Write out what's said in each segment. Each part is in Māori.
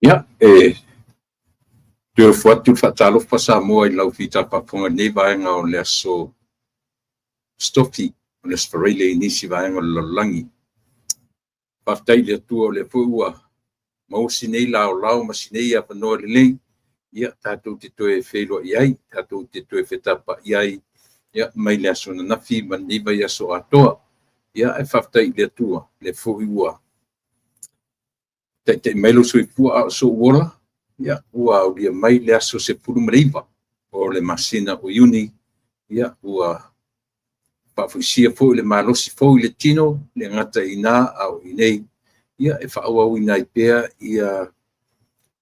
Ia, te fuatu fatalofa pa Samoa I lau fitapapunga nei vaenga o le aso stofi o le sfareile inisi vaenga o le lalangi. Paftai le atua o le fuua mau sinei lao ma sinei apanoa le lei. Ia tātou te toe whelua iai, tātou te toe whetapa iai. Ia mai le aso na nafi maniva I aso atoa. Ia e whaftai le atua le fuua. Te mailo sui pua a so wola. Ia ua o lia mai le aso se puru mariva o le masina o iuni. Ia ua pafuisia fo le malosi fo le tino le ngata ina au inei. Ia e whaau ina I pea ia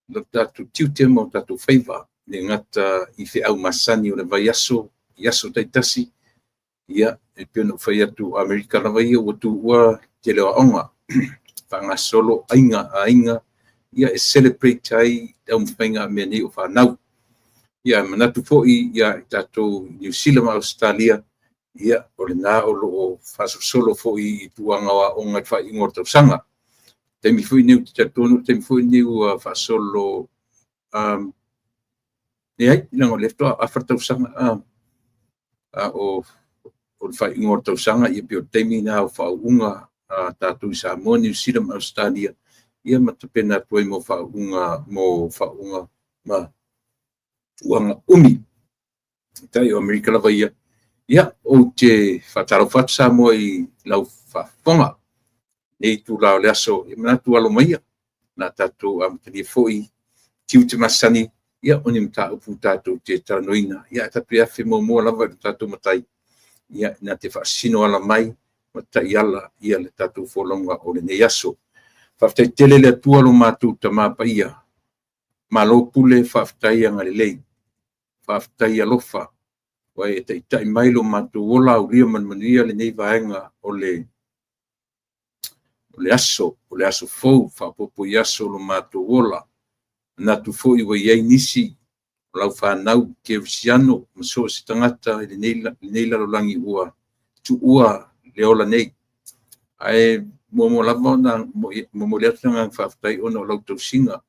lo tatu tiute mo tatu whaiva le ngata I fe au masani o le vai aso taitasi. Ia e piono whai atu Amerika la vai o tu ua te leo onga. Whanga solo ainga. Ia e celebrate ai au mwhainga mea nei o whanau. Ia manatu fo'i ia I tatou New Zealand Australia. Ia o le nā o loo whaso solo fo'i I tuanga wa o ngai whai ingor tau sanga. Teimi fui niu te tatonu, teimi fui niu whasolo ne ai, lango lefto a whartau sanga o le whai ingor tau sanga ia pio teimi nā o whaunga tātou I Samoa, New Zealand, Australia. Ia matapena tuai mo whaunga ma tuanga umi. Tai o Amerika lava ia. Ia o te whataro whatu Samoa I lau whafonga. Nei tu lao le aso, ia manatu alo maia. Nā tātou amatalia fo'i, tiu te masani. Ia oni mta upu tātou te taranoina. Ia tatu iafe mua lava le tātou matai. Ia nā te whaasino ala mai. Matai ala ia le tātou wholonga o le nei aso. Whaftai tele le atua lo mātou ta māpa ia. Malo pule whaftai anga le lei. Whaftai alofa. Wai e tai mai lo mātou wola o ria manuia le nei vaenga o le aso fou. Whapopo I aso lo mātou wola. Natu fo I wa iei nisi. Lau whanau ke risiano. Maso si tangata le nei lalolangi ua. Tu ua le ola nei. Ai mo lava na mo le tanga whaftai ona o lau tau singa.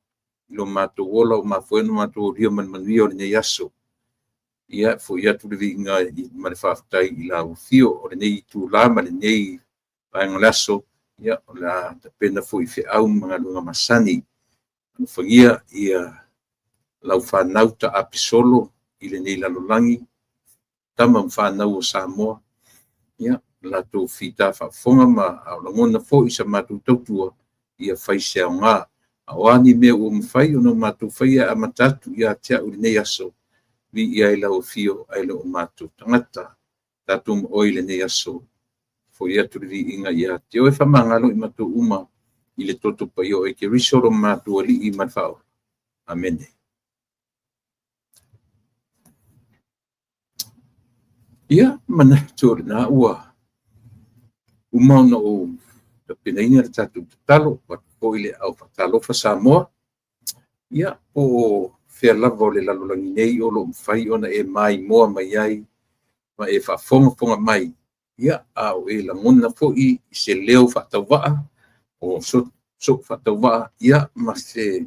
Lo mātou wola o mafueno mātou ria manuia o le nei aso. Ia fo ia tu le vinga I ma le whaftai I lau fio o le nei tu la ma le nei vaenga laso. Ia o la tapena fo I whiau mga lunga masani. Anu whangia ia lau whanau ta apisolo I le nei lalolangi. Tama whanau o Samoa. Ia la to fita whafonga ma au langona fo I sa mātou tautua ia whaise au ngā. Awani mea ua mwhai ono mātou whaia a matatu ia tia uri nei aso. Vi ia I lau fio ai lau mātou tangata. Tātum oile nei aso. Fo ia turi inga ia te oe whamangalo I mātou uma I le toto pa io e ke risoro mātou ali I matwhao. Amene. Ia mana tōre nā ua. Umauna o tapinaina le tātou tatalo. Wako ile au whatalofa Samoa. Ia o whea lava o le lalolangi nei o lo mwhai ona e mai moa mai ai. Ma e whafonga mai. Ia au e langona fo'i I se leo whatawaa. O so whatawaa. Ia ma se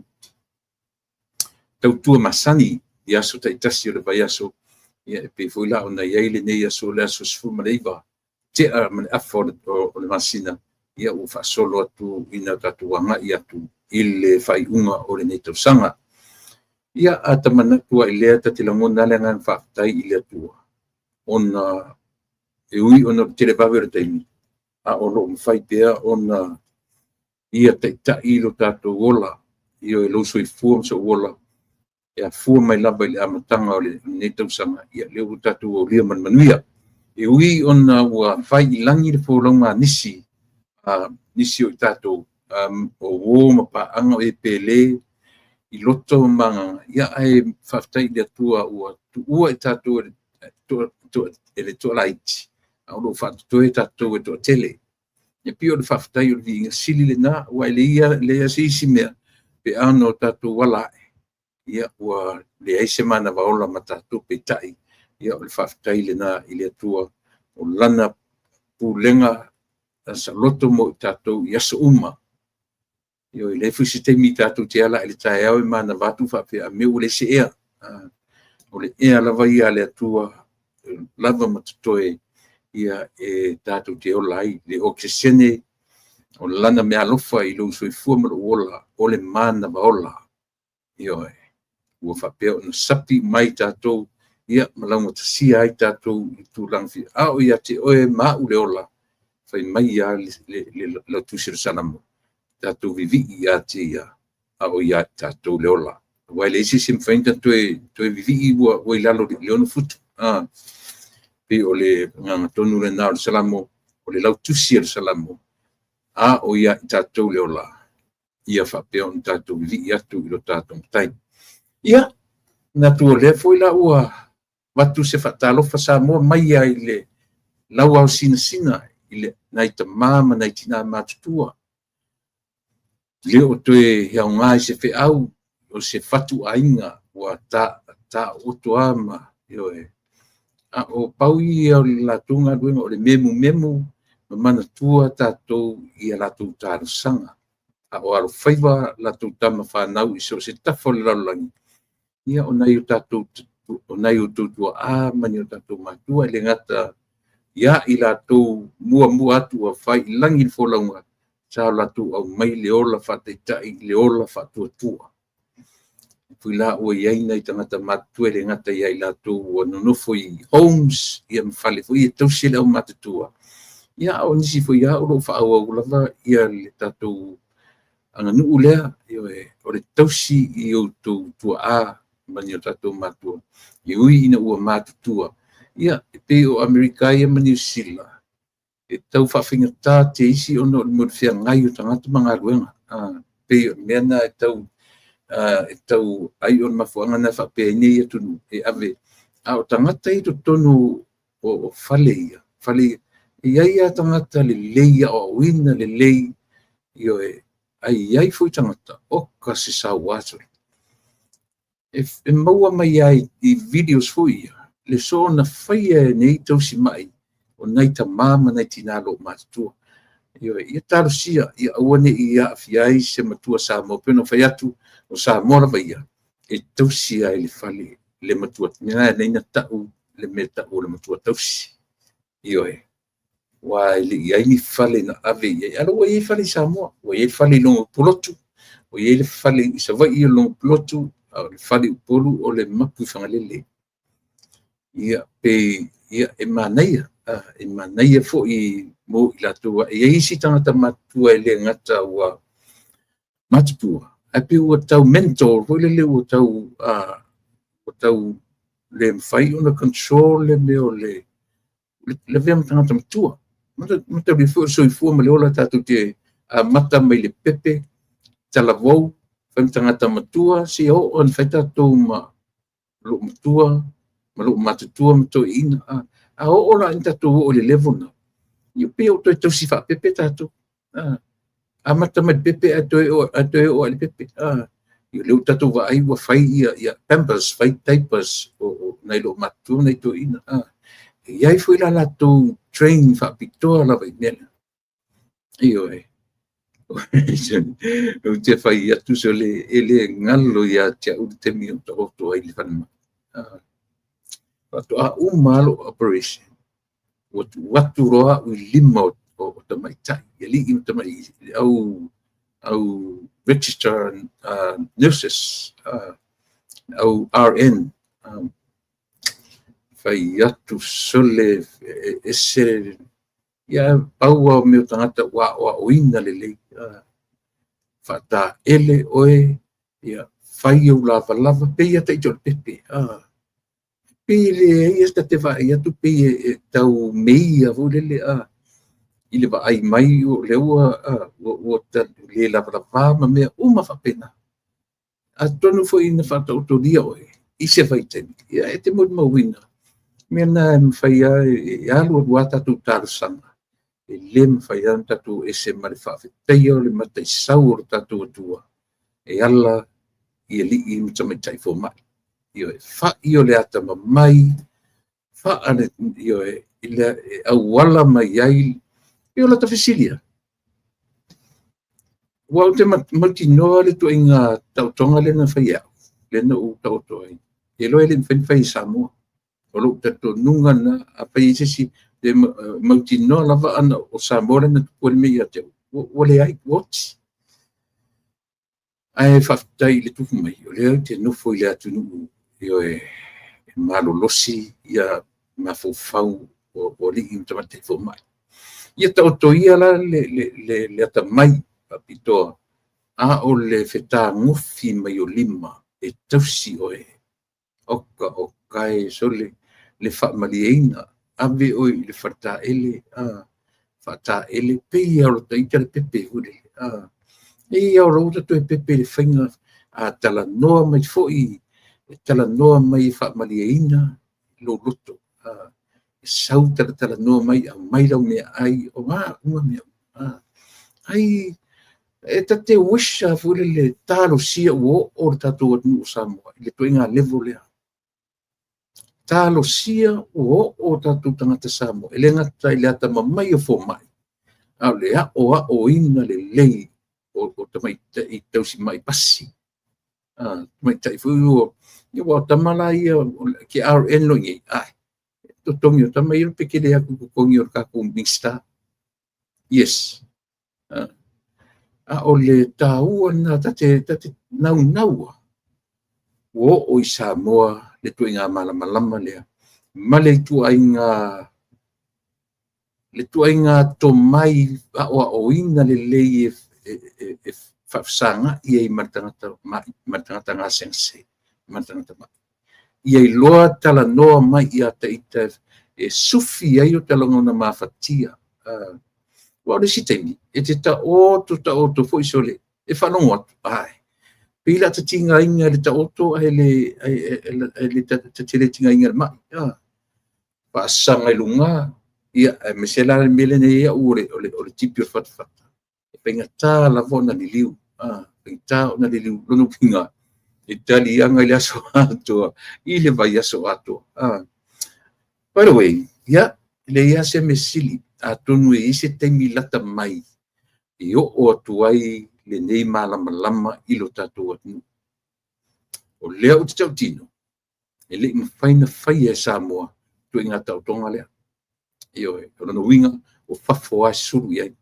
tautua masani. Ia so taitasi o le vai aso. Ia e pe fuila o na iai le nei aso le aso sifu mareiva. Te a mane afo o le masina. Ia u whasolo atu ina tatu wanga I atu. I le whaiunga o le nei tausanga. Ia atamanatua I lea ta te langona le ngan whaftai I le atua. Ona e ui ona tere pawera taimi. A o lo mwhai pea ona ia taitai lo tātou wola. Ia e loso I fua msa wola. Ia fua mai lava I le amatanga o le nei tausanga. Ia leo tātou o lia manuia. E ui ona ua whai I langi le whoronga nisi. Nisi o I tātou. O wō mapaanga e pele. I loto manga. Ia ai whaftai le atua ua. Tu ua I tātou ele to laiti. Au lo whatu e tātou e to tele. Ia pio le whaftai o le vinga sili le nā. Ua le ia sisi mea. Pe ano tātou walae. Ia ua le aise mana waola ma tātou pe tai. Ia o le whaftai le nā I le atua. O lana pulenga sa loto mo I tātou I aso uma. Io le fusi te mita tu te ala ele tae au mana vatu fa pe a me ule se ea. Ule ea la vai ale atua lava matutoe ia e tatu te ola ai le oksesene o lana me alofa i lo soi fu mo ola ole mana va ola. Io ua fa pe no sapi mai tatu ia malango te sia ai tatu i tu langfi. Au ia te oe ma ule ola. Fai mai ia le tu sir sanamo. Tatu vivi ia te ia au ia tatu le ola. Wai le isi sim fainta toe vivi i ua i lalo le ono futu. Pe o le nganga tonu le nao le salamo o le lau tusi le salamo. O ia tatu le ola. Ia fa pe on tatu vivi atu i lo tatu tai. Ia na tu le foi la ua watu se fatalofa sa mo mai ai le lau au sina i le nai ta mama nai tina matutua. Le o toe hea ngai se fe au o se fatu ainga wa ta oto ama ioe. O pau i o la tunga duenga o le memu mana tua tatou i a latou tarasanga. O aro whaiva latou tama whanau i so se tafo le lalangi. Ia o nai o tatou o nai o tutua mani o tatou matua le ngata ia i latou mua atu a whai langi le folaunga. Sa latou au mai le ola whateitai le ola whatuatua. Pui la ua iai nei tangata matua le ngata iai latou o nonofo i homes ia mwhale fo ia tausi le au matatua. Ia o nisi fo ia o lo whaau au lava ia le tatou anga nuu lea o le tausi i o tua mani o tatou matua. I ui ina ua matatua. Ia pe o Amerika ia mani o sila. E tau whawhinga tā te isi ono le mwrwhia ngai o tangata mga ruenga. Pe o meana e tau ai on mafuanga na whapea nei atunu e ave. O tangata i to tonu o whale ia. Whale ia tangata le leia o wina le lei io ai foi tangata o kasi sa wato. E maua mai ai i videos foi le so na whaia nei tausi mai o nei ta mama nei tinalo matua. Ia tarusia ia awane ia afiai se matua sa mo peno whaiatu o sa mora vaia. E tausi ai le whale le matua. Nina nei na tau le me tau le matua tausi. Wa ia ni whale na ave ia. Alo wa ia whale sa moa. Wa ia whale longo pulotu. Wa ia whale isa vai ia longo pulotu. Le whale upolu o le mapu whangalele. Ia pe ia e manaia. E manaia fo i mo i latua. Ia isi tangata matua e le ngata wa matatua. Ape ua tau mentor. Wa le ua tau le mwhai ona control le meo le vea tangata matua. Mata le fo so i fua ma le ola tatu te mata mai le pepe talavou. Whaim tangata matua si o an whai tatou ma lo matua ma lo matatua matua ina. O ora in tatou o le levona. Io pe o toi tau si wha pepe tatou. Mata mai pepe a toi o ale pepe. Io leu tatou wa ai wa whai ia pampers, whai diapers o nei lo matua nei to ina. Iai foi la latou train wha pictoa la vai nela. Io o te whai atu so ele ngalo ia tia uri te mi o to ai li whanama. Pato umalo operation. Watu roa u lima o tamaitai. Ia li tamai au register nurses au RN. Fai atu sole ese ia paua me tangata wa oina lele fata ele oe ia fai o lava pe ia te jol pepe pe le ia te va ia tu pe tau meia vo lele ile va ai mai o leua o le lava ma me uma fa pena a tonu foi ina fata o dia oe ise vai ten ia e te mo wina mena mfaya alu wata tu tarsanga lem faya tatu ese marifa teio le mata saur tatu tua e alla i li i mtamatai fo mai io fa io le ata mai fa ane io ile awala mai ai io la tafisilia Wa te matinoa le tu inga tautonga le na whaia. Le na u tautoi. E loe le mwhenwhai Samoa. O lo tato nunga na a pai sisi le matinoa lava ana o Samoa le na tukuan me ia te. Wale ai, what? Ai whaftai le tuku mai. O leo te nufo i le atu nuu. Io e malolosi ia mafufau o li im tamate fo mai. Ia tautoia la le ata mai papitoa. A o le whetā ngofi mai o lima e tausi o e oka o kai so le whaamaliaina ave oi le whatā ele whatā ele pei au ta ita le pepe ure e au rauta to e pepe le whainga a tala noa mai foi tala noa mai whaamaliaina lo loto sau tala noa mai a mai lau mea ai o uma mea ai e ta te wisha fule le talo sia o tatou atu o Samoa le toinga level lea talo sia o tatou tangata Samoa ele ngata ile ata mamai o fo mai au le o ina le lei o tamai i tausi mai pasi mai tai fu i wa tamala ia ki RN lo ngi ai to tongi o tamai o pekele aku kongi o ka ku mixta yes o le tāua na tate nau o i Samoa le tuinga malama lea ma le tuainga to mai o ina le lei e whafsanga i ei matangata ngā sengse matangata mai i ei loa tala noa mai i ata ita e sufi ai o talangona mawhatia wa le sitemi e te ta oto foi sole e whanongo atu ai pila ta tinga inga le ta oto ai le ta tele tinga inga mai pa sanga lunga ia me se la mele ne ia o le tipi o fatfata e penga ta la vona ni liu penga na li liu lono pinga e tali anga le aso ato i le vai aso ato by the way ia le ia se mesili a tonu e ise teimi lata mai i o atu ai le nei malama i lo tatou atu o lea o te tautino e le mawhaina whai e Samoa tu inga tautonga lea io e ono winga o whafo ai suru iai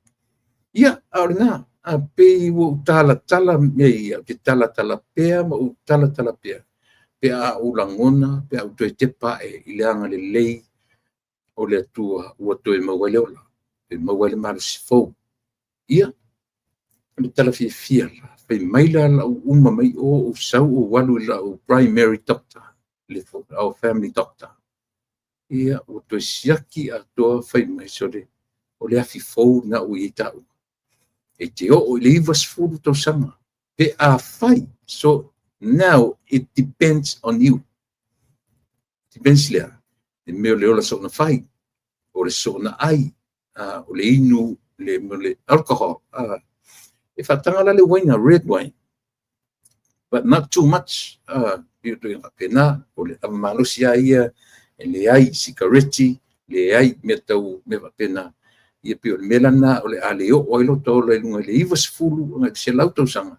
ia aurina a pei o tala mei te tala pea ma o tala pea pea a ulangona pea o toe tepa e ileanga le lei o le atua ua toe mawale ola e mawale marasifou ia le tala fia pe maila la uma mai o sau o walu la o primary doctor le our family doctor ia o toe siaki atoa fai mai sole o le afifou na o i tau e te o le ivas furu tau sanga pe a fai so now it depends on you depends lea e meo le ola so na fai o le so na ai o le inu le alcohol e whatanga la le wine red wine but not too much you doing a pena o le amalusi ia e le ai sigareti le ai me tau me pena ia pe o le melana o le ale o oilo to le lunga le ivas fulu nga se lauto sanga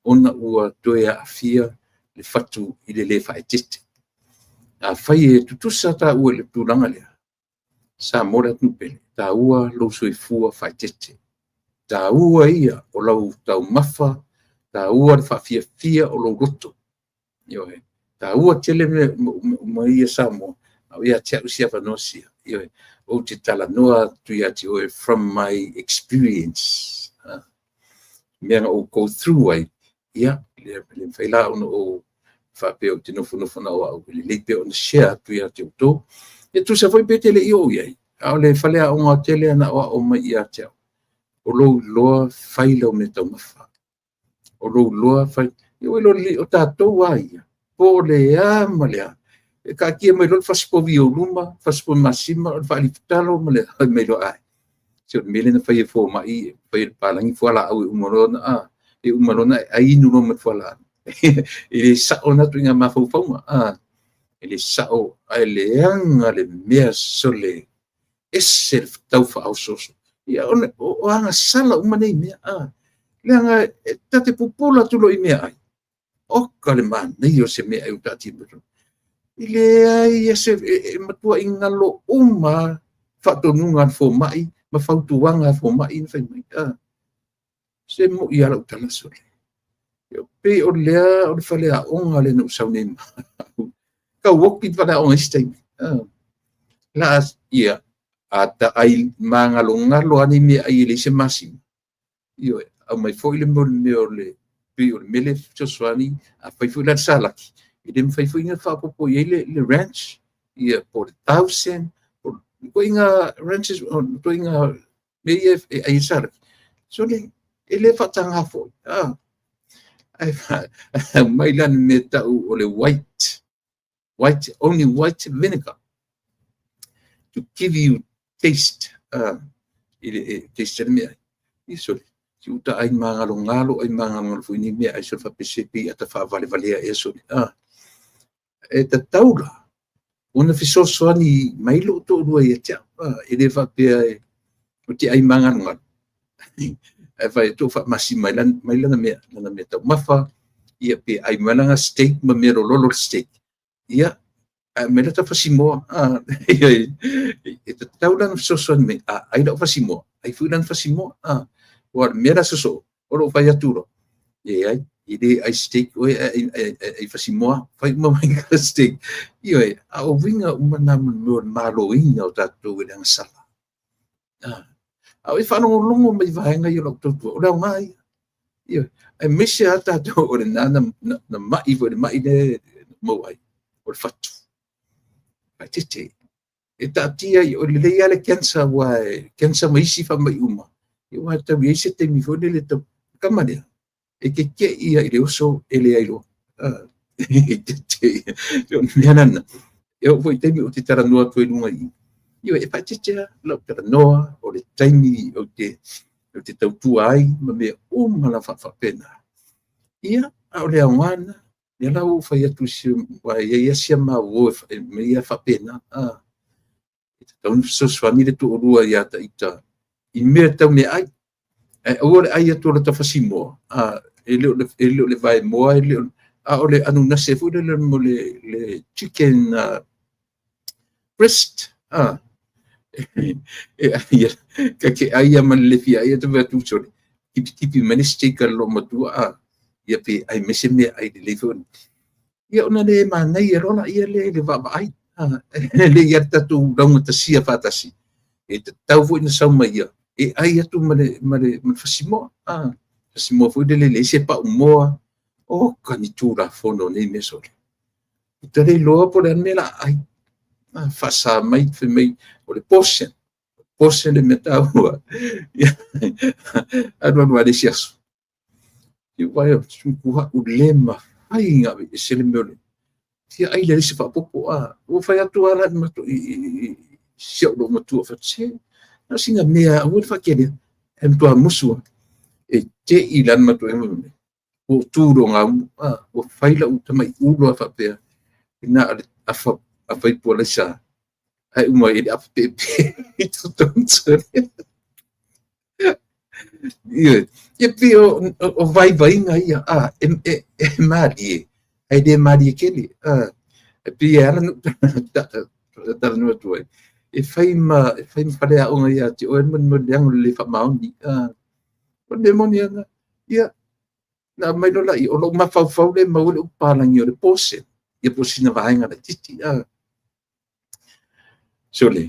ona ua toea afia le fatu i le faetete a fai e tutusa ta ua le tulanga lea sa mora tupele ta ua lo soifua faetete ta ua ia o lau tau mafa ta ua le fafia o lo roto io e ta ua tele mo ia Samoa au ia te usia vanosia io e o te tala noa tu ia te oe from my experience mea o go through ai ia le whaila ono o whapeo te nofo na o au le leipe o na share tu ia te uto e tu sa foi pete le io iai au le whalea o ngā tele ana o mai ia te au o lou loa whaila o me tau mawha o lou loa whaila io e lo li o tātou aia po le ama lea e ka kia mai lo faspo vi o luma faspo masima o fa litalo me lo ai se o mele na fai fo mai fai palangi fo la au umorona e umorona ai no me fo la ele sa ona tu nga mafo fo ele sa o ele anga le mea sole esel tau fa au soso ia o anga sala uma nei mea Leanga tate pupula tulo i mea ai. O kale man, nei o se mea uta timbero. Ile ai se matua ingalo uma whatonunga fo mai, ma whautuanga fo mai in whai mai. Se mo i ala utala sore. Pe o lea o le whalea onga le no saune ma. Ka woki whalea onga istai. La ia, ata ai ngalo ani me ai le se masima. Io au mai foi le mo le pe o mele soani a fai foi la salaki. I dem fai foi nga fa popo le ranch ia por 1000 por inga ranches on inga me ai salaki. So le ele fa tanga foi. Ai mai lan me ta o le only white vinegar to give you taste. Taste me. Iso si uta ai ngalo ai ngalo fu ni me ai so fa PCP ata fa vale eso. E ta taula una fiso soani mai lo to do ia tia ele fa pe o ti ai ngalo e fa to fa masi mai lan me ta mafa ia pe ai malanga steak ma mero lolo steak ia me ta fa simo e ta taula no fiso soani me ai da fa simo ai fu lan fa simo o mera so o fa ya turo e ai ide ai steak o ai fa simo fa mo mai steak io o vinga uma no malo inga o ta to dengan sala au e whanongo longo mai vahenga i lok totu. O reo mai. Ia, e mese ata to o re na mai o re mai ne mau ai. O re whatu. Ai tete. E ta tia i o le leia le kensa wae. Kensa maisi wha mai uma. I wa tau i eise te mifone le tau. Kamanea. E ke ia i le oso e le ailo. E tete. E o mea nana. E o voi teimi o te taranua koe lunga i. Io e pachicha lo tera noa o le taimi o te tautua ai ma me la fa pena. Ia o le awana le lau fai atu si wa ia sia ma o me ia fa pena. Te tau so swani le tu orua ia ta ita. I me tau me ai. O le ai atu le tafasimo. E le vai moa e le o le anu na se fu le chicken breast. Ke ai man le fia ia te tu sore kipi manistika lo matua ia pe ai meseme ai le fon ia ona le mana ia rola ia le va ai le ia tatu dong ta sia fatasi e tau vo na sama ia e ai atu male fasimo fasimo fu de le se pa mo o kanitura fono ne mesore tele lo por mela ai fasa mai fe mai o le portion le metaua anu ale siaso i vai ku ha u lema ai nga se le mele ti ai le se fa popo o fai atu ala matu i se o matu fa che na singa mea o fa kele em to musu e te i lan matu o turo nga o fai la u tamai u lo fa pe ina a fai po le sa ai uma ele a pepe itu tonto ia pe o vai nga ia e mali ai de mali kele e pe ela ta no tu e fai ma fale a onga ia ti o mo yang le fa mauni o demonia ia na mai lo la i o lo ma fa le ma o pa la nyo le pose ia pose na vai nga titi Sole.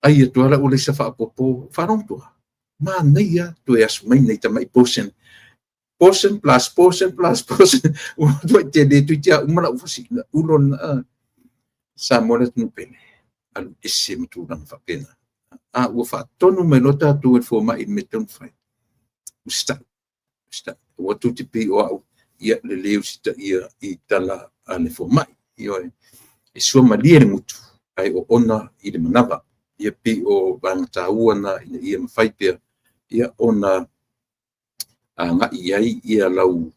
Ai tu ala ule sa fa popo farong tu. Ma nei ya tu ya sumai nei tamai portion plus portion. O tu te de tu ya umala ufosi ulon sa mole tu pele. Al esse tu dan fa pena. O fa tonu melota tu e fo mai meton fai. Usta. O tu te pi o ia le leu sita ia I tala ane fo mai. Io e sua malie mutu. Ai o ona I le manava ia pi o bangata uana ia mawhai pia ia ona nga iai ia lau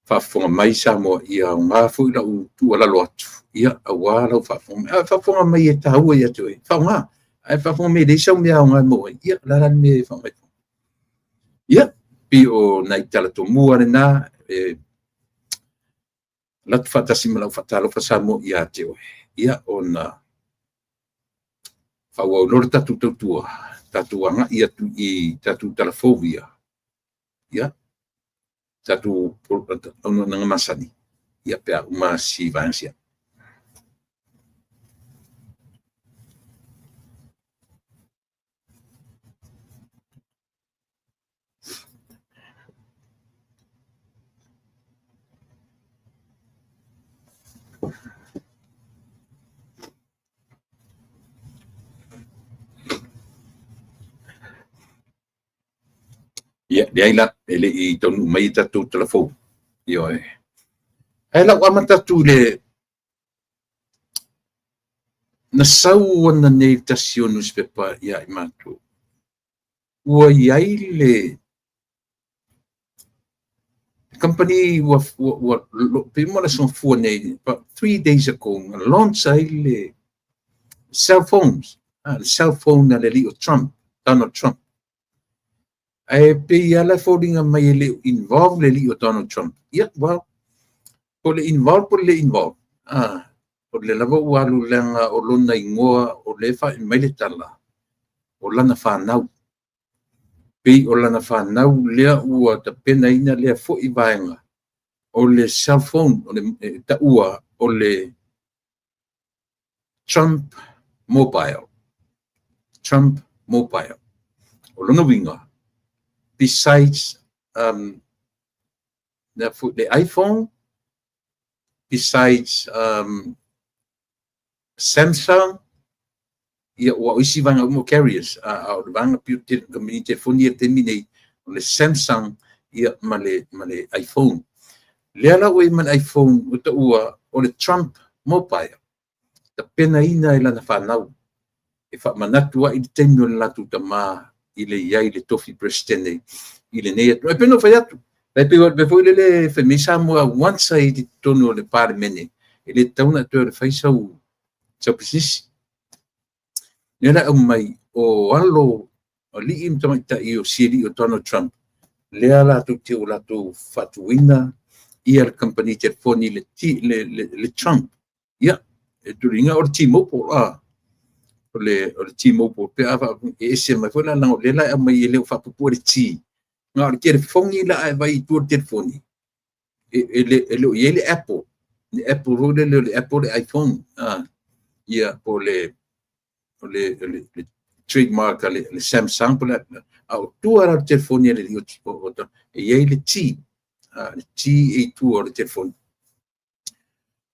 whafonga mai sa mo ia ngā fui lau tua lalo atu ia awa lau whafonga mai e taua ia tue whafonga ai whafonga me reisau mea o ngā moa ia laran me whafonga ia pi o nai tala tomua na lat fatasi malau fatalo fasamo ia te o ia ona fa wa lor tatu tatuanga ia tu I tatu talafovia ia tatu ono nanga masani ia pe uma si vansia ia dia ila ele I tonu mai tatu talafo io ela wa matatu le na sau na nei tasio newspaper ia I matu ua iai le company wa pe mo la son fu nei but 3 days ago launch ai le cell phones the cell phone na le li o Trump Donald Trump ai pe ia la folding mai le involve le li o Donald Trump ia well po le involve o le lava ua alulega o lona igoa o le faʻimai le tala o lana fanau pei o lana fanau lea ua tapenaina lea foʻi vaega o le cell phone o le taʻua o le Trump mobile o lona uiga besides the iPhone besides Samsung ia ua isi vanga mo carriers au vanga piu community phone ia te mine le Samsung ia male iPhone le la oi man iPhone o ta ua o le Trump mobile ta pena ina ila na fanau e fa manatu I tenu la tu tama ile ia ile tofi presidente ile nei e peno fa atu pe foi le fe misa mo once I tonu le parmene ile tauna to fa sau precis nela mai o alo o li im tama ta I o siri o Donald Trump le ala tu te ola tu fatuina ia le company telefoni le Trump ia e turinga o T-Mobile o le T-Mobile pe ava e se mai foi la no le la mai le fa pu le T nga o telefoni la vai tu telefoni ele Apple le Apple le iPhone ia o le trademark le Samsung pula au tu ara telefoni le o e le T e tu o le telefoni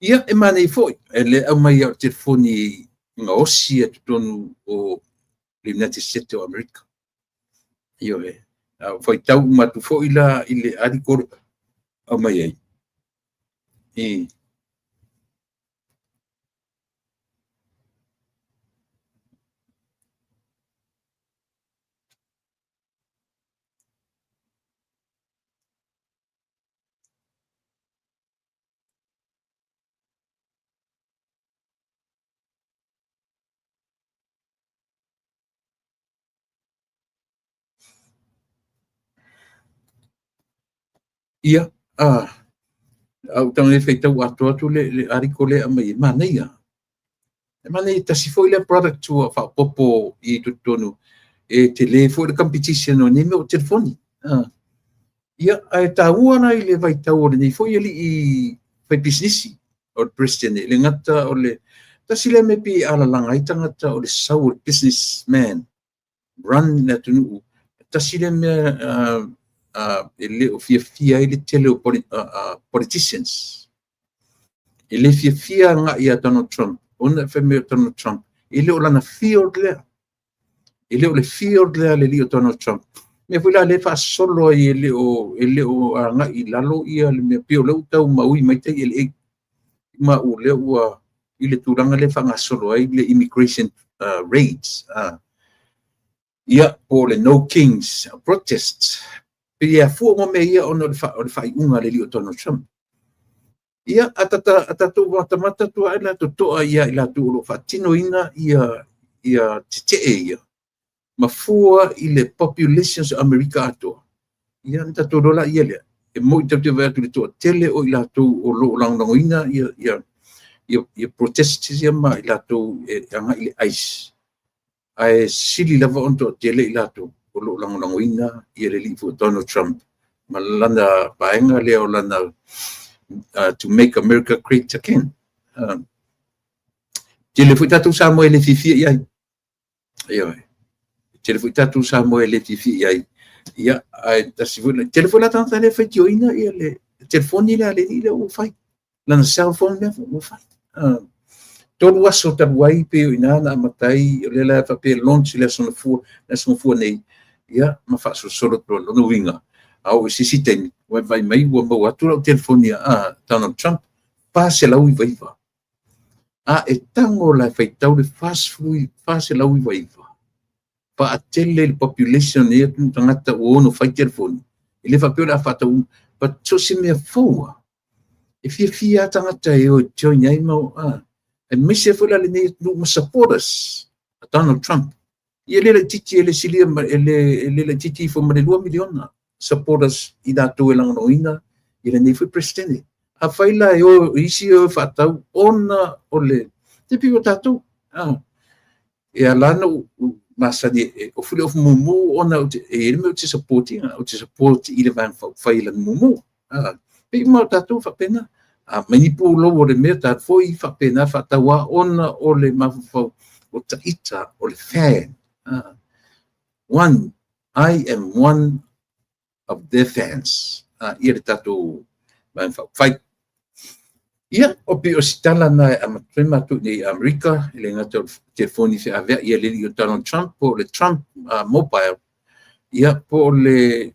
ia e mane foi ele au mai o telefoni nga osi e tonu o le United States of America io foi tau matu foi la ile arikor au mai ai ia au tanga e feitau atu le arikole mai maneia manei tasi foi le product tua fa popo I tutonu e tele foi le competition o nime o telefoni ia ai taua na I le vai tau o le nei foi ali I fai business o president le ngata o le tasi le me pi ala langa I tangata o le sau o businessman run na tunu tasi le me ele o fia ele tele o politicians ele fia nga ia Donald Trump ona fe me Donald Trump ele o lana field le le li o Donald Trump me fula le fa solo ele o nga I lalo ia le me pio le tau maui mai te ele ma o le ua ile turanga le fa nga solo ai le immigration raids ia o le no kings protests ia fu mo me ia ono le fa unga le li o Donald Trump ia atatu mata tu ala to ia ila tu lo fatino ina ia tete ia mafua I le populations America ato ia ta to dola ia le e mo te te va tu to tele o ila tu o lo lang lang ina ia protest ia ma ila tu e anga ile ice ai sili lava on to tele ila tu o lo lang lang ina ia le li fu Donald Trump malanda paenga le o lana to make America great again tele fu tatu sa mo ele fifi ia ia tele fu tatu sa mo ele fifi ia ai tasivuna telefona tanta le fai joina ia le telefoni le o fai lana cell phone le o fai tolu aso tabuai pe ina na matai le la fa pe launch le son fu nei ia ma fa solo no winga au sisiten vai mai o mo atu o telefoni Donald Trump pa se la ui vai e tango la fai tau le fast food fa se la ui vai pa atele le population e tu tangata o no fai telefoni ele fa pe la fa tau pa so se me foa e fia tangata e o join ai mo e mise fola le nei no supporters Donald Trump ele le titi ele silia ele titi fo ma 2 miliona supporters ida tu elang no ina ele nei foi presidente a faila e o isi o fa tau ona ole te piu tatu e alana masani o fule of mumu ona e me te supporting o te support ile van faila mumu pe mo tatu fa pena mani pu lo le meta foi fa pena fa tawa ona ole mafo o taita o le fan I am one of their fans ia tatu van fight ia o pe o sitala na amatrema tu ni America ile ngata telefoni se ave ia le Donald Trump po le Trump mobile ia po le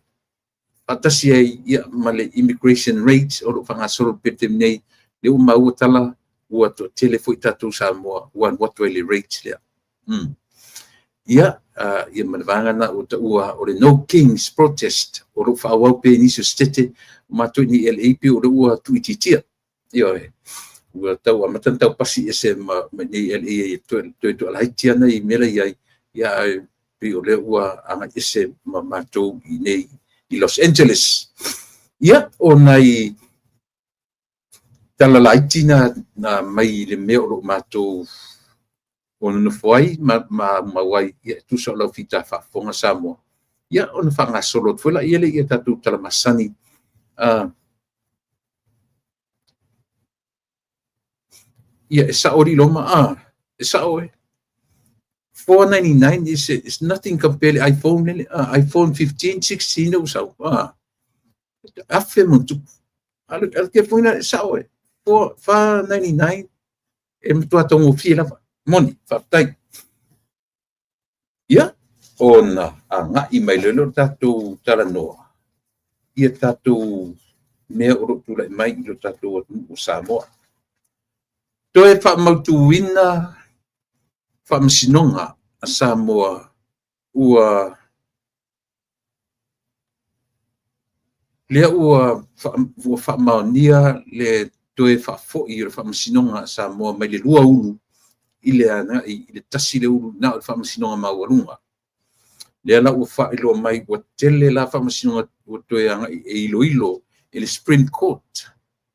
atasi ia male immigration rates o lo fanga solo petem nei le uma utala o to telefoni tatu sa mo one what really rates le ia ia malvanga na o le no kings protest o lo fa wa pe ni so stete matu ni LAP o lo tu ititia ia ua tau amatan tau pasi ese ma ni LA to la hitiana i mela ia pe o le ua anga ese ma matu i nei i Los Angeles ia o nai tala laitina na mai le meo lo matu ona no foi ma wai ia tu so lo fita fa fonga samo ia ona fa nga solo fola ia le ia tatu tala masani ia esa ori loma esa oe 499 is nothing compared iPhone 15 16 o so afe muito al que foi na esa oe 499 e mtu atongo fila moni fa tai ia ona anga email lo tatu tala no ia tatu me o tu la mai lo tatu o Samoa toe fa mautuina fa msinonga a Samoa ua fa maunia le toe fa fo i fa msinonga a Samoa mai le lua ulu ile ana ile tasi le ulu na fa msinonga maualunga le ala ua fa ilo mai ua tele la fa msinonga ua toe anga e ilo ele Supreme Court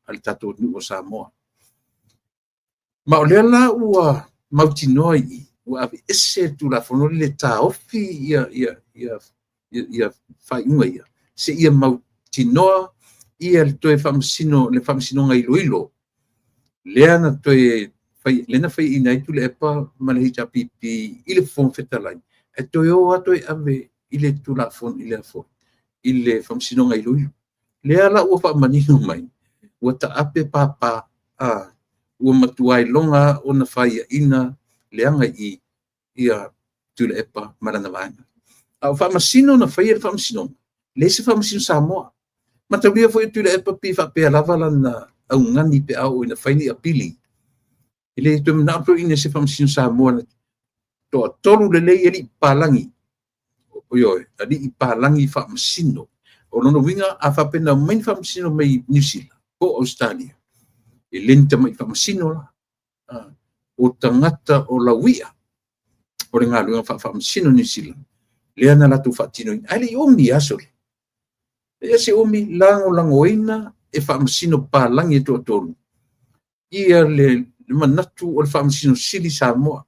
al tatu o Samoa ma o la ua mautinoa ua ave ese tu la fono le taofi ia faiunga ia se ia mautinoa ia le toe le famsino ilo lea na toe lena fai ina itu le epa malahi pipi ile fon fetalai e toe o atoe ave ile tu la fono ile famsino ilo lea la ua fa manino mai ua ta ape papa ua matuai longa ona fai ina leanga ia tule epa marana vanga au fa masino na fai fa masino le se fa masino Samoa matawia foi tule epa pi fa pe lava lana au ngani pe au ina fai ni apili ile tu na pro ina se fa masino Samoa to tolu le eli palangi oyo ali palangi fa masino o no winga a fa pena main fa masino mai New Zealand ko Australia lenta mai fa masino o tangata o la wia o le ngalu fa masino New Zealand le ana la tu fatino ale o mi asole Ia se umi langoina e whaamasino pālangi e tōtonu. Ia le manatu o le whaamasino sili Samoa.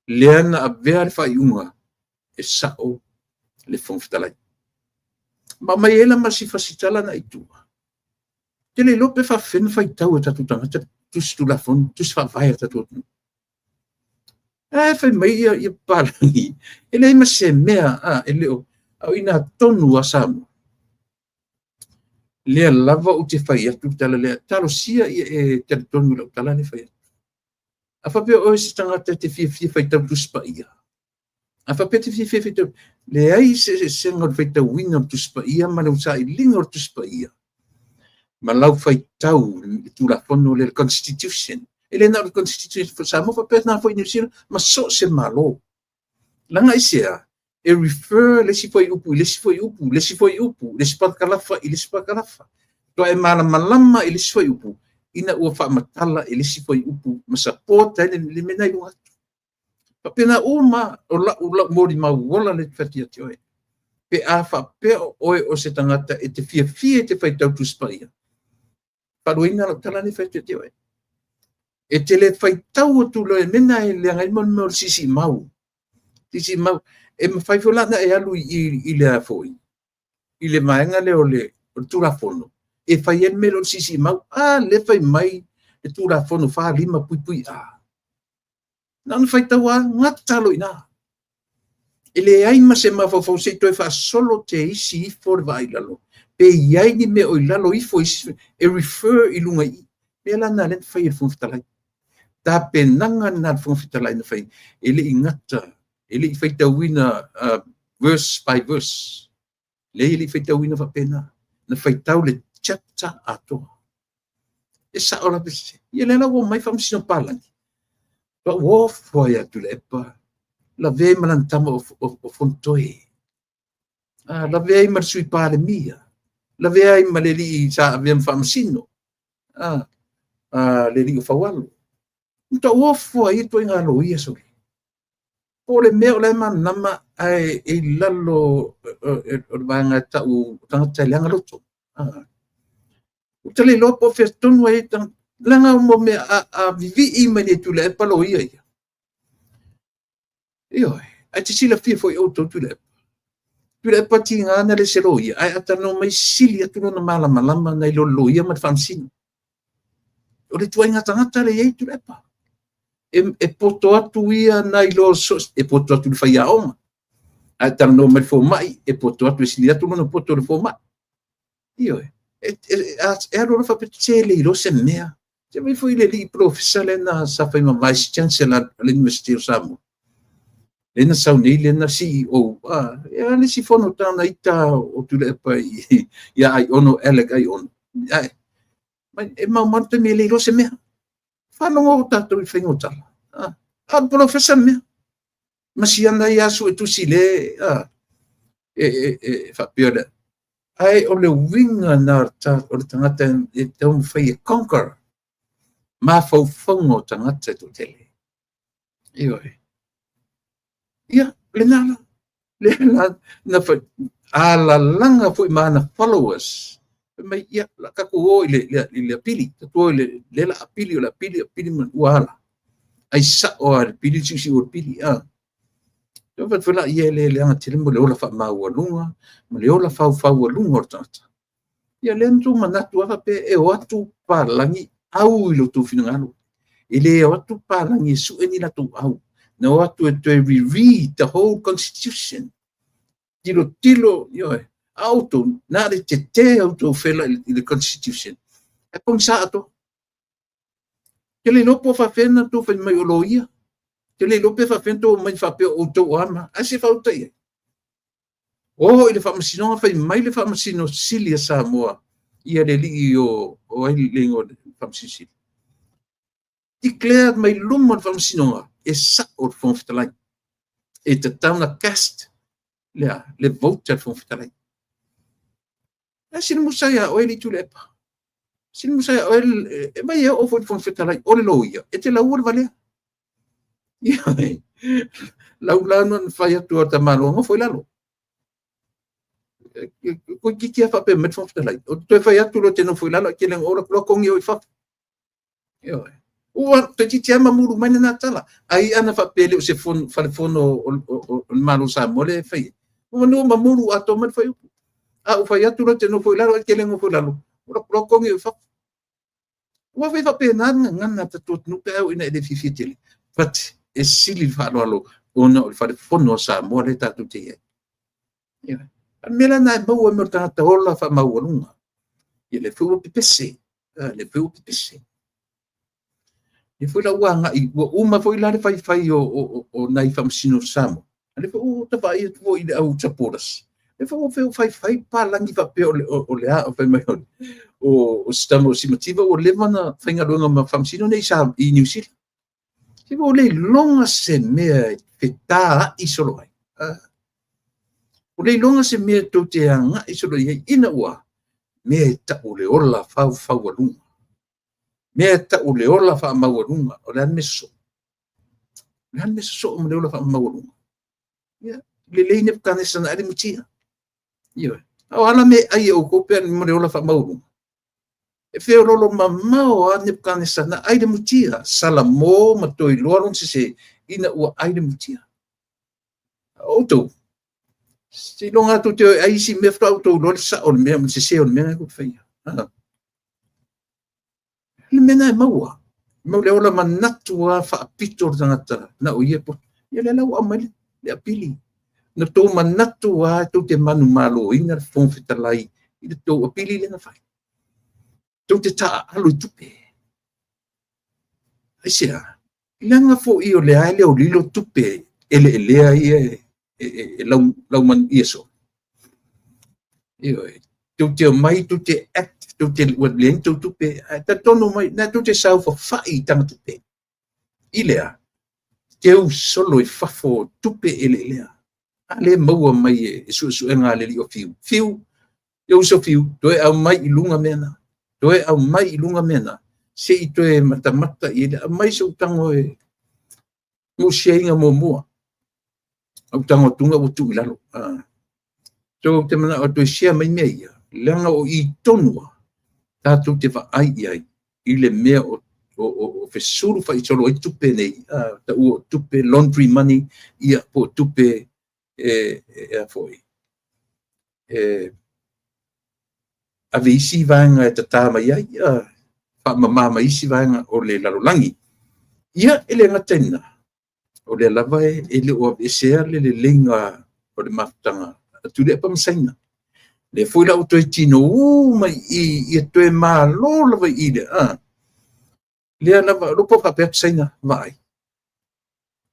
Leana a vea le whaiunga e sao le whongwhitalai. Ma mai ela masi fasitala na itua. Te le lope whawhena whaitau e tatu tangata tusi tu lafon, tusi whawhai e tatu otunu. Whai mai ia pālangi. E le ima se mea, e leo, au ina tonu a Samoa. Lea lava o te whai atu tala lea, talo sia e te tonu lau tala le whai atu. A whapea oe se tangata te fia whaitau tusi pa ia. A whapea te fia whaitau, le ai se ngon whaitau wina o tusi pa ia, ma lau sa i linga o tusi pa ia. Ma lau whaitau tu la fono le Constitution. Ele na le Constitution for Samoa, whapea na whai New Zealand, ma so se malo. Langa i sea, e refer le si foi upu, le si foi upu, le si foi upu, le si pakalafa, le si pakalafa. Toa e malama le si foi upu, ina ua whaamatala le si foi upu, ma sapota le menai o atu. Papena uma o la mori mauola le whatia te oe. Pe a whapea oe o se tangata e te fia te whaitau tuspaia. Paruina la tala le whatia te oe. E te le whaitau o tu loe mena e le angai mon mo sisi mau. Sisi mau. E mawhaifolana e alu i le afoi. I le maenga le o le turafono. E whai en melo sisi mau. Le whai mai le turafono wha lima pui Nana whaitau ngatalo ina. E le aima se mawhawhau se toi wha solo te isi i for vai lalo. Pe iai ni me oi lalo i fo isi. E refer i lunga i. Pe ala na len whai e whungwhitalai. Ta pe nanga na whungwhitalai na whai. E le ingata. Ele i whaitauina verse by verse. Le ili whaitauina whapena. Na whaitau le chapter atoa. E sa ora pese. Ia le lau o mai whamsino pālangi. Pa wofoi atu le epa. La vei malantama o fontoi. La vei marsui pāle mia. La vei maleli i sa aviam whamsino. Le li o whawalo. Uta wofoi ito inga lo ia sori. Po le mea o le manama ai e lalo o le vanga tau tangata leanga loto. Uta le lopo fes tonu ai tang langa mo me a vivi i mani tu le palo ia ia. Io, ai te sila fia foi auto tu le. Tu le pati ngana le sero ia. Ai ata no mai sili atu no malama nei lolo ia ma fansino. O le tua inga tangata le ia tu le pa. E poto atu ia nai lo sos e poto atu le whaia oma. Ai tala no mai fo mai e poto atu e sili atu no poto le fo mai. Io e aro la whapete le iro se mea. Se mai foi le li professor le na sa whai ma vice chancellor le University of Samoa. Le na sauni le na CEO. E ane si fono tana ita o tu le pa ia ai ono eleg ai ono. E mau manta me le iro se mea. Whanonga o tātou I whaingotala. Professor mea. Masiana I asu e tusi le. Whapea le. Ai o le winga na o le tangata e te umu whai e conquer. Ma whauwhaunga o tangata e to tele. Ioi. Ia, le nala. Le na whai. La langa fui maana followers. Mai ia la kako o le apili to le la apili o la apili man wala ai sa o le apili si o apili to va fala ia le anga tele mo le ola fa maua lunga mo le ola fa lunga tata ia le ntu manatu ava pe e o atu palangi au I lo tu finangalo ele o atu palangi su eni la tu au na o atu to reread the whole constitution tilo yo auto na le te auto fela I le constitution e pong sa ato ke le lopo fa fena to fa mai oloia ke le lopo fa fento mai fa pe auto ama a se fa auto I le fa masino fa mai le fa masino Silia Samoa ia le li o ai lengo fa masino declared mai lumo fa masino e sa o fon fitalai e te tauna cast le vote fon fitalai Sin musaya o ele tulepa. Sin musaya o ele vai o foi fitalai o le loia. E te laua vale. Ia. Laulano fai atu ta malo ngo foi lalo. ko ki fa pe met fa lai o te fa atu lo te no foi la ke le ora lo kong yo fa yo o te ti ma muru mai na tala ai ana fa pe le se fon fa fon o manu sa mole fa o no ma muru ato met fa o fa atu lo te no foi la ke le ngo foi la lo kong yo fa o fa pe na ngana ta tot no pe ina de fifitele but e sili fa lo ona fa fon no sa mole ta tu te ya mela na mau mo ta ola fa mau lunga ile fu pipese le fu pipese e foi la wanga i uma foi la fai fai o nai fam sino samo le fu ta vai tu ile au chaporas le fu fai pa langi fa pe o le a o fai mai o stamo simativa o le mana fainga longa ma fam sino nei sa i New Zealand se vo le longa se me feta i solo ai o le longa se me to te anga i solo ia ina ua me ta o le ola fau alunga me ta o le ola fa mau alunga o le meso o le ola fa mau alunga ia le leine kana sana ali mutia ia o ala me ai o ko pe mo le ola fa mau alunga e fe lolo mamao a ne kana sana ai le mutia sala mo ma toi loron se ina ua ai le mutia o to si longa tu te ai si me fra auto lo sa on me se on me ko fa le mena maua mo le ola manatua fa pitor tangata na o iepo ia le lau amale le apili na to manatua to te manu malo ina fon fitalai i to apili le na fa to te ta alu tupe ai sia langa fo i o le ale o lilo tupe ele ai lau man ieso io tu te mai tu te act tu te wadlen tu pe ta tono mai na tu te sau fo fai tang tu pe ilea teu solo e fafo tu pe ele ale mau mai su nga le o fiu eu so fiu to e au mai ilunga mena se i to e mata ile mai so tango e mo sheinga mo au tango tunga o tu ilalo so te mana o to share mai mei langa o i tonua tatu te fa ai ile mea o fesuru fa i solo i tupe nei ta u tupe laundry money ia po tupe foi ave isi vanga e tata mai ai fa mama mai isi vanga o le lalolangi ia ele ngatena o le lava ele o esea le lenga o le maftanga tu le pam saina le foi la auto tino mai i to e malo lava ile le lava lo po pa saina vai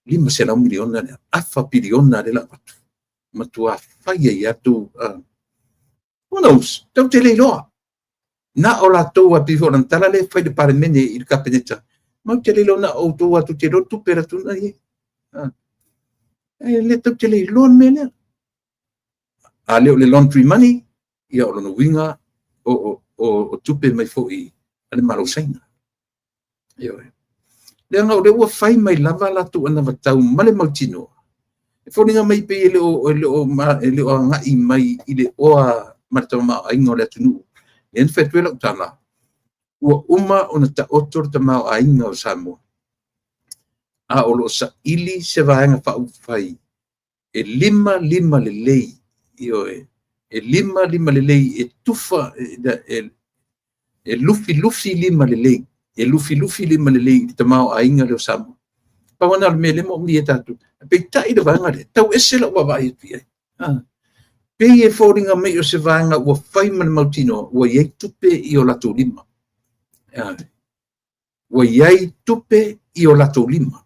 lima se la miliona le afa biliona le la matua faia ia tu who knows tau te leiloa na o la toa pifo na tala le fai de parmene il capinetta ma te leilo na o toa tu te rotu pera tu na le tau te leilo mele a leo le laundry money ia o no winga o tupe mai foi ale malo saina io le nga o le ua fai mai lava la tu ana vatau male mautino e foninga mai pe ele o nga i mai ile o martama aingo le tunu en fetwela utala ua uma ona ta otor ta mau ainga o samo a o lo sa ili se vaenga fa fai e lima le lei io e lima le lei e tufa e lufi lima le lei e lufi lima le lei te mau ainga le samo pa wana me le mo mi tatu pe tai de vanga le tau esela wa vai pi pe e foringa me o se vanga wa fai man mautino wa ye tupe i o lato lima wa ye tupe i o lato lima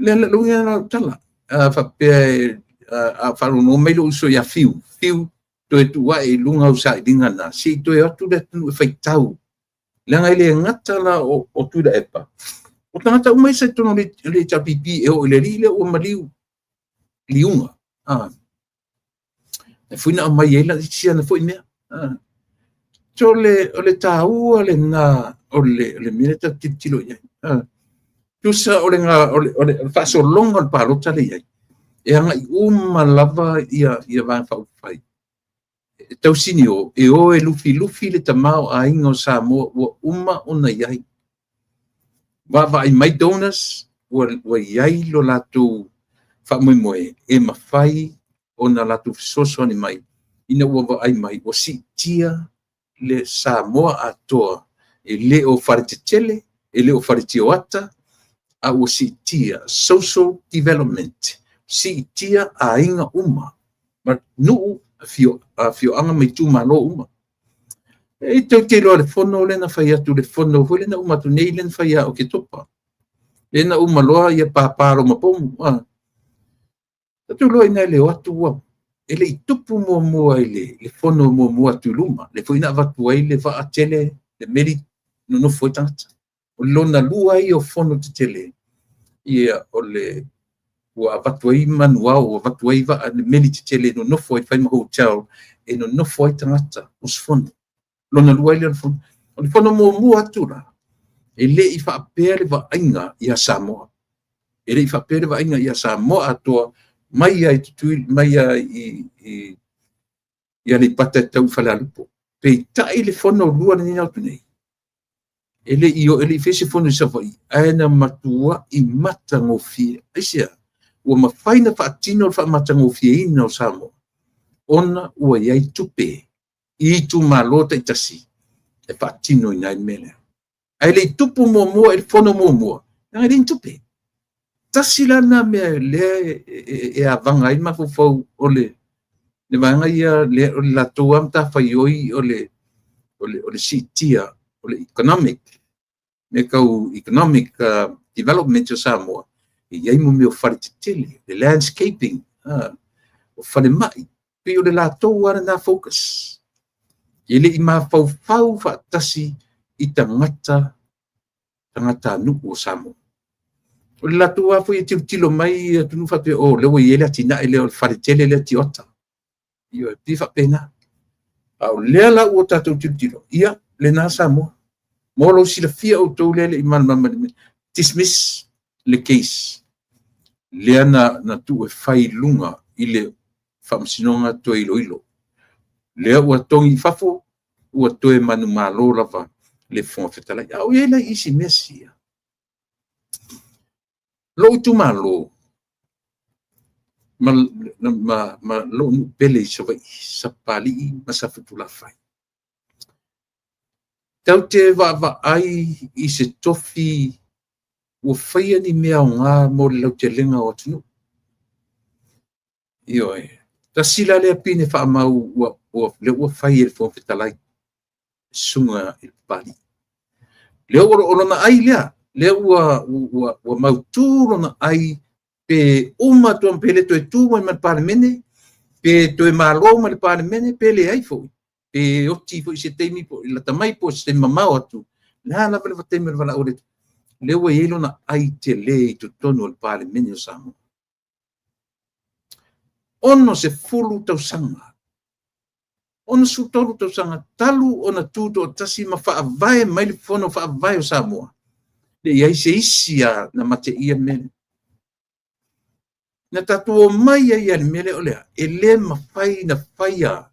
le lunga na tala fa pe fa no me lo so ya fiu to e tu wa e lunga usa dinga na si to e atu de tu fai tau langa ile ngata la o tu da epa o tangata umai se tono le chapipi e o le rile o maliu liunga e fuina mai ela sia na foi mea so le tau le na o le mineta titilo ia tu sa o le nga o le fa so longa pa lo tale ia e anga I uma lava ia vai whauwhai. Tau sini o e lufi le tamau a ingo Samoa ua uma ona iai. Wa I mai donors ua iai lo latu whamoemoe e mawhai ona latu fisoso ni mai. Ina ua wa ai mai ua si tia le Samoa atoa e le o wharitele, e le o wharitioata, a ua si tia social development. Si tia a inga uma. Ma nuu fio anga mai tu malo uma. E tau te loa le fono le na whai atu le fono, hoi le na uma tu nei le na whai o ke topa. Le na uma loa ia pāparo mapomu. Tatu loa ina le o atu ua. E le I tupu mua le fono mua tu luma. Le fo ina watu ai le wa atele, le meri no foi tangata. O lona lua I o fono te tele. Ia o le ua watu ai manuao, ua watu ai wa le meri te tele no foi whai ma hotel e no foi tangata o fono. Lona lua I le fono. O le fono mua atu la. E le I whaapea le wa ainga ia Samoa. E le I whaapea le wa ainga ia Samoa atoa mai ai tutui, mai ai ia le pata tau whalalupo. Pei tai le fono lua ni nau tunei. Ele I fese fono I sawai, aena matua I mata ngofia. Aisia, ua mawhaina whaatino wha mata ngofia ina o Samoa. Ona ua iai tupe, I tu malota I tasi, e whaatino I nai mele. Ai le tupu mua, e fono mua. Nanga rin tupe. Tasi lana mea le e avanga I mafufau o le vanga ia le la toa mta whaioi o le sitia, o le economic, me kau economic development o Samoa. Iai mo meo wharititele, le landscaping, o whare mai, pe o le la toa na focus. Ele I mawhau whaatasi I tangata nuku o Samoa. O le latu afu I tilo mai tunu whatu o lewa I ele atina ele o wharitele le tiota. Io pifa pena. Au lea la ua tatou tilo. Ia, le nā Samoa. Molo sila fia o tau lele I malmama. Dismiss le case. Lea na tu e whai lunga I le whamsinonga to ilo. Lea ua tongi fafo, ua toe manu malo lava le fonga whetalai. Au ela isi mesia. Lo tu malo. Ma lo nu pele sa pali ma sa futula fai. Tau te wa ai I se tofi ua whaia ni mea o ngā mo le lau te lenga o tunu. Io e. Ta sila lea pine wha mau le ua whaia le fonga whetalai. Sunga I pali. Lea ua na ai lea. Lea ua mautūro na ai pe uma to pele to tu ma parlemene pe to malo ma parlemene pele ai fo pe oti fo se temi po la tamai po se mamao atu la pele fo temi la ore le we yelo na ai te le to tono al parlemene o Samoa ono se fulu tau sanga ono su tolu tau sanga talu ona tuto tasi ma fa vai mai le fono fa vai o Samoa le ia se isia na mate ia men na tatu o mai ai ale mele o lea, e le mawhai na whaia,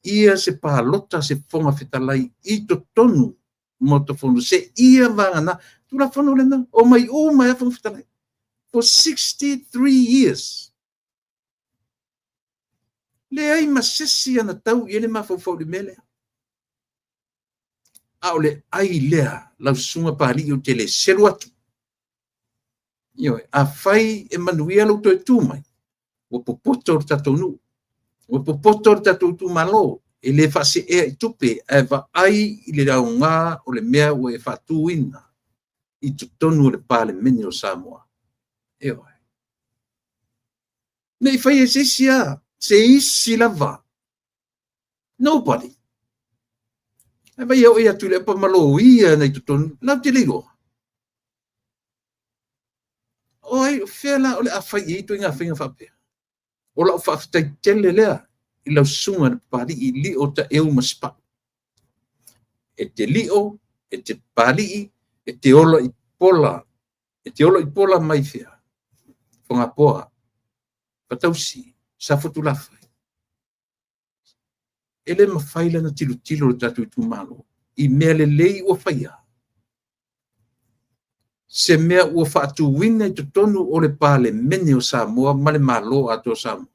ia se pālota se whonga whetalai, I to tonu mo to whono, se ia vangana, tula whono lena, o mai a whonga whetalai, for 63 years. Le ai masesi ana tau, ele mawhau le mele. Ao le ai lea, lau sunga pāli o te le seru atu. Io a fai e manuia lo to tu mai o popoto tatou nu o popoto tatou tu malo e le fa se e tupe e va ai I le raunga o le mea o e fa tu ina I tonu le pale meni o Samoa io nei fai e se isi lava nobody e vai o ia tu le pa malo ia nei tonu la te ligo oi fela ole a fai I to inga finga fa pe o la fa tele lea I lau sunga pali I li o ta eu maspa e te lio e te pali e te ola I pola mai fia fonga poa Patausi, sa fotulafa. Ele mafaila na tilo tatu tu malo. I mea lei ua whaia. Se mea ua whaatu wina i tonu o le pale mene o Samoa male malo ato Samoa.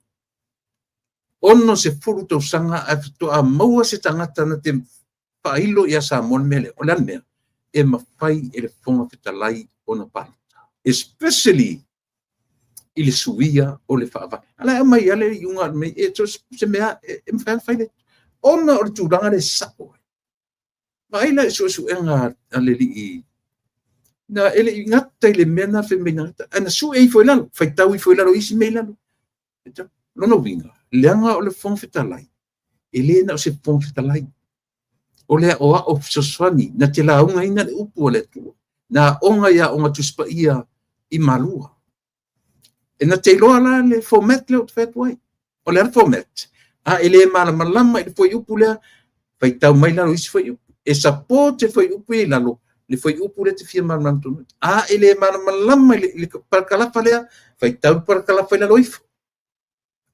Ono se furu tau sanga a fitoa maua se tangata na te whailo ia Samoa mele. O lan mea, e mawhai e le whonga fitalai o na palata. Especially i le suia o le whaava. Ala e mai ale i unga me e to se mea e mwhai ona o le tūranga le sako. Maila e su enga ale li i na ele ngata i le mena fe mena ana su e foi lalo fai tau i foi lalo isi me lalo no vinga leanga o le fong fitalai ele na o se fong fitalai o le o soswani na te la unga ina le upu le tu na onga ya onga tuspa ia i malua e na te loa la le format le o te wai o le format a ele malama i foi upu le fai tau mai lalo isi foi upu e support foi upu i lalo le foi upu le te fia manamtu a ele malama le parkalafa lea fai tau parkalafa la loifo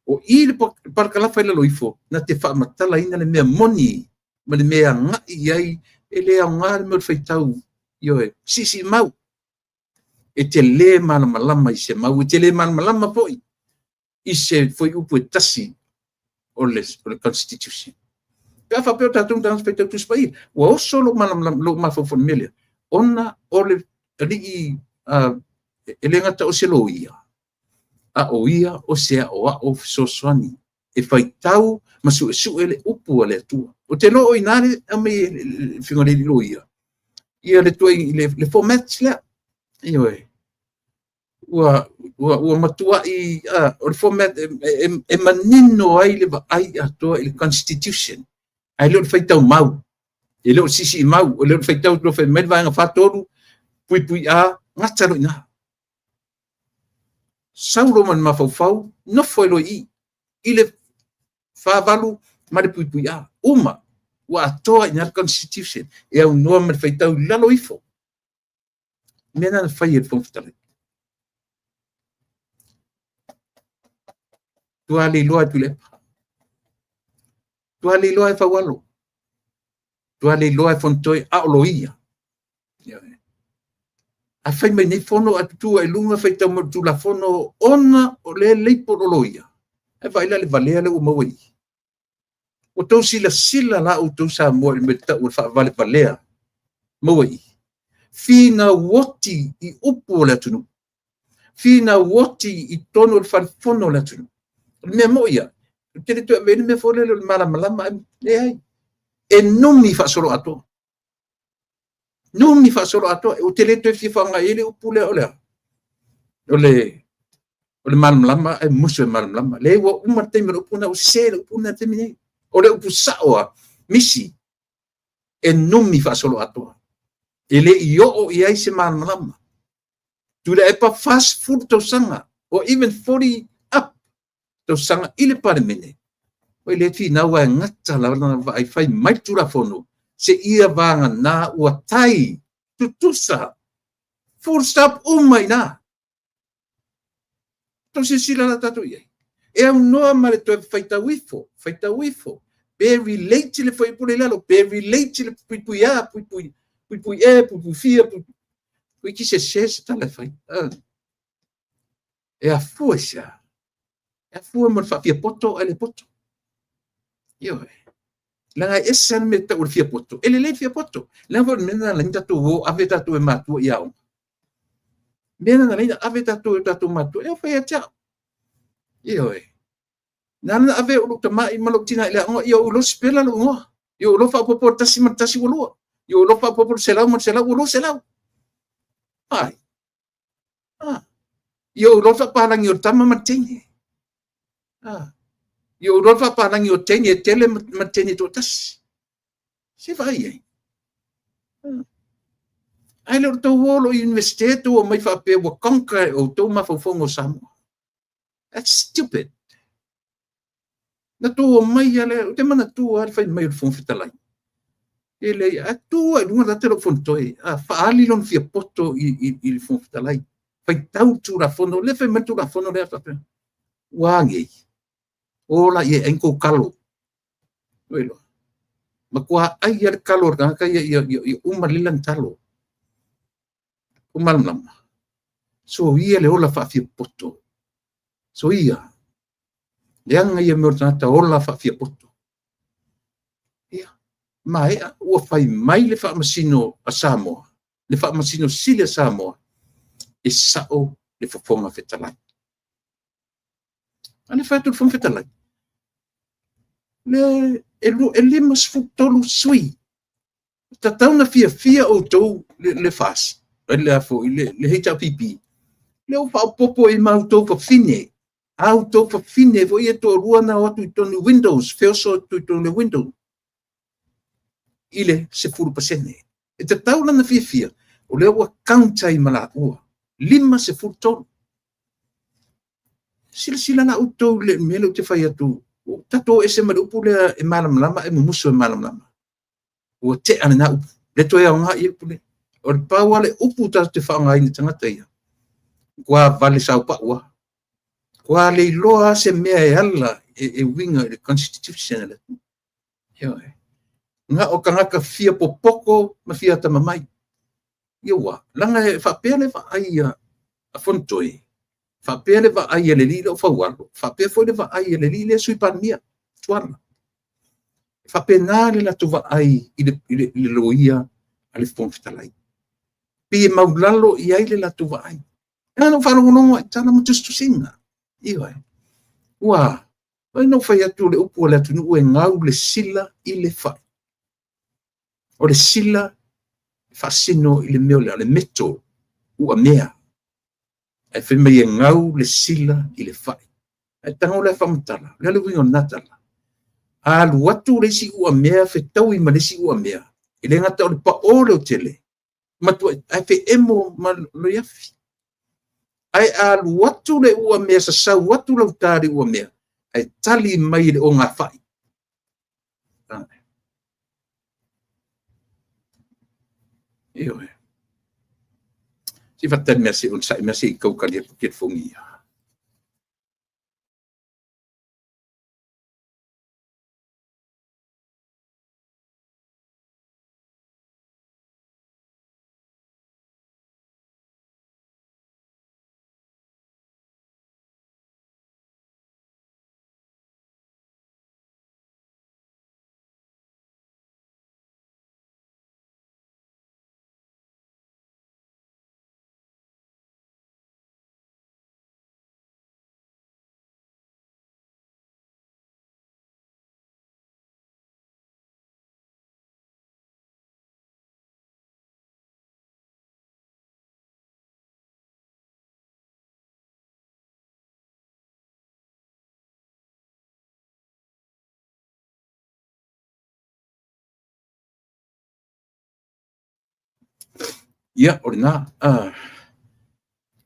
o i le parkalafa la loifo na te whaamatala ina le mea moni ma le mea ngai iai ele au ngā le mea fai tau ioe sisi mau e te le malama i se mau e te le malama poi i se foi upu e tasi o le constitution ka fa pe tatung tang fai tau tuspai wa o solo malama lo mafofon melia ona ole ali ele ngata o se loia a oia o se o soswani e fai tau masu su ele upu ale tu o te lo inare a me fingole di loia ia le toi le format la ioe wa matua i o format e manino ai le ai ato il constitution ai lo fai tau mau e leo sisi mau o leo fai tau lo fai mai vai nga fatoru pui a ngata lo ina saulo man mafau no foi lo i ile fa valu ma le pui a uma wa toa ina constitution e un nome fai tau lalo ifo mena fai e fon fatale tu ali lo tu le tu ali lo fa walo tu ale loa fontoi a oloia a fai mai nei fono atu ai lunga fai tau tu la fono ona o le leipo oloia e vai la le valea le uma wai o tau sila la o tau sa mo me ta o fa vale valea mo wai fina woti i upu le tunu fina woti i tono fa fono le tunu me moia te tu veni me fole le malama le ai e numi fa solo ato o te le te fifanga ele upule ole malama e muso malama le wo uma te me upuna o se upuna te mine ole upusa o misi e numi fa solo ato ele io o ia se malama tu le pa fast food to sanga or even 40 up to sanga ile par mine o le fi na wa ngata la vai fai mai tura fono se ia vanga na ua tai tutusa full stop umai na to se sila la tatu ia e un no mare to faita wifo be relate le foi por lalo be relate le pui fia pui ki se tala fai e a fuesa mo fa fia poto ele poto io la essa meta o fia poto ele le fia poto la vo mena la nta tu aveta tu matu ia mena la aveta tu matu e fa ya io nan ave o ta mai malo tina ile io lo spela lo io lo fa popo tasi lo io lo fa popo sela lo sela ai io lo fa palang io tama matini io lo fa palang io teni e tele matini to tas se vai ai lo to wolo investito o mai fa pe o conca o to ma fo fongo samo that's stupid na tu mai ale te mana tu al fai mai fon fitalai ele a tu ai lunga da telefon toi a fa ali lon fia poto il fon fitalai fai tau tu la fono le fai matu la fono le fa wangi ola ye enko kalo welo makwa ayar kalor ka kaya umalilan talo umalam so ia le ola fa fi poto so ia yang ia merta ola fa fi poto ia mai o fai mai le fa masino a Samoa le fa masino sile Samoa e sao le fa fonga fetalai ana fa tu fonga fetalai le ele mas futolo sui tatauna fia o tou le fas le afo le hita pipi le o fa popo e mau tou fa fine auto fa fine vo ia to ruana o tu tonu Windows feoso tu tonu Windows ile se furu pasene e tatauna na fia o le o counta i mala ua lima se furu tolu sila na utou le melo te fai atu tato ese malupu le e malam lama e mumuso e malam lama o te ana na upu le to ia nga ia pule o le paua le upu ta te whaanga i ni tangata ia kua vale sau pa ua kua le iloa se mea e ala e winga le constitution le nga o kangaka fia popoko ma fia tamamai ia wa langa e whapea le wa aia a fontoi whapea le wa aia le lile o whaualo whapea foi le wa aia le lile sui panmia tuana whapea nā le latu wa ai i le loia a le fonfitalai pi maulalo i ai le latu wa ai ano whanongonongo e tana matustusinga iwa ua no fai atu le upu le atu nu e ngau le sila i le whai o le sila fasino i le meo le meto ua mea e whima i ngau le sila i le whai e tango le whamatala le le wingo natala a luatu le si ua mea whetau i ma le si ua mea i le ngata o le pa ole o tele matua ai fe emo ma lo yafi ai a luatu le ua mea sa sau watu lau tari ua mea ai tali mai le o ngā whai iyo e si fatan mea si unsai mea si kau kalia pukit fungi ia orina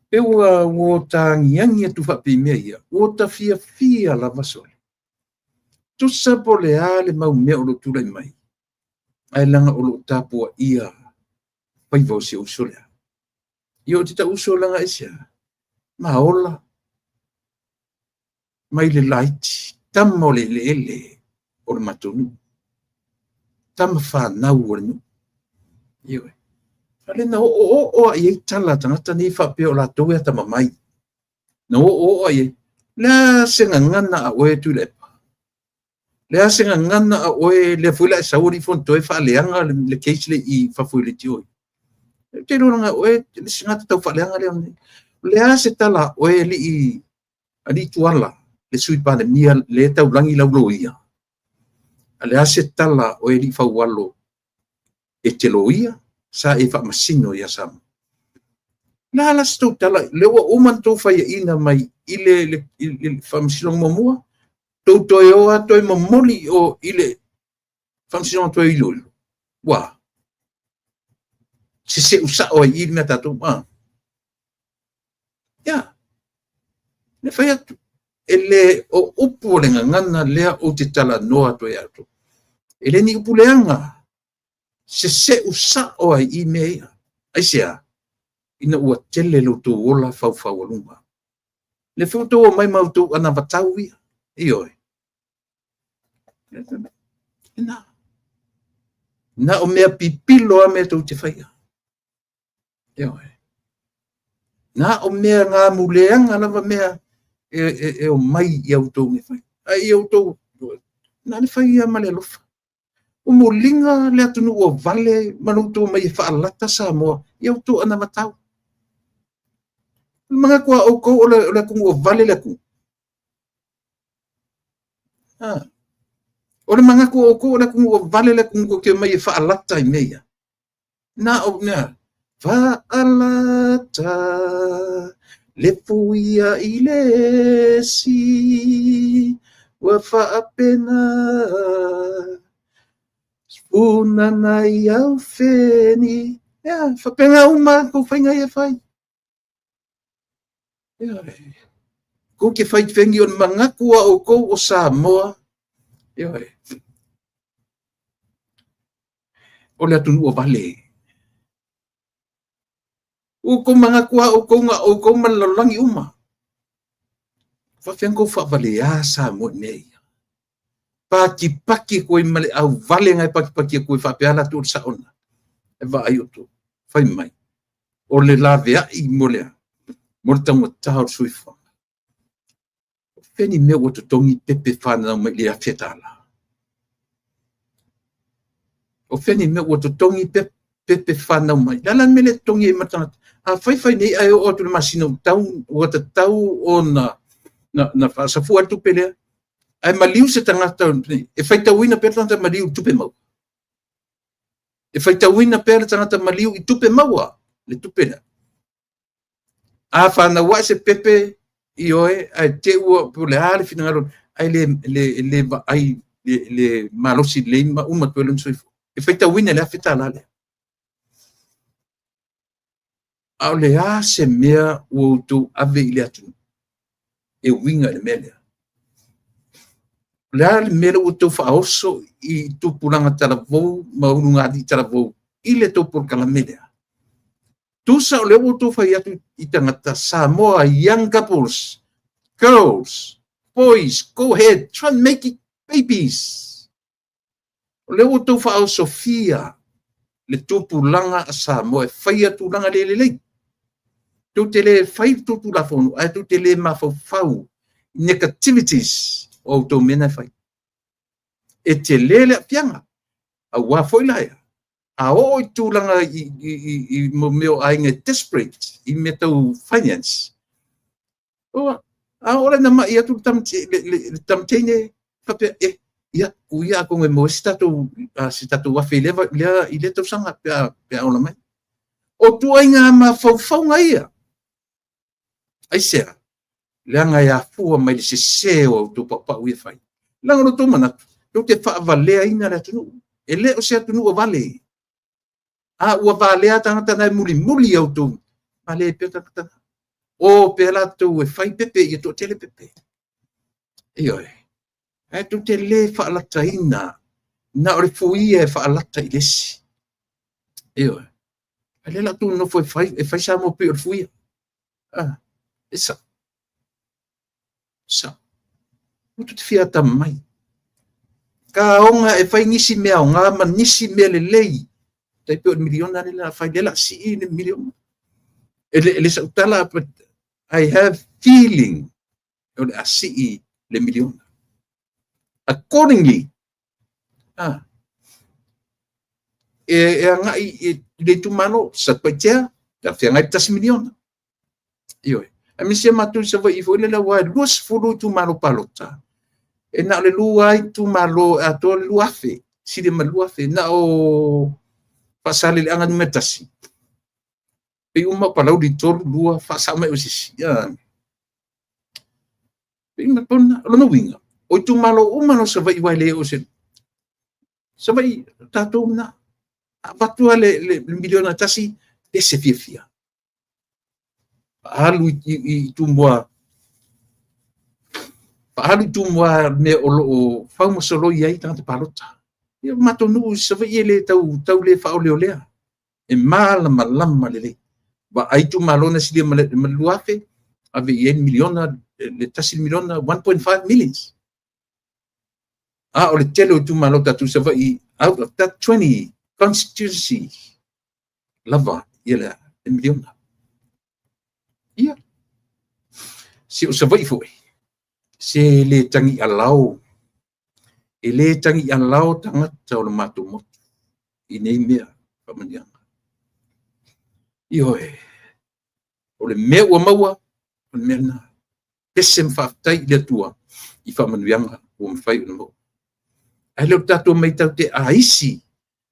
peua o tangiangi atu whapimea ia o ta fia lava sole tusa po le a le mau mea o lo tulai mai ai langa o lo tapua ia pai vau se usolea ia o tita usolanga esia maola mai le laiti tama o le ele o le matonu tama whanau o le nu ia ale na o ai tala tangata ni whapea o la toa tama mai na o ai la senga ngana a oe tu lepa le senga ngana a oe le fuila e sauri fonto e whaaleanga le case le i whafuile ti oi te ronga oe le singata tau whaaleanga le se tala oe li i ali tuala le sui pane mia le tau langi lau loia le se tala oe li whaualo e te loia sa e fa masino ya sam la sto tala le o man to fa ina mai ile le fa masino mo to yo to mo moli o ile fa masino to ilo wa se usa o ile meta to ya le fa ele o upu le ngana le o te tala noa to ya to ele ni upuleanga se usa o ai mea ai sia ina ua tele lo to ola fau alunga Le foto mai mautu ana vatau ia. Io. Na o mea pipilo a mea tau te whaia. Io. Na o mea ngā muleanga lava mea e o mai i au tau me whai. Ai au tau, na ne whai ia male lofa. O mo linga le atunu o vale manuto mai e whaalata sa moa. I au tau ana vatau. Mga kua o kou o le kungu o vale le kungu. O le mga kua o kou o le kungu o vale le kungu ke mai e whaalata i meia. Na o nea, whaalata le puia i le si wa whaapena spuna nai au wheni. Ia, whapenga uma kou whainga e whai. Ko ke whai whengi o mga kua o kou o Samoa. O le atunu o vale. O kou mga kua o kou malalangi uma. Whawhiang kou whawale a Samoa nei. Paki koe male au vale ngai paki koe whapeala tu o saona. E wa ai o tu. Whai mai. O le lavea i molea. Mortang o tahor suifa. Feni mea o to tongi pepe whanau mai le awhetala. O feni mea o to tongi pepe whanau mai. Lala mele tongi e matangata. A whai nei ai o tu le masina o tau, o ta tau o na whasafua tupe lea. Ai maliu se tangata, e whai tauina pera tangata maliu tupe mau. E whai tauina pera tangata maliu i tupe maua. Le tupe lea. A whanau se pepe i oe, ai te ua po le hale finangaro, ai le malosi le uma tuelun soifo. E whaita wina le awhita lale. Au le a se mea ua utu ave i le atu. E winga le mea lea. Le a le mea ua utu whaoso i tupuranga taravou, maurunga di taravou, i le tupur kalamelea. Tusa o le utu whai atu i tangata Samoa young couples, girls, boys, go ahead, try and make it babies. O le utu whao Sofia, le tupulanga a Samoa, whai atu langa le. Tu te le whai tutu la whonu, ai tu te le mawhau, negativities o auto mena whai. E te lele a pianga, a wafoi laia. A o i tūlanga i meo ainga desperate i me tau finance. A ora na mai atu tamteine pape ia kuia ko mo statu wafe lea i le tau sanga pe ola mai. O tu ainga ma fau ngai. Ai sea. Langa ia fua mai le se o tu papa ui fai. Langa no tu mana tu te fa valea ina le tunu. Ele o se tunu o vale. A ua valea tangata nai muli au tu. Vale pe tangata. O pe la tu e fai pepe i to tele pepe. Oi. E tu te le fa alata ina. Na ore fui e fa alata i lesi. Oi. E le la tu no foi fai e fai sa mo pe ore fui. Esa. Sa. Utu te fia ta mai. Ka onga e fai nisi mea o ngā ma nisi mea le lei. Tai pe miliona le la fai le la si ni miliona. Ele sa utala I have feeling on a si le miliona. Accordingly, ngai le tu mano sa patia ta fia ngai tas miliona. Io. A mi se matu sa vai fo le la wa luas fulu tu mano palota. E na le luai tu malo a to luafe. Si de maluafe na o pasale le anga metasi. Pe uma palau di tor lua fa sa mai osis. Ya. Pe ma pona lo no winga. O tu malo uma no sa vai wai le o se. Sa vai tato na. Batu le miliona tasi de se fia. Halu i tumwa. Halu tumwa me o famo solo ia i tanta palota. Ia matonu sa vai le tau le fa o le. E malama le. Ba ai tu malona si dia maluafe ave yen miliona le tasil miliona 1.5 millions o le tele tu malo tatu se va I out of that 20 constituencies lava yela miliona ia si o se va foi se le tangi alau ele tangi alau tanga tau le matu mo I nei mea pamanianga ioe o le mea ua maua o le mea na pese mwhaftai le tua I whamanuianga o mwhai o na mo ai leo tato mai tau te aisi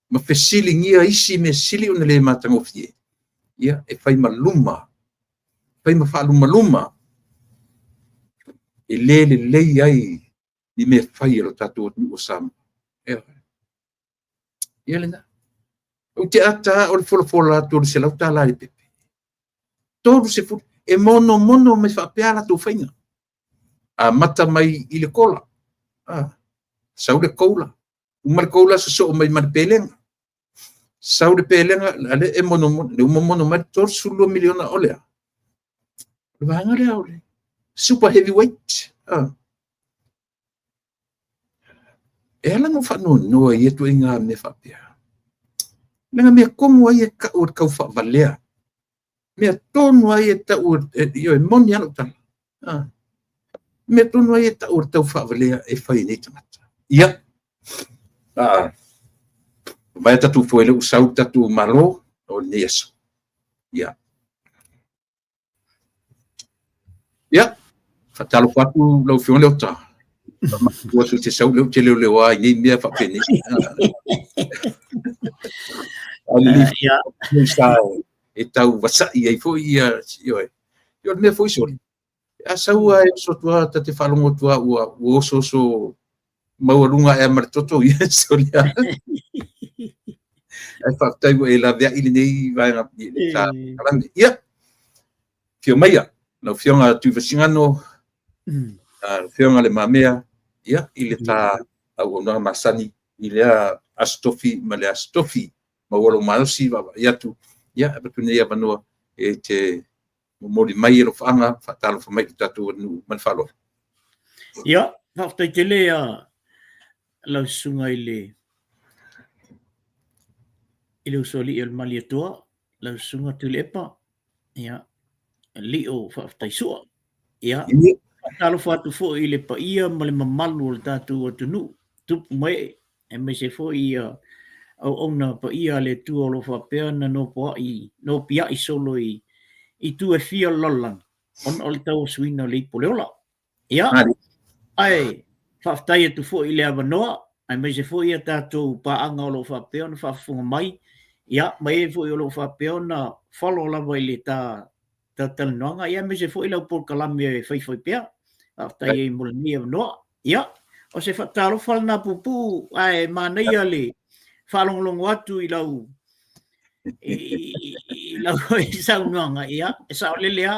ma fesili ngia isi me sili o na le matangofie ia e whai maluma whai mawhaluma luma e le lei ai ni me whai alo tato o sama ia le na o te ata o le wholofola tōru se lau tā lari pepe tōru se furu e mono me whapeala tō whainga a mata mai I le kola sau le koula umar koula so mai mar pelenga sau le pelenga ale e mono mai tōru sulu miliona olea le vanga le ole super heavyweight e ala no whanu noa I tu inga me whapea lenga me kongu ai e ka o kau whavalea me tonu ai e ta o io e moni alo tala me tonu ai e ta o tau whavalea e whai nei tamata ia vai tatu foi le usau tatu malo o neso ia fatalo patu lo fion le ta o su te sau le le ai nei me fa peni ia e tau wasa I foi io me foi so a sau ai so tua te falongo tua o so maurunga e martoto ia so ia ai fa tai e la via I nei vai na ia fio maia no fionga tu vasingano fionga le mamea ia I le ta au no masani I le astofi ma le astofi ma wolo mausi va ia tu ia betu nei avanoa e te mori mai lo fanga fatalo fa mai tatu nu man falo ia hafta tele la sunga ile usoli el maliatua la sunga tulepa ia lio hafta sua ia talo fatu fo ile pa ia male mamalu tatu o tunu tup mai e me se fo ia au ona pa ia le tu lo fa pena no po no pia I solo I tu e fia lolang on ol tau suina le poleola ia ai faftai tu fo ile avanoa ai me se fo ia tatu pa anga lo fa pena fa funga mai ia mai fo lo fa pena follow la vai le ta talnoanga ia me se fo ile por kalame fai pia faftai mo ni avanoa ia o se fatalo falna pupu ai manai ale falonglong watu I lau saunanga ia e sa lelea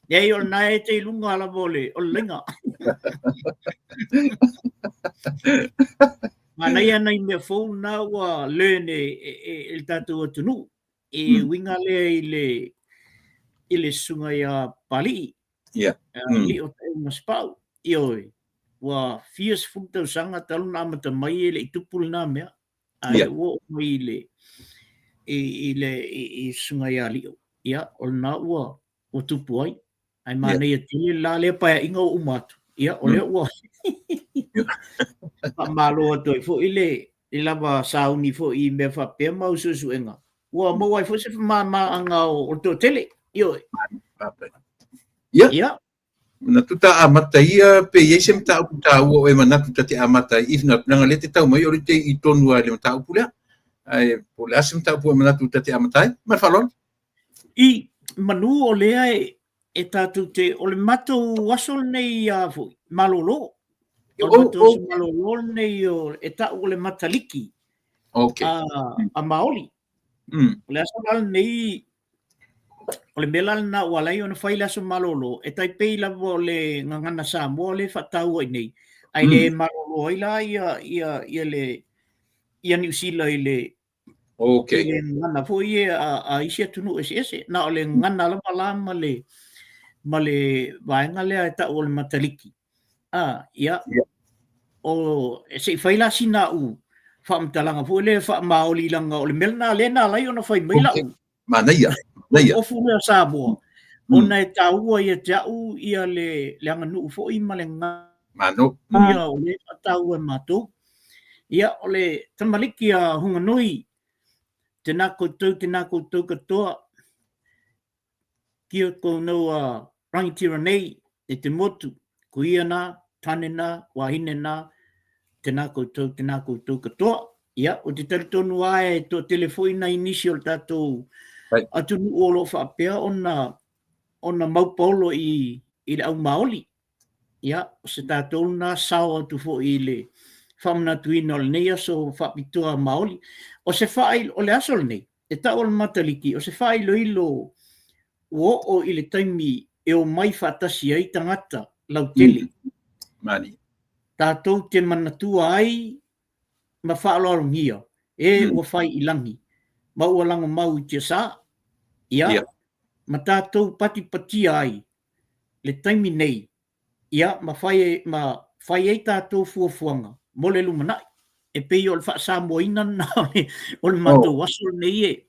nei o nai te lunga la vole o lenga manai ana I me phone na wa lene el tatu tunu winga le ile sunga ya pali li o te maspau ioi wa fierce funta sanga taluna mata mai le tupul na mea ai wo ile I sunga ya lio ia o na ua o tupu ai ai mana ia tili la le pa inga o umatu ia o le ua malo to fo ile lava sauni fo I me fa pe mau susuenga ua mo wai fo se ma anga o to tele io ia na tuta amata ia pe yesem ta o e mana tuta te amata if na nga lete tau mai o te I tonu ale ta pula ai po le asim ta po mana tuta te amata mar falon I manu o le e tatu te o le mato wasol nei fu malolo o malolo nei o e ta o le mataliki a maoli le asal nei o le mela na walai ona faila so malolo e tai peila vo le ngana sa mo le fatau nei ai le malolo ila ia le ia New Zealand le ngana fo ia a isia tunu ese na o le ngana la malama le ma le vaenga lea e ta o le mataliki. Ia, o se whaila sina u, whaamtalanga fu le wha maoli langa o le melna lena lai ona whai maila u. Manaia. O fulu sa boa. Ona e taua ia jau ia le anga nuu fo i ma le ngā. Mano. Ia o le taua matou. Ia o le tamaliki a hunga nui. Tēnā koutou katoa. Kia kounou a rangitira nei e te motu. Kuia nā, tane nā, wahine nā. Tēnā koutou katoa. Ia, o te taritonu ae tō telefoi na initial tātou atu nu olo whaapea ona maupolo i le au maoli. Ia, o se tātou nā sao atu fo i le whamana tuina o le nei aso whaapitua maoli. O se whaai o le aso le nei, e ta o le mataliki, o se whaai lo ilo o i le taimi e o mai whaatasi ai tangata lau tele. Mani. Tātou te manatua ai ma whaalorungia, ua whai i langi. Ma ua lango mau i te sā. Ia, ma tātou pati ai, le taimi nei, ia, ma whai ei tātou fuafuanga, mo le lumanai, e pei o le wha Samoina na o le matou aso nei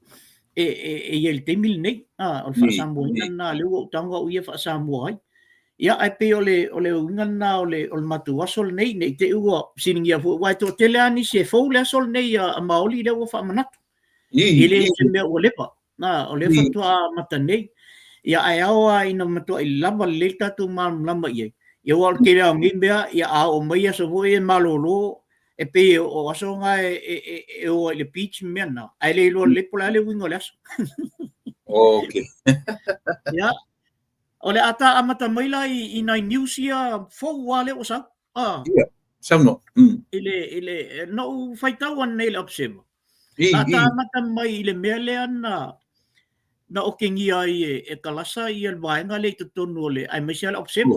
e le taimi nei, o le wha Samoina na le ua utanga o ia wha Samoa ai. Ia, ai pei o le uinga na o le matou aso nei te ua siningia fu, wai tō tele ani se fau le aso nei a maoli le ua wha manatu. I le se mea ua lepa. O le whatua mata nei. Ia ai aua ina matua i lama le tātou lama iai. Ia wal kere au ngimbea, ia a o mai aso vo e malolo, e pe o aso ngā e o le beach mea na. Ai le ilo le pola le wingo le aso. Okay. Ia. O le ata amata maila i nai news ia fau wale o sa. Ia, sauno. Ile no whaitau an nei le obsema. Ata amata mai i le mea lea na o kengi ai e kalasa i al vaenga le te tonu le ai mai le obseva.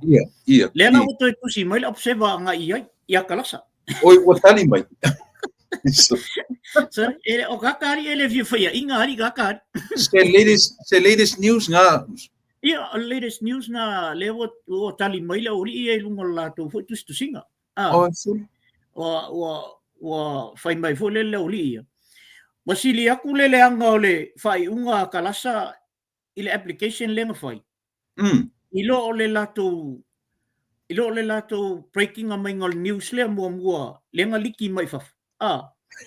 Ia. Lea na o toi tusi mai le obseva nga ia kalasa. Oi, o tali mai. So, o kakari ele via whaia, inga hari kakari. Se latest news nga. Ia, latest news na le o tali mai le ori i e lungo lato fo tu singa. O whai mai fo le ori ia. Masili aku le anga o le whai unga kalasa i le application lenga whai. Ilo o le lato breaking a mai ngol news le mua lenga liki mai whaf.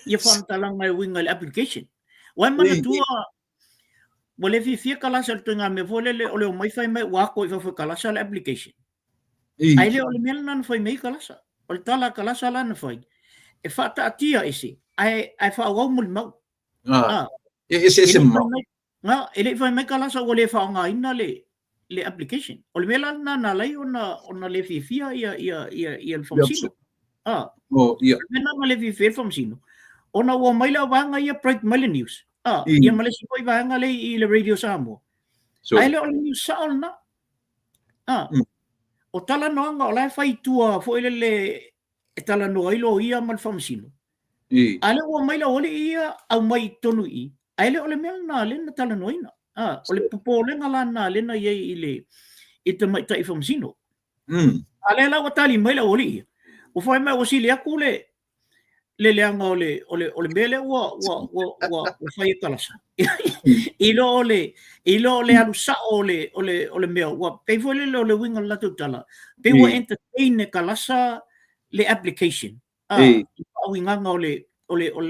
Ia whamtalanga e winga le application. Wai mana tua mo le fia kalasa le tuinga me vo le o le o mai whai mai wako i whawha kalasa le application. Ai le o le mea nana whai mai kalasa. O le tala kalasa lana whai. E whata atia ese. Ai whawau muli mau. Ese mau. Nga, ele whai mai kalasa o le whaonga ina le application. O le mea na lai ona le fia ia le whamsino. Ia. Mea nana le fia whamsino. Ona ua mai la wanga ia break mai le news. Ia malesi koi wanga le i le radio Samoa. Ai le o le news saol na. O tala noanga o lai whai tua fo ele le e tala noa ilo ia mal whamsino. Ale ua mai la ole ia au mai tonu i. Aile ole mea na lena tala noina. Ole pupo lenga la na lena iei i te mai tai whamsino. Ale la watali mai la ole ia. O whai mai o sili aku le leanga ole mele ua whai e kalasa. Ilo ole alu sa ole mea ua pei fo le ole winga latu tala. Pei ua entertain e kalasa le application. Au inganga ole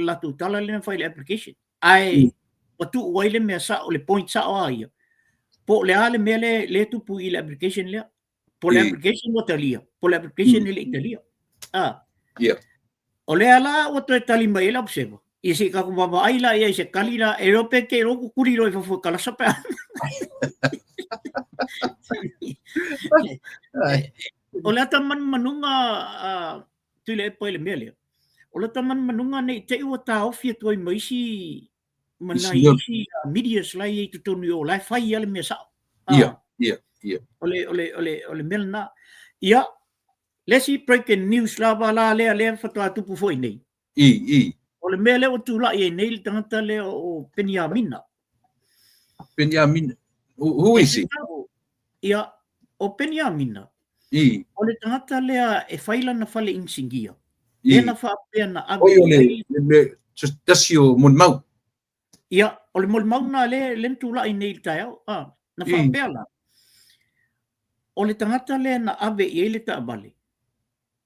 latu tala le file application. Ai watu waile me sa ole point sa o ia. Po le ale me le tupu i le application le. Po le application o talia. Po le application le italia. Ia. Ole ala o to tali mai la observa. I se ka ko baba ai la ia se kalila Europe ke ro kuri ro fo kala sa pa. Ole taman manunga tule po le mele. Ole taman manunga nei te ua tau fia toi maisi manai isi media slai e tutonu o lai fai ale me sa. Ia. Ole melna. Ia. Lesi breaking news la bala le fatua tupu foi nei. Ole mele o tula e nei tangata le o Benjamin. Benjamin. Who is he? ia o Peniamina. I. O le tangata lea e whaila na whale insingia. I. E na whaapea na ave Oi o ai. le tasi o mun mau. Ia, o le mol na le tula i nei tai au. Na whaapea la. O le tangata lea na ave i le ta abale.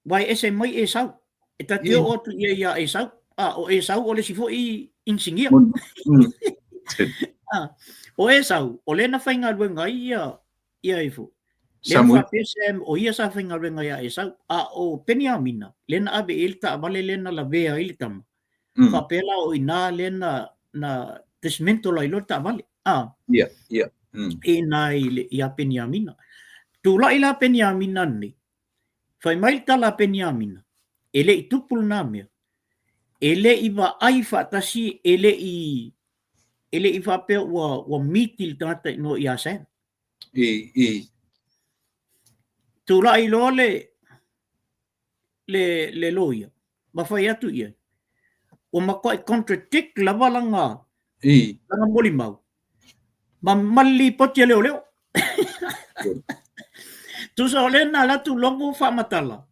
Wai ese mai e sau. E tatio o tu ia e sau. O e sau o le sifo i insingia. O e sau, o le na whainga ruenga ia e fu. Le na whapesem o ia sa whainga ruenga ia e sau. O Peniamina, le na ave e ta abale le na la vea i le tama. Whapela o ina le na tesmento la ilo ta abale. Ia. E na ia Peniamina. Tula ila Peniamina ni. Whai mai tala Peniamina. Ele i tupul na mea. Ele i wa ai whatasi, ele i whapea wa mitil tangata no i asen. Tula i lo le loia. Ma whai atu ia. O makoi contradict lava langa. Langa moli mau. Ma mali poti leo. Tusa ole na latu longo whamatala.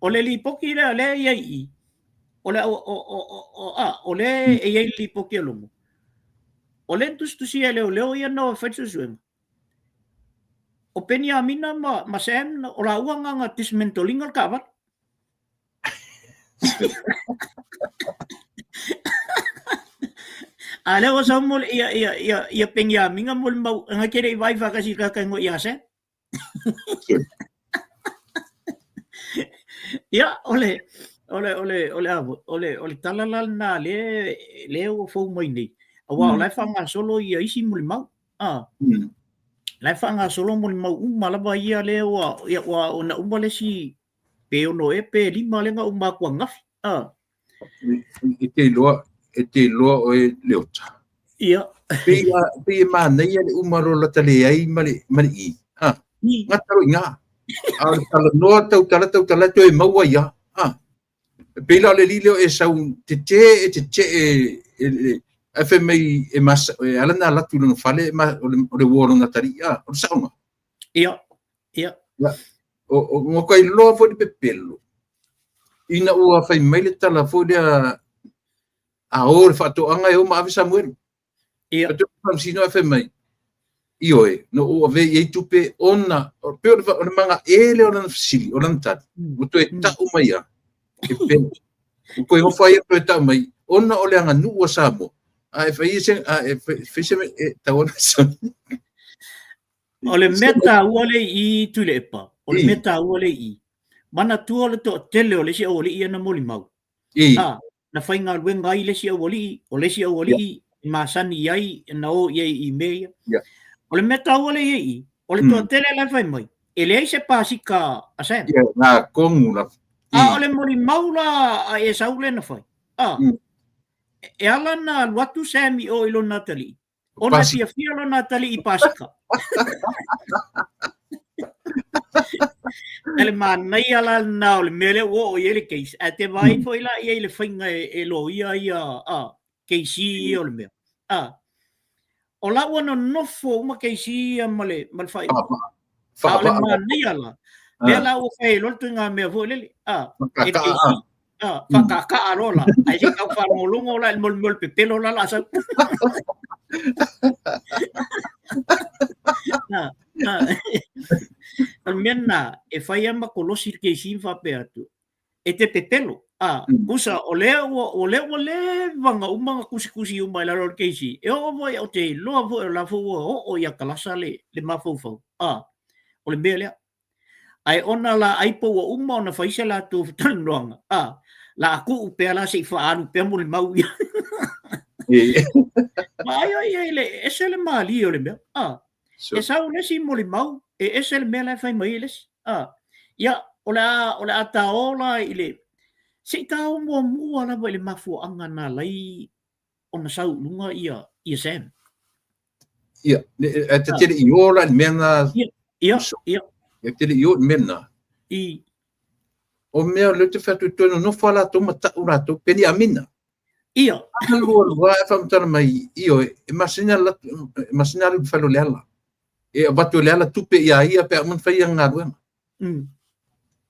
O le li poki le iai. O le iai li poki longo. O le tusi e leo ia no whaitusuenga. O Peniamina ma sem o la uanga nga tismentolinga kavat. Ale o sa mol ia Peniamina mol mau nga kere vai vakasi ka ngo ia se. Ya ole talalal na le o fo mai ni. Awa ole fanga solo ia isi mol mau. Lai whanga solo mo mau malaba ia le wa ona umale si pe ono e pe lima lenga kua ngafi. E te loa o e leota. Ia. Pe ma nei ale umaro la tale ai mali i. Nga taro inga. Tala noa tau tala to e maua ia. Pe la le lileo e sau te afe mai e mas alana latu no fale o le woro na taria o saunga ia o mo kai lo fo di pepelo ina o fai mai le tala fo dia a or fato anga e o ma avisa muero ia to pam sino afe mai io e no o ave e tupe ona o pe o manga ele o na fsili o na tat o to e ta o mai a e pe ko e fai to e ta mai ona o le anga nu o samo Ole meta ole i tule epa. Ole meta ole i. Mana tu ole to tele ole si ole i na moli mau. Na whainga ruenga i le si ole i masani ai na o i mea. Ole meta ole i. Ole to tele la whai mai. Ele se pasika asem. Na kongu la. Ole moli mau la e saule na whai. E ala na watu semi o ilo Natali. Ona fia lo Natali i pasika. Ele manai ala na ole mele o ele case. A te vai foi la i ele whainga e lo ia keisi ole mea. O la wana nofo uma keisi male fai. Ole manai ala. Bela o fai lo tunga mea fo lele. E keisi. Whakaka arola. Ai se kau wharamolungo la mol pepelo la sa. Almena e whai ama kolosi ke sin whapea tu. E te pepelo. Kusa o leo vanga umanga kusi umai la rol keisi. E o voi o te loa vo la fo o ia kalasa le mafofo. O le mea lea. Ai ona la aipo o uma ona whaisa la tu tanroanga. La aku upea la se whaanu pea mo le mau ia. Ai le ese le mali o le mea. E sau lesi mo le mau. E ese le mea la whai mai lesi. Ia o le ata ola i le se tau mua la vai le mafu anga na lai ona sau lunga ia Sam. Ia, te tere i ola le mea na. Ia. Ia tere i ola mea na. O mea le te whatu tono no whala tō matau rātou Peniamina. Ia. Lua e whamatana mai io e masina le whalo le ala. e abatu le ala tupe ia pe mun fai nga ruanga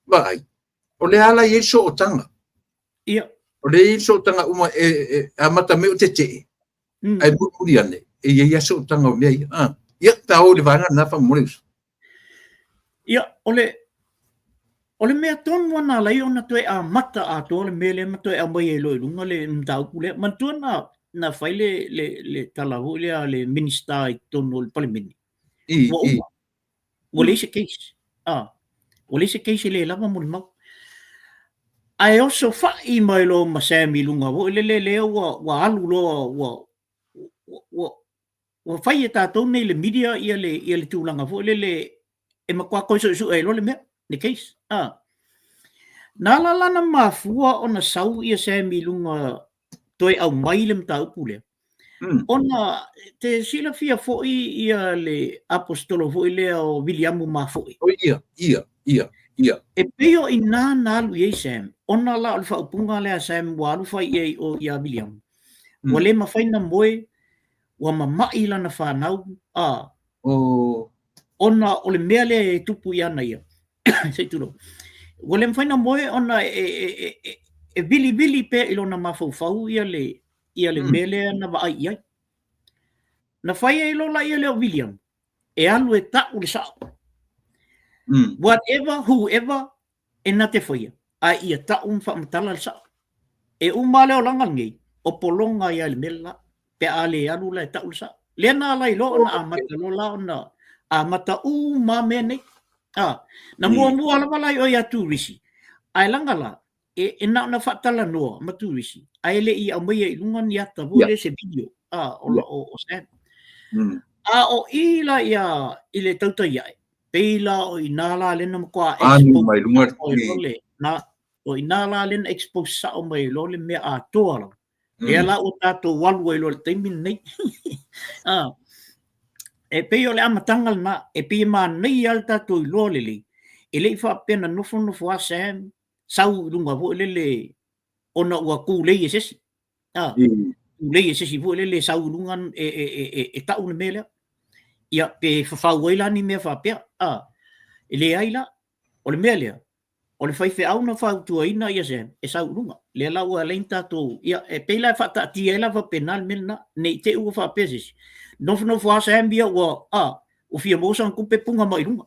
vai o le ala ye so tanga ia o le so tanga uma amata me te ai buri ane e ia so tanga me ia ta o le vanga na fa moris ia ole mea tonu ana lai ona toe a mata a to le mele ma toe a mai e lo lunga le mtau kule man tu na fai le talahu le minister i tonu le palimini Wale se case. Wale se case le lava mo mau. Ai also fa I mai lo masami lunga wo le wa alu lo wa fai ta to nei le media ia le tulanga vo le e makwa ko so e lo le me the case. Na la na mafua ona sau ia sami lunga toi au mai le mta upule. Ona te sila fia foi ia le apostolo foi le o William Mafoi. Ia. E peo I na lu ye Sam. Ona la alfa upunga le Sam wa alfa ye o ia William. Wale mafai na moe wa mamai la na whanau. Ona ole mea le tupu ia na ia. Seitulo. Wale mafai na moe ona e vili pe ilona mafau ia le mele na va ai. Na fai e lola ia le William. E alu e ta ule sa. Whatever, whoever, e na te whaia. A ia ta fa matala le sa. E umale o langa ngei. O polonga ia le mela. Pe ale alu la e ta ule sa. Lena lai lo na amata lo la na amata ma mene. Na mua ala malai o ia tu risi. Ai langa la. E na fatala noa ma tu risi. Ai le I amaya I lunga ni ata vole se video. O Sam. O ila ia ile tauta ia. Peila o inala le na kwa expose mai lunga na o inala le expose sa o mai lo le me a toala. E ala o tato walu e lo le teimin nei. E peo le amatangal na e pe ma nei al tato I lo le. E le fa pena nofo a Sam sau lunga vo le ona ua ku le sesi. Le sesi vo le sau lunga e ta un mele. Ia pe whawhau la ni mea whapea. E le aila, o le mea lea. O le whaife au na whautua ina ia Sam, e sau runga. Le lau a lein tātou. Ia e peila e whata tia e lawa penal mena, nei te ua whapea sisi. Nofo a Sam bia ua, o fia mōsang kupe punga mai runga.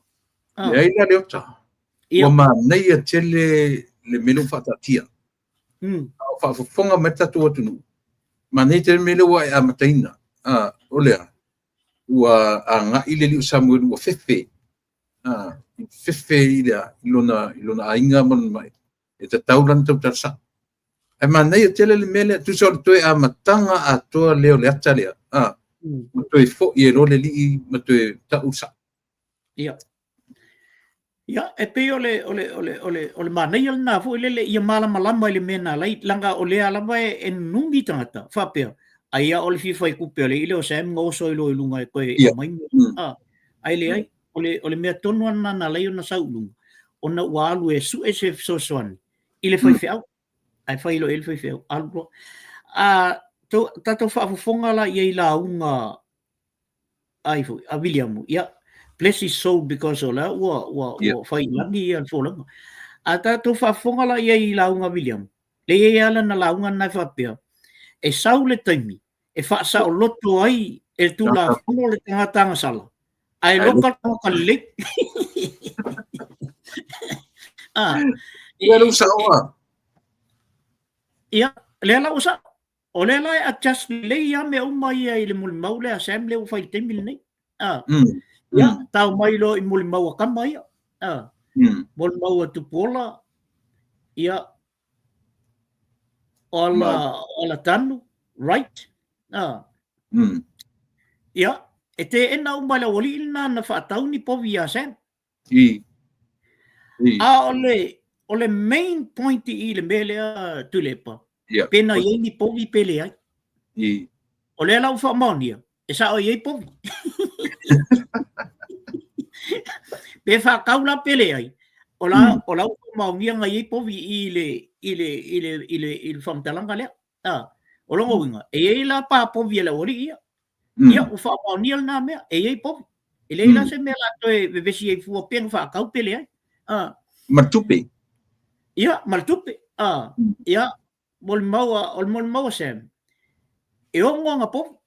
Le aila leo ta. Ua ma nei a tele le melo whata tia. Whafonga me tatu atunu. Ma nei te melo wa e amataina. O lea. Ua nga ile li Samuel ua fefe ile ilona ainga mon mai e te taulan tau tarsa e manei tele le mele tu so toi a matanga a to leo le atalea toi fo I role li ma toi ta usa ia e pe ole manei na fo ile ia mala malama ile mena lai langa ole ala vai en nungi tangata fa pe Aia ole fifa I kupe ole ile o Sam ngoso I lo I lunga koe mai. Ai le ai ole mea tonu ana na lai ona sau lunga. Ona ua alu e su e se sosoan. Ile fai feau. Ai fai lo ele fai feau. Alu. Tato whaafofonga la I la unga ai fo a William. Ia bless his soul because o la ua fai langi al folanga. Tato whaafofonga la I la unga William. Le ala na la unga na whapea. E sau le taimi, e whaasa o loto ai, e tu la whono le tanga sala. Ai loka ka lik. Ia lusa oa. Ia, le ala usa. O le ala a just le ia me umai ai le muli mau le a Sam le ufai taimi nei. Ia, tau mai lo I muli mau a kama ia. Muli mau a tupola. Ia, Ola tanu, right? Ia, e te ena umala wali ina na whaatau ni povi a Sam. Ole main point I le mele a tulepa. Pena iei ni povi pele ai. Ole lau whaamaunia, e sa o iei povi. Pe whaakaula pele ai. Ola whaamaunia nga iei povi ile whamtalanga lea. O longo winga. E la pa povi ala ori ia. Ia u whaamaunia na mea, e iei povi. Ele ila se mea lato e vevesi e fua penga whaakau pele ai. Matupe. Ia, maltupe. Ia, mol maua sem. E o ngonga po.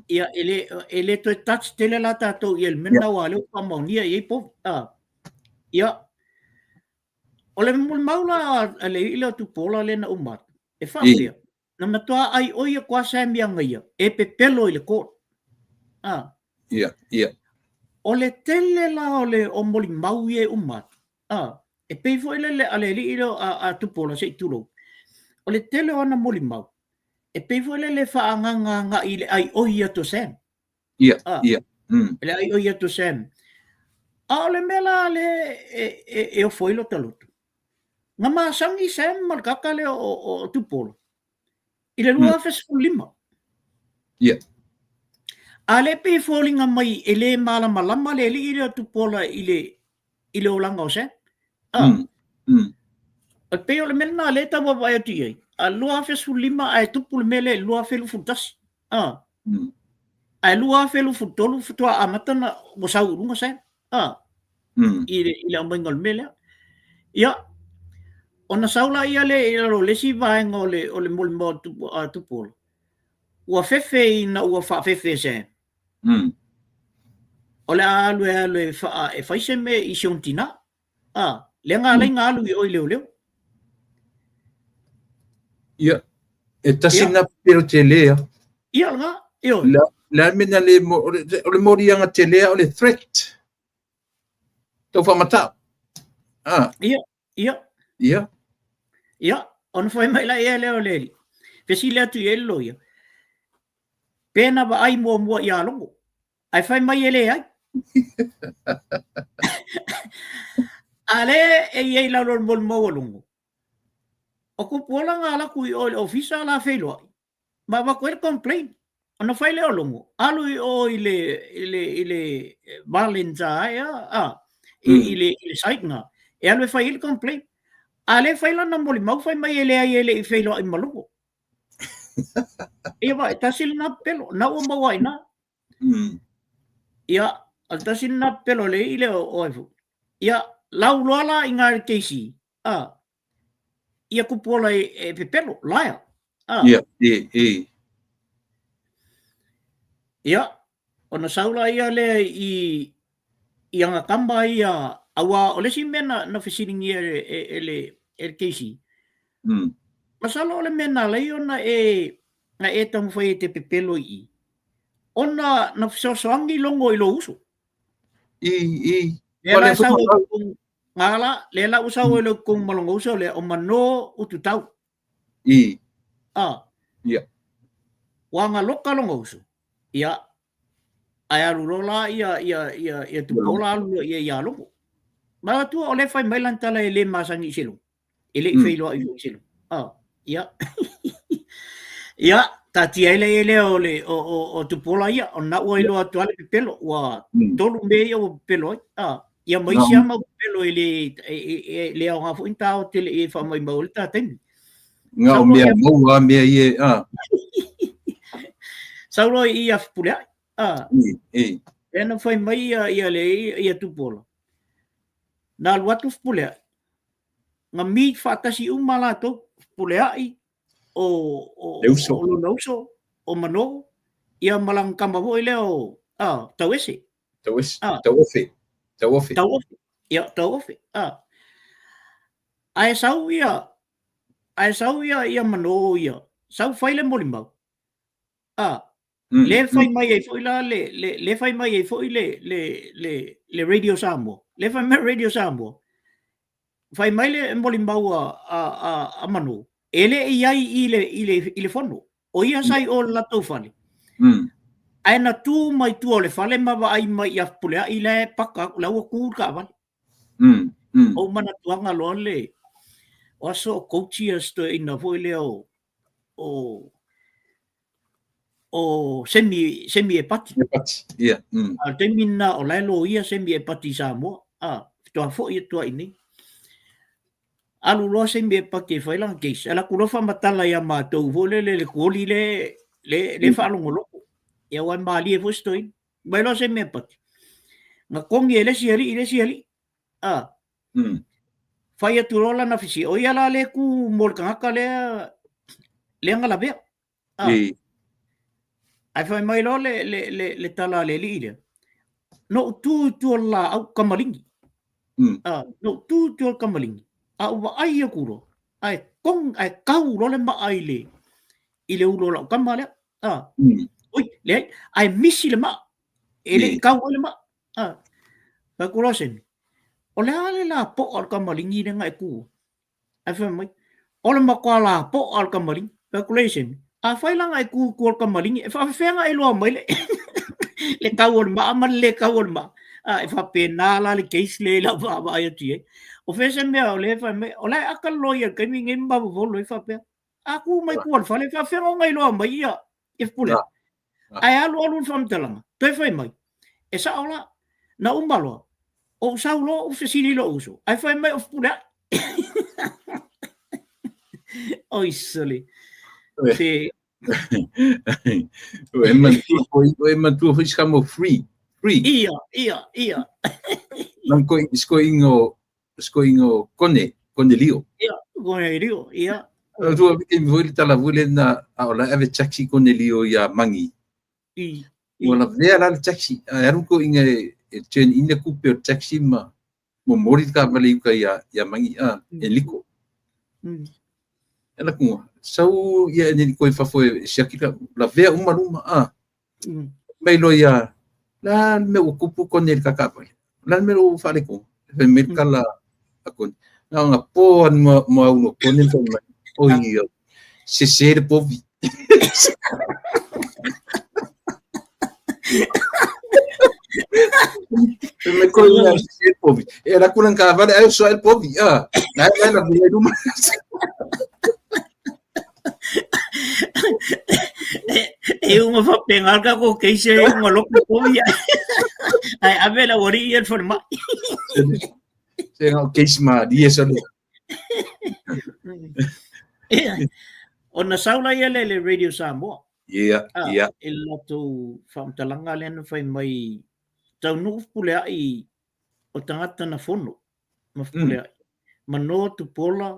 Ia, ele to touch tele la tatou ia mena wale o pamaunia i po. Ia, ole mol maula ale ila tu pola le na umat. E whapea. Na matua ai oia kwa sem yang ia. E pe pelo ile ko. Ia. Ole tele la ole o moli mau e umat. E pei fo ele ale li ilo a tupola se tulo. Ole tele ona moli mau. E pei fo ele whaanganga ile ai oia to sem. Ia. Ele ai oia to sem. Ole mela ale e o foilo talutu. Nga masangi sem malkaka le o tupola. Ile lua fes lima. Ia. Ale pe falling mai ele malama le ile tupola ile olanga o se. Al pe ole mena le ta wa ya ti ai. A lua fe su lima ai tupul mele lua fe lu futas. Ai lua fe lu futolu futua amatana mo sa urunga se. Ile ambangol mele. Ya. Ona saula ia le le si vai ngole ole mol mo tupol. Ua fefe na ua fa fefe se. Ole alu fa e faise me i siontina. Lenga alu i oi leo. Ia. E tasina pero telea. Ia nga. Io. La mena le mori anga telea ole threat. Tau whamata. Ia. On foi mai la ia leo leli. Pesi lea tu elo ia. Pena ba ai mua ia longo. Ai fai mai ele ai. Ale e la lor mol mo longo. O ku pola nga la ku o ofisa la felo. Ba ko complain. Ona fai le longo. Alu o ile Valenza ile site nga. E alu fai il complain. Ale fai la na mol mau fai mai ele ai ele felo ai malungo. Ia ba tasil na pelo na o mawai na. Ia al tasil na pelo le ile o aifu. Ia lau loala inga keisi. Ia kupola e pepelo laia. Ia ona saula ia le i anga kamba ia awa ole si mena na fisiringi ele keisi. Masala ole mena le ona na tang fai te pepelo i. Ona na fisosoangi longo i lo uso. Lela sawa kung ngala lela usawa lo kung malongo uso le o mano ututau. Wanga loka longo uso. Ia aya rurola ia tu pola lu ia longo. Ma tu ole fai mai lantala ele masangi silo. Ele fai lo i silo. Ia. Ia tati ele ole o tu pola ia ona o ilo atuale pelo wa tolu me o pelo. Ia mai sia ma pelo ele le o ngafu intao tele e fa mai maul ta ten. Nga o mea ie Saulo ia pula. Ena foi mai ia le ia tu pola. Na watu pula. Nga mi fatasi umala to pula ai o lauso o mano ia malang kamba ho leo tawese. Tawofe. Ia tawofe. Ai sau ia mano ia. Sau fai le molimau. Le fai mai e foi la le fai mai e foi le radio sambo. Le fai mai radio sambo. Fai mai le molimau a mano. Ele iai ile fono. O ia sai o la tofani. Ai na tu mai tu ole fale ma ai mai ia pule ai le paka la o ku ka va. O mana tuanga lo le. O so coaches to ina foi le o semi e pati. Ia. A termina o lelo ia semi e pati sa mo. To fo ia to ini. Alu lo semi e pati foi lang case. Ala ku lo fa matala ia ma to vo le kuoli le fa lo ngolo. Ia wan mali e fo stoin. Mai lo se me pat. Nga kongi ele si hali. Fai atu rola na fisi. O ia la le ku mol kangaka le ngala bea. Ai fai mai lo le tala le li ile. No tu la au kamalingi. No tu kamalingi. Au wa ai e kuro. Ai kau lo le ma ai le. Ile ulo la kamale. Oi, le ai misi le ma. Ele kau le ma. Fa kulo sen. O le ale la po al kamalingi le ngai ku. Ai fai mai. O le makwa la po al kamalingi. Fa kulo sen. A fai la ngai ku al kamalingi. Fa fa ngai lo mai le. Le kau ma amal le kau ma. E fa pena la le case le la va va ia tie. O fe se me o le fa me o le akal lawyer ke mi ngem ba vo lo fa pe. Aku mai ku fa le fa fe ngai lo mai ia. E pule. Ai alu fam telanga. Te fai mai. E sa ola na umbalo. O sa lo o se sili lo uso. Ai fai mai o pule. Oi soli. Se o man tu fis kamo free. Ia. Nang sko ingo kone lio. Ia. Tu ke voi tala vule na ola ave taxi kone lio ya mangi. Wala vera la taxi. Eru ko inga chen ina kupe taxi ma. Mo mori ka vale ka ya mangi e liko. Ela ku sau ia ni ko fa foi shakika la vea uma mai lo ya la me ocupo con el kakapa la me lo fale ko me kala akon nga po mo uno con el oi se ser povi me colla ser povi era kunan ka vale eu sou el povi na ela me do uma fa pengar ka ko ke se uma loko ko ya ai avela ori el forma se no case ma dia so ona saula ia le radio Samoa ia el loto fam talanga le no fai mai tau nu pule ai o tangata na fono ma pule ai mano tu pola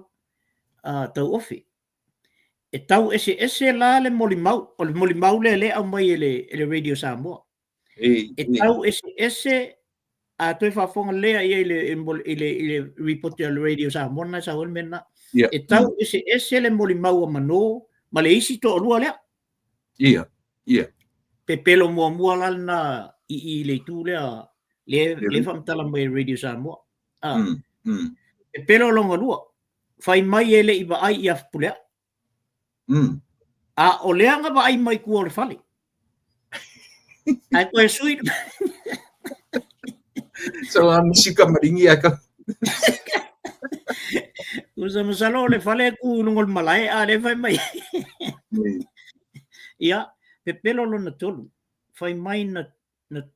tau ofi e tau ese la le molimau le au mai ele radio Samoa e tau ese a toi fa fonga le ai ele report le radio Samoa na sa ol mena e tau ese le molimau mano ma le isi to lua le ia pe pelo mo la na i le tu le fam tala mai radio Samoa e pelo longa lua fai mai ele i ba ai ia pule o leanga ba ai mai ku o le fale ai ko sui so musika maringi aka usa masalo le fale ku ngol malai le fai mai ia pe pelo lo na tolu fai mai na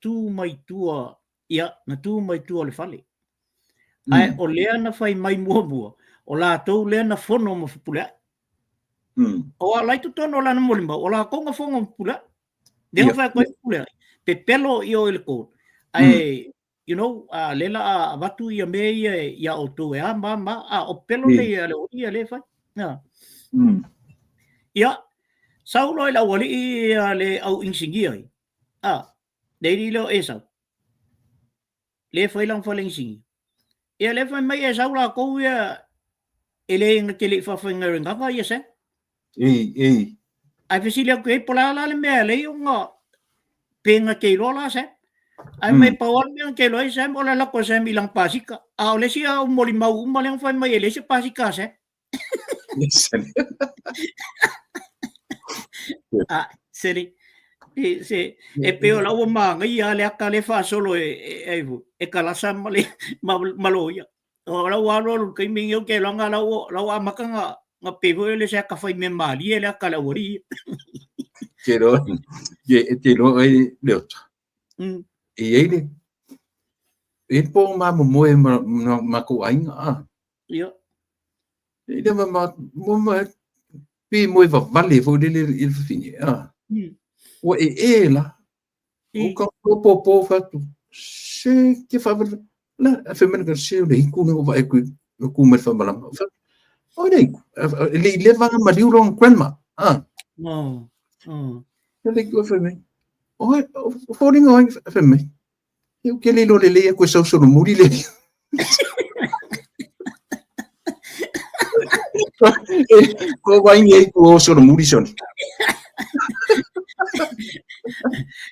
tu mai tua ia na tu mai tua le fale ai o lea na fai mai mua o la tau lea na fono mo pule o ala tu tono la no molimba o la konga fonga pula de fa ko pula pe pelo io il ko ai you know lela batu ia me ia o tu ma o pelo le ia le fa ia saulo la wali le au insingia de lo esa le foi lang fa insingi ia le fa mai esa la ko ia ele ngakele fa fa nganga ia se ai fesilia ko pola la le me le nga penga ke rola se ai mai pawal me ke lo se mo la ko se milang pasika a le sia o molimau malang fa mai le se pasika se seri se e peo la o manga ia le aka le fa solo e kala sa male maloia o la wa lo ke mi yo ke lo nga la wa makanga nga pevo le sa ka fai me mali ele akala ori kero te lo le e ele e po ma mo ma ko ainga ia ele ma pe mo va vale vo le il fini o e la O ka po fatu. Se ke fa la fa men ka se le ku no va ku ku me fa malam. O nei le va ma liu long grandma. Oh. Le ku fa me. O foring o fa me. Eu ke le lo le ko so no muri le. Ko vai ngai ko so no muri son.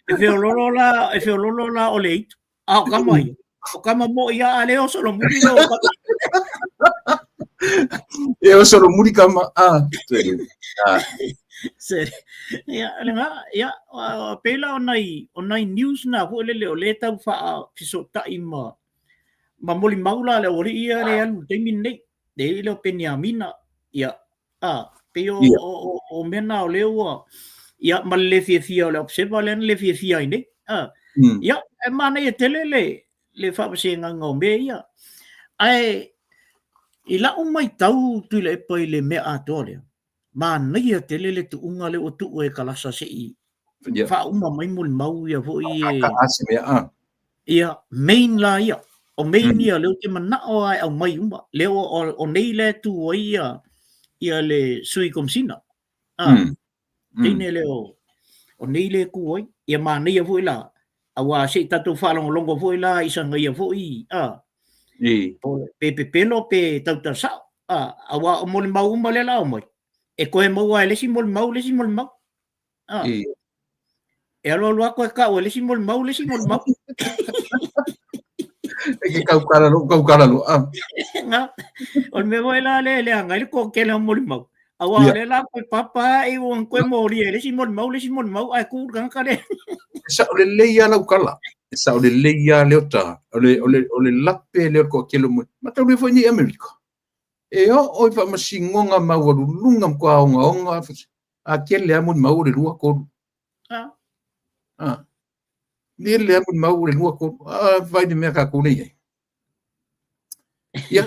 E fe olola o le itu. O kamai. O kama mo ia ale o solo muri lo. E o so no muri kama Sere. Ya pela onai news na ko le tau fa fiso ta ima. Mamoli maula le ori ia le alu te minne. De le Peniamina ya pe o mena o leo ya malle fia le observa le fia ine ya e mana e tele le fa senga ngombe ya ai ila mai tau tu le poi le me atole mana ia tele le tu unga le o tu e kalasa se i fa mai mul mau ya vo ia main la ia o main ia le te mana o ai au mai umba le o nei le tu ia le sui komsina tine le o nei le ku oi ia mana ia vo la awa se tatu fa longo vo la isa ngai vo i pe pelo pe tau ta sa awa o mol mau umba le la mo e ko e mau ai le si mol mau e alo ko ka o le si mol mau que caucara lo on me voy la le ngai ko ke la mol mau awa le la ko papa e won ko mori le si mol mau ai ku kan ka le sa le ya la kala sa le ya le ota ole lape le ko ke lo ma ta le foi ni america e o fa ma singonga ma wa lunga ko onga a ke le mol mau le ru ko ni le mun mau le lua ko vai de me ka ko nei ya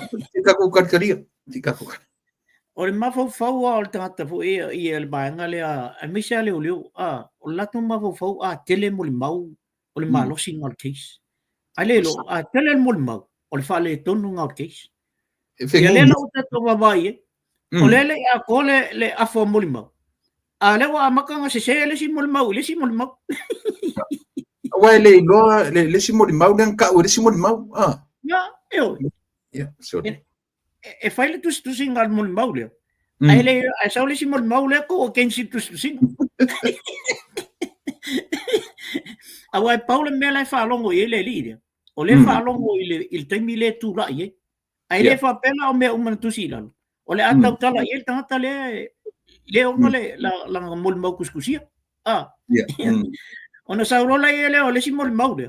ka ko ka karia ka ko o le mafo fau o le tangata fo e le baenga le a misa le o lato mafo fau tele mo le mau o le malo single case ale lo tele mo le mau o le fa le tonu nga case ya le la uta to vai o le a ko le afo mo le mau ale wa makanga se le si mo le mau Wai le si mo mau dan ka o le si mo mau ya sorry e fai le tu singal mo mau le ai le a sa le si mo mau le ko ken si tu sing a wai paula me la fa longo le li o le fa longo il temi le tu la ye ai le fa pena o me o man tu silan o le ata tala ye tata le o le la mo mau kuskusia ona sauro la ele o le si mo mau le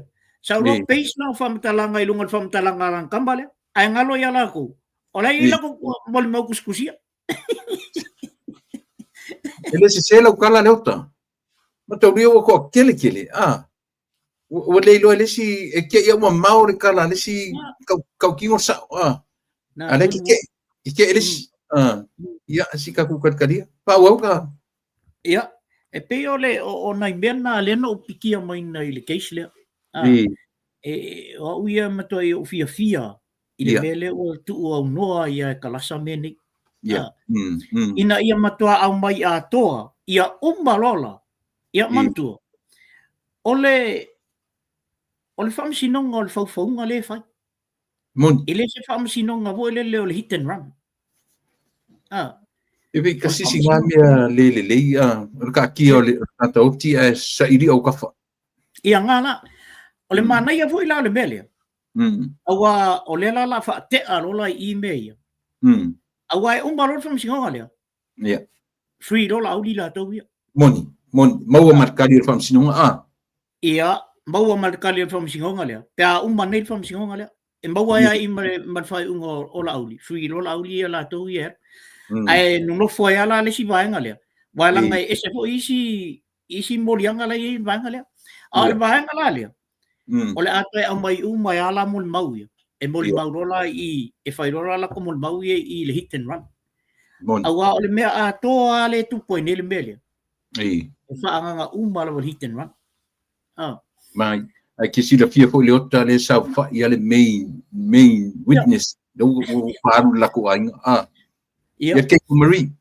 sauro page na famtalanga ilungal famtalanga ran kambale ai ngalo ya la ko ola ila ko mo mau kuskusia ele se lo kala le ota ma to rio ko kele o le lo le si e ke ia mo mau le kala le si ka kingo sa ale ke ele si ya si ka ku karia pa wa ka ya e pe ole o na mena le no pikia mai na ile keisle o ia mato e o fia ile mele o tu o noa ia kalasa meni ina ia mato au mai a toa ia umbalola ia mantu ole fam sinonga ole fau ngale fai ile se fam sinonga vo le hit and run Ebe kasi singamia le ka ki o le tata oti e sa iri o kafa. Ia ngala o le mana ia foi la le mele. Awa o le la fa te alola email. Awa e umbalo from singonga le. Ia. Free dola audi la to ia. Moni mau marcari from sinonga Ia mau marcari from singonga le. Pe umane from singonga le. E mau ia i marfai ungo ola audi. Free dola audi la to ia. Ai no foi ala le si vaenga le wala ngai ese fo isi molianga le vaenga le al vaenga la le ole ate au mai ala mul mau e moli mau rola e fai rola la como mau i le hit and run awa ole me a to ale tu point le mele e fa nga la hit and run mai ai ke sila fia fo le ota le sa fa ia le main witness do paru la ko ai ia ke Marie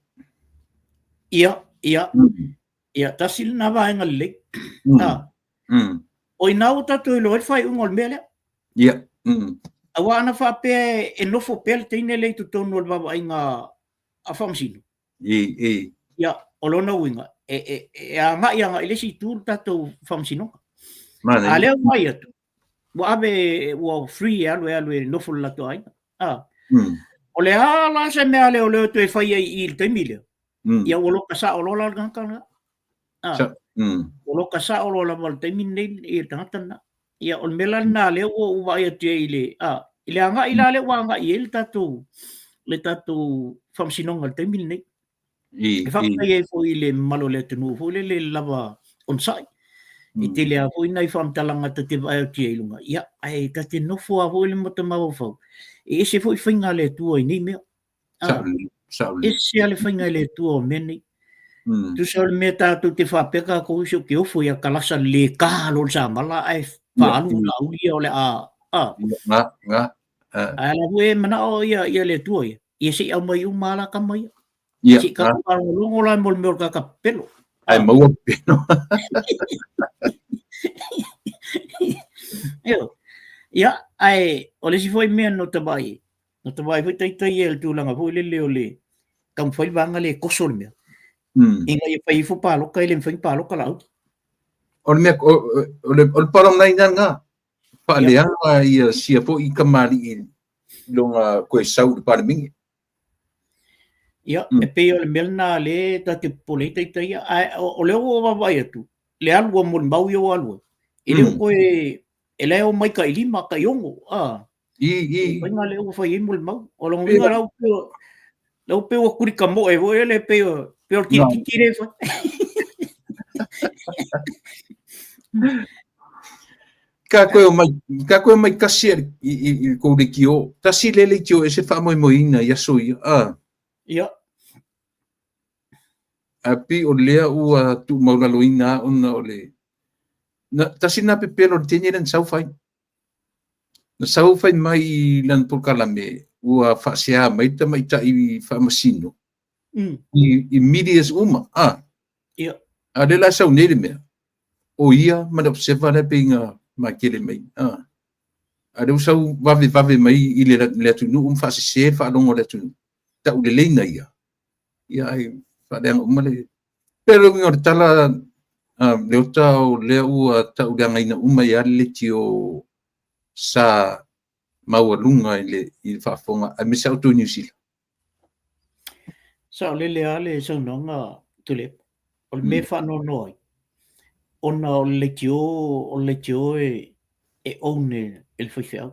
ia tasil na va en le o inau tatu lo fai ungol mele ia awana fa pe e no fo pel tine le tu tonu va inga a famsino ia olona winga e anga ia ile si tur tatu famsino ale mai atu wa ave wa free alwe no fo la to ai o le ala se me ale o le to e fai i te mile ia o lo kasa o lo la ganga o lo kasa o lo la mal te mine i tangata ia o melan na le o wa ia te ile ile anga ila le wa anga il tatu famsinonga te mine e fa ia fo ile malo le tunu fo le lava on sai i te lea fo ina i whamtalanga te vai o tia ilunga. Ia, ai, ka te nofo a hoi le mata mau fau. E se fo i whainga le tua i nei mea. E se ale whainga le tua o mene. Tu sa le mea tātou te whapeka ko iso ke ofo ia kalasa le kālo sa mala ai whaalu la ulia o le Ai la hoi mana o ia le tua ia. Ia se au mai umala ka mai. Si ka karo longo la mol meo ka pelo. Ai maua peno. Ia, ai, o le si foi mea no tabai. No tabai foi tai el tūlanga, foi le le. Kam foi vanga le kosol mea. Inga ia pai fo palo, kai le mwhain palo ka lau. O le mea, o le parang nai nga. Pa le anga ia sia fo i kamari i longa koe sau le paramingi. Ia, e pei o le melna le ta te pole tai o leo o wawai atu. Le alua mo le mau i o alua. E leo koe, e leo mai ka ilima ka iongo. Pai ngā leo whai i mo le mau. O longo winga lau peo a kuri ka mo e vo e le peo titire whai. Ka koe mai kasi i kore ki o. Tasi lele ki o e se wha moi moina i aso i. Ia. Api o lea ua tu maulaloina ona o le. Tasi na pepelo le tene len sau fai. Na sau fai mai lan pulkalame ua whaasea mai ta mai ta i whaamasino. I medias uma. Ia. A le la sau nere mea. O ia mana observa le pinga ma kele mai. A le usau vave mai i le atunu whaasese whaalongo le atunu. Ta ule leina ia. Ia ai whaadanga umale. Pero ngor tala leo tau lea ua ta ule ngaina umai ale ti o sa maua lunga i whaafonga a misa auto New Zealand. Sa le lea le sa nonga tule. O le me whano noi. Ona o le tio e one el whaiwhau.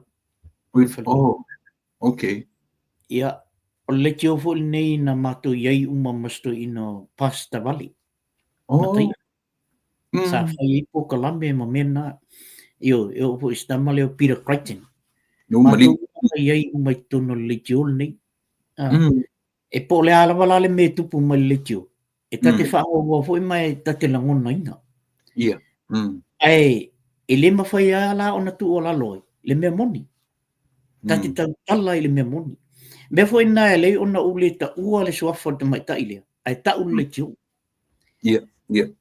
Oh, okay. Ia. O le tio fo nei na mato iai uma masto ino pasta vali. Sa whai po kalame ma mena. Io fo istama leo Peter Crichton. Mato iai umai tono le tio nei. E po le ala le me tupu mai le tio. E tate whao fo mai tate langona ina. Ia. Ai, e le mawhai ala ona tu o la loi. Le mea moni. Tate tala i le mea moni. Me foi na le ona ule ta ua le suafa te mai ta ile ai ta ule tio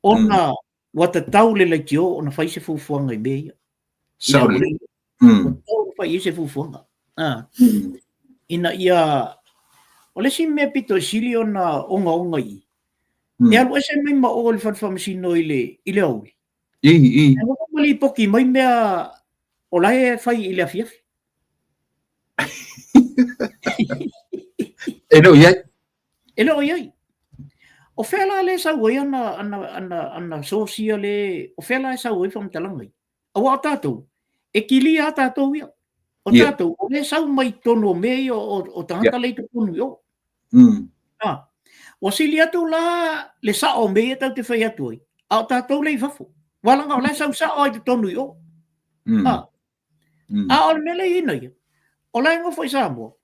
ona wata tau le tio ona fai se fufuanga i beia sa o fai se fufuanga ina ia o le si me pito sili ona onga i e alu ese mai ma o le fatfamasino ile au e o mali poki mai mea o lai fai ile afiafi Elo iai. O whela le sa ui ana sosia le, o whela sa ui whamtalangai. Awa o tātou, e kili a tātou ia. O tātou, o le sau mai tono mei o tangata leito punu i o. O sili atu la le sa o mei tau te whai atu ai. A o tātou le i whafo. Walanga o le sau sa o ai te tonu i o. A o le mele ina ia. O la ingo foi sa mo.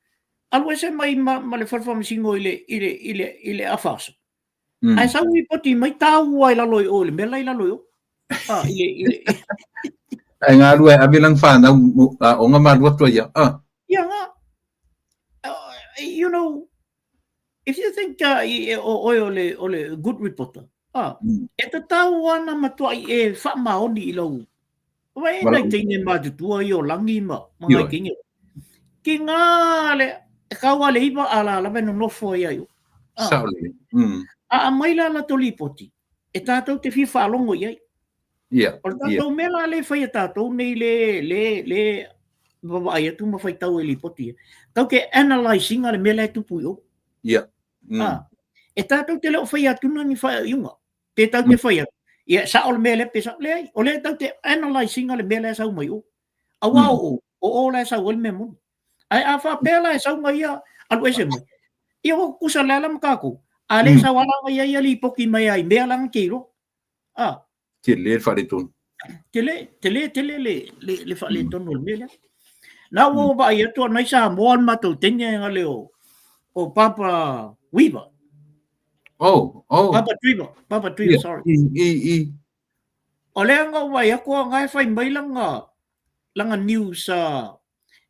Alu ese mai ma le farfamasingo ile afasa. Ai sa ui poti mai tau ai laloi o le mela i laloi o. Ile Ai ngā rua e awilang whānau o ngā marua tua ia. ia ngā. You know, if you think ole good reporter, e te tau ana matua e whamaoni I lau. Wai nei teine mātutua I o langi mga kingi. Ki ngā le, kaua le iwa ala lawe no nofo ia yo. Saule. A maila la toli poti. E tātou te whiwha alongo iai. O tātou mela le whai a tātou nei le wawai atu ma whai tau e li poti. Tau ke analysing ale mela e tupu yo. E tātou te leo whai atuna ni whai iunga. Te tau te whai atu. Ia sa ole mele pesa le ai. O le tau te analysing ale mela e sau mai o. Awa o le sau ole me mo. Ai a wha pela e sau mai ia alu ese mai. Ia o kusa lala makako. A le sa wala mai ia li poki mai ai mea lang kiro. Te le whare tonu. Te le whale tonu le mea. Nā o ba ia tua nai sa moan matou tenya nga leo o Papa Weaver. Papa Trevor, sorry. O lea nga wai ako ngai whai mai langa news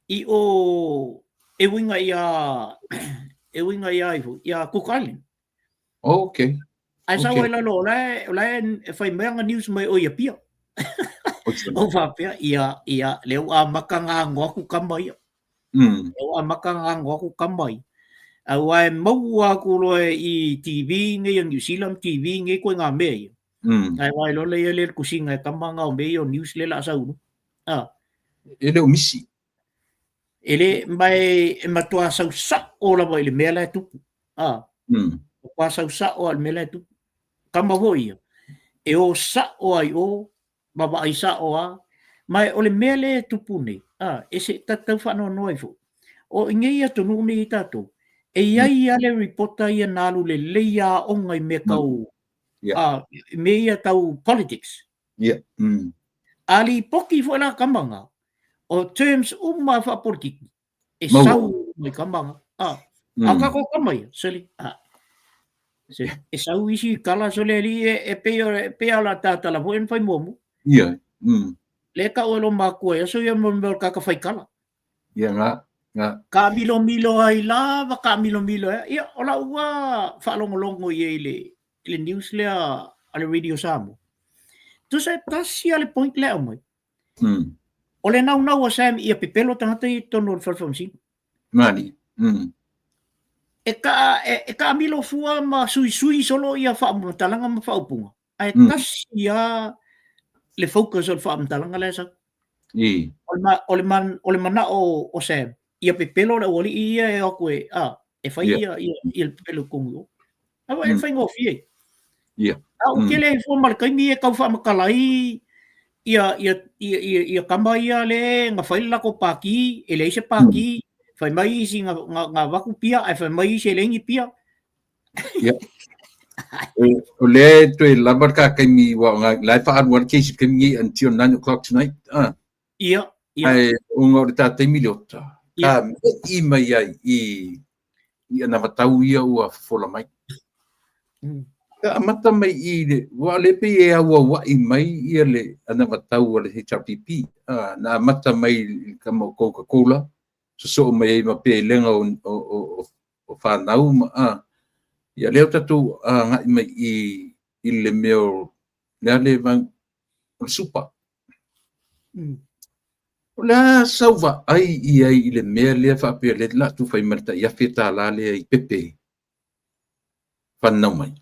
I o e winga ia Cook Island. Okay. Ai sa wai lalo e whai mai nga news mai o ia pia. O whapea ia leo a makanga ngoa ku kamai. Leo a makanga ngoa ku kamai. Au ai maua ku loe I TV ngai New Zealand TV ngai koe ngā mea. Ai wai lo le kusinga e kamanga o mea o news le la sau. Ele o misi. Ele mai e matua sau sa o la vai le mea la tupu. O kwa sau sa o le mea la tupu. Kama hoi. E o sa o ai o baba ai sa o a mai o le mea le tupu nei. E se tatau whanau noi fo. O ingei atu nuni I tātou. E iai ale reporta ia nalu le leia o ngai me kau me ia tau politics. Ali poki fo la kamanga. O terms uma wha politiki. E sau mai kamanga. Aka ko kamai. Sali. E sau isi kala sole li e pea la tata la voen fai momu. Le ka olo makua e so ia mo kaka fai kala. Nga. Ka milo ai lava ka milo ia ola ua whaalongolongo I le news lea ale radio samo. Tu sa tasi ale point lea mai. O le nau a Sam ia pepelo tangata I tono whalwhamsi. Mani. E ka milo fua ma sui solo ia whaamutalanga ma whaupunga. Ai tasi ia le focus o whaamutalanga lea sa. O le mana o Sam. Ia pepelo le wali ia e ako e whai ia pepelo kongo. Awa e whai ngofi e. Au ke le fo malkaimi e kau whamakalai ia kama ia le nga whai lako paki, e le se paki, whai mai si nga waku pia, e whai mai si lengi pia. O le tue labar ka kaimi wa nga lai wha anuar keisi kaimi until 9 o'clock tonight. Ia. Ai unga o le tātai miliota. Ka I mai ai I ana matau ia ua whola mai. Ka amata mai I le, wa le pe e aua wai mai ia le ana matau le HRPP. Na amata mai ka mo Coca-Cola. So mai ma pe lenga o whanau ma. Ia leo tatu ngai mai I le meo lea le vang o supa. La sauva ai I le mea lea whapea le la tu whai marita ia wheta la lea I pepe. Whanau mai.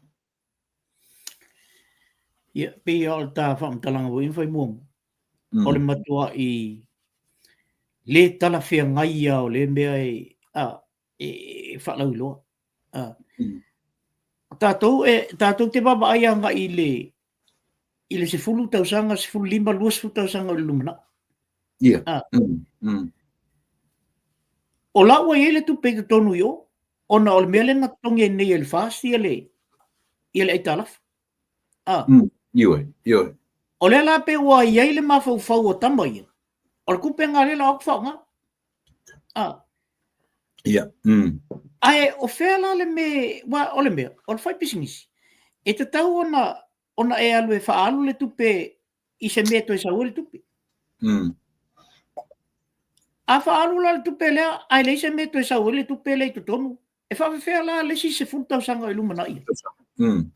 Ia, pe o ta whamtalanga o whai muong. O le matua I le tala whea ngai o le mea e whalau loa. Tātou te baba ai anga I le se fulu tausanga, se fulu lima luas fulu tausanga o le lumana. O laua I le tu pega tonu yo, ona o le mea le ngatongi nei e le fast I le eitalaf. Ioi. O le la pe ua iai le mawhau o tama ia. O le kupe ngā le la ok whaunga. Ai, o whea la le me, o le mea, o le whai pisinisi. E te tau ona e alu e whaalu le tupe i se mea toi sa ule tupi. Mm. A whaalu la tupe lea, ai le se mea toi sa ule tupe lea i tutonu. E whawhawhea la le si se fultau sanga i lumana ia. Mm.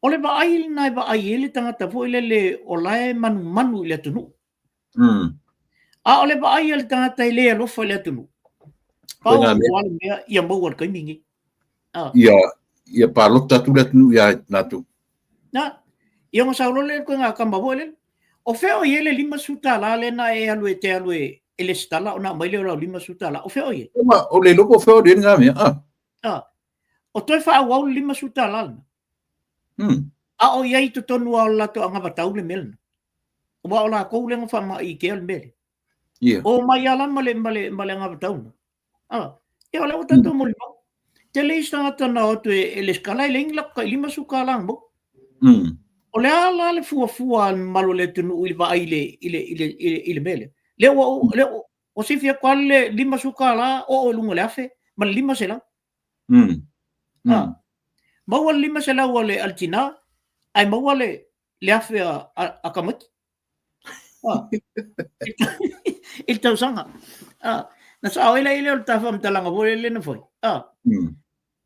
O le vaai nai vaai ele tangata fo ile le o lae manu i le tunu. Mm. O le vaai ele tangata i le alofa i le tunu. Pau wale mea ia mau al kaimingi. Ia palota tu le tunu ia natu. Na, ia masaulo le ko nga kamba fo le. O feo i ele 5 suta la le na e alu e te alu e ele stala o na mai le o 5 suta la. O feo i. O le loko feo de nga mea. O toi wha au 5 suta la. O iai tu tonu au lato anga batau le melna. O wa o la kou lenga wha ma i ke al mele. O mai ala male anga batau. Ia le o tato mo lima. Te le istanga tana o tu e le skala i le ingla ka 5 suka lang mo. O le ala le fua malo le tunu i va ile mele. Le o si fia kwa le 5 suka la o lungo le afe. Ma 5 se la. Maua 5 se la o le altina. Ai maua le afe a kamati. Il tau sanga. Na sa oila ile o tafam talanga bo le na foi.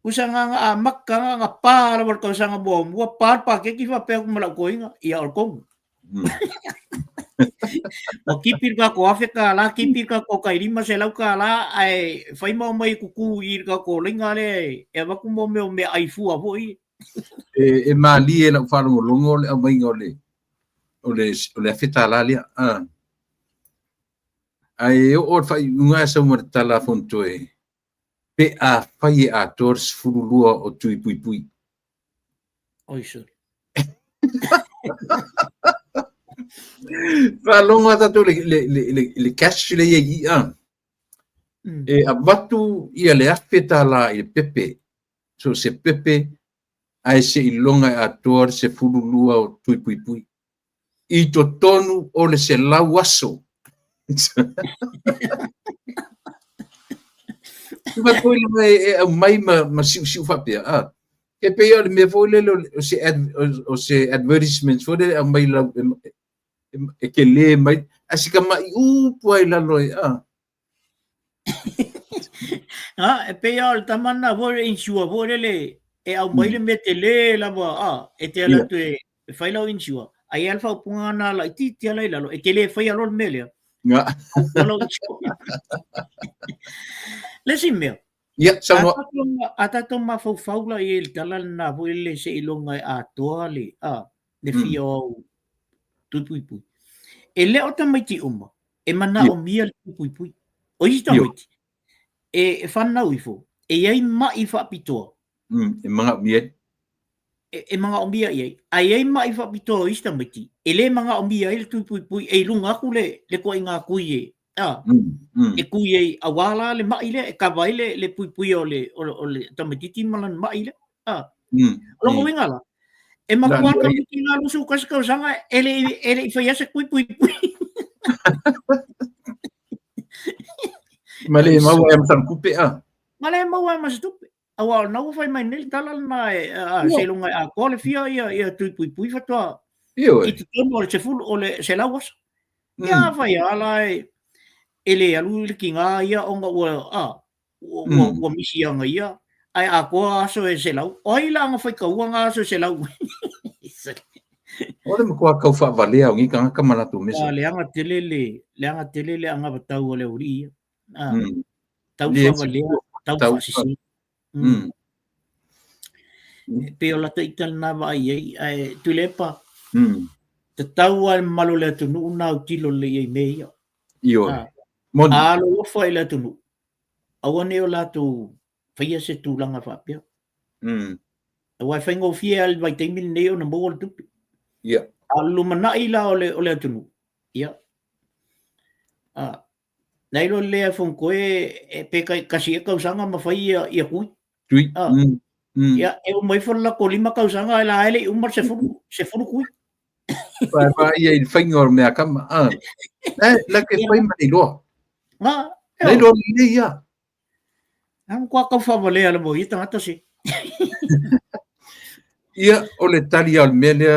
Usanga nga makka nga para war ka sanga bo mo par pa ke ki fa pe ko mala ko inga ia or ko. O kipir ka ko afe ka la kipir ka ko kai 5 se la ka la ai fai mo mai kuku ir ka ko linga le e va ku mo me ai fu a voi. E mali e la fa longo le mai ngole. O le fita la lia. Ai o fai unha sa mo tala fonto e. Pe a fai a tors furulua o tui pui. Oi sure. Fa longa tato le cash le i E abatu ia le afeta la i pepe. So se pepe ai se ilonga a tor se furulua o tui pui. I to tonu o le se lauaso. Mas foi mai ma siu fapia ke pe yo me foi le o se advertisements foi le mai la e ke le mai asika mai puai la loi e pe yo tamanna vore insua vore le e au mai le metele la ba e te ala tu e fai la insua ai alfa punga la ti ala la e ke le fai alol mele nga le simio sama ata ma faula i el talal na voile se ilonga a toale le fio tuipui e le o tamaiti uma e mana o mia tuipui o i tamaiti e whanau i fo e iai mai whapitoa e mga mia e mga o mia iai ai mai whapitoa i tamaiti e le mga o mia i tuipui e lunga ku le ko inga kui e e kui e awala le mai le e kawai le pui o le tamatiti malan mai le longo winga la e makua ka miki nga lusu kasika usanga ele i whaia se pui male mau e matan kupe male mau e masatupe awa nau whai mai nil talal na se lunga a kole fia ia pui fatoa i te tono o le se fulu o le se lawas ia whai ala ele alu le kinga ia onga ua misi anga ia ai a koa aso e se lau oi la anga whai kaua nga aso se lau ole mo ko ka fa valea ngi ka kamana tu mesa le anga telele anga batau o le uri tau fa valea tau fa sisi pe o la taital na vai ai tulepa te tau al malo le tu nu na utilo le i meia io alo fa ile tu nu awane o la tu faia se tu langa fa pia wa fengo fiel vai te mil neo na mo tu ia alu mana ila ole tu nu ia nai lo le fon ko e pe kasi ka usanga ma fai ia kui tui ia e mai fo la ko lima ka usanga la ele umar se furu kui pa ia il fingor me akama la ke fai mai lo nei lo le ia am kwa ka fa vale ala mo ita ngata si ia o le tali al mele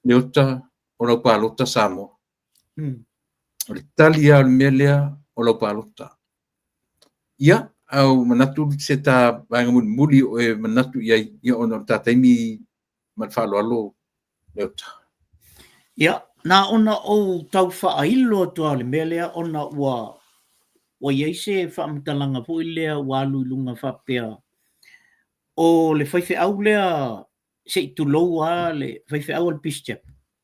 Leota o lau palota Samoa. Mm. O le tali a le mea lea o lau palota. Ia, au manatu se ta vanga muli o e manatu ia ono tataimi man whaloalo leota. Ia, nā ona o tau whaailo atua le mea lea ona ua iai se whaamatalanga po i lea walu ilunga whapea o le whaife au lea se i tulou a le whaife au al Peace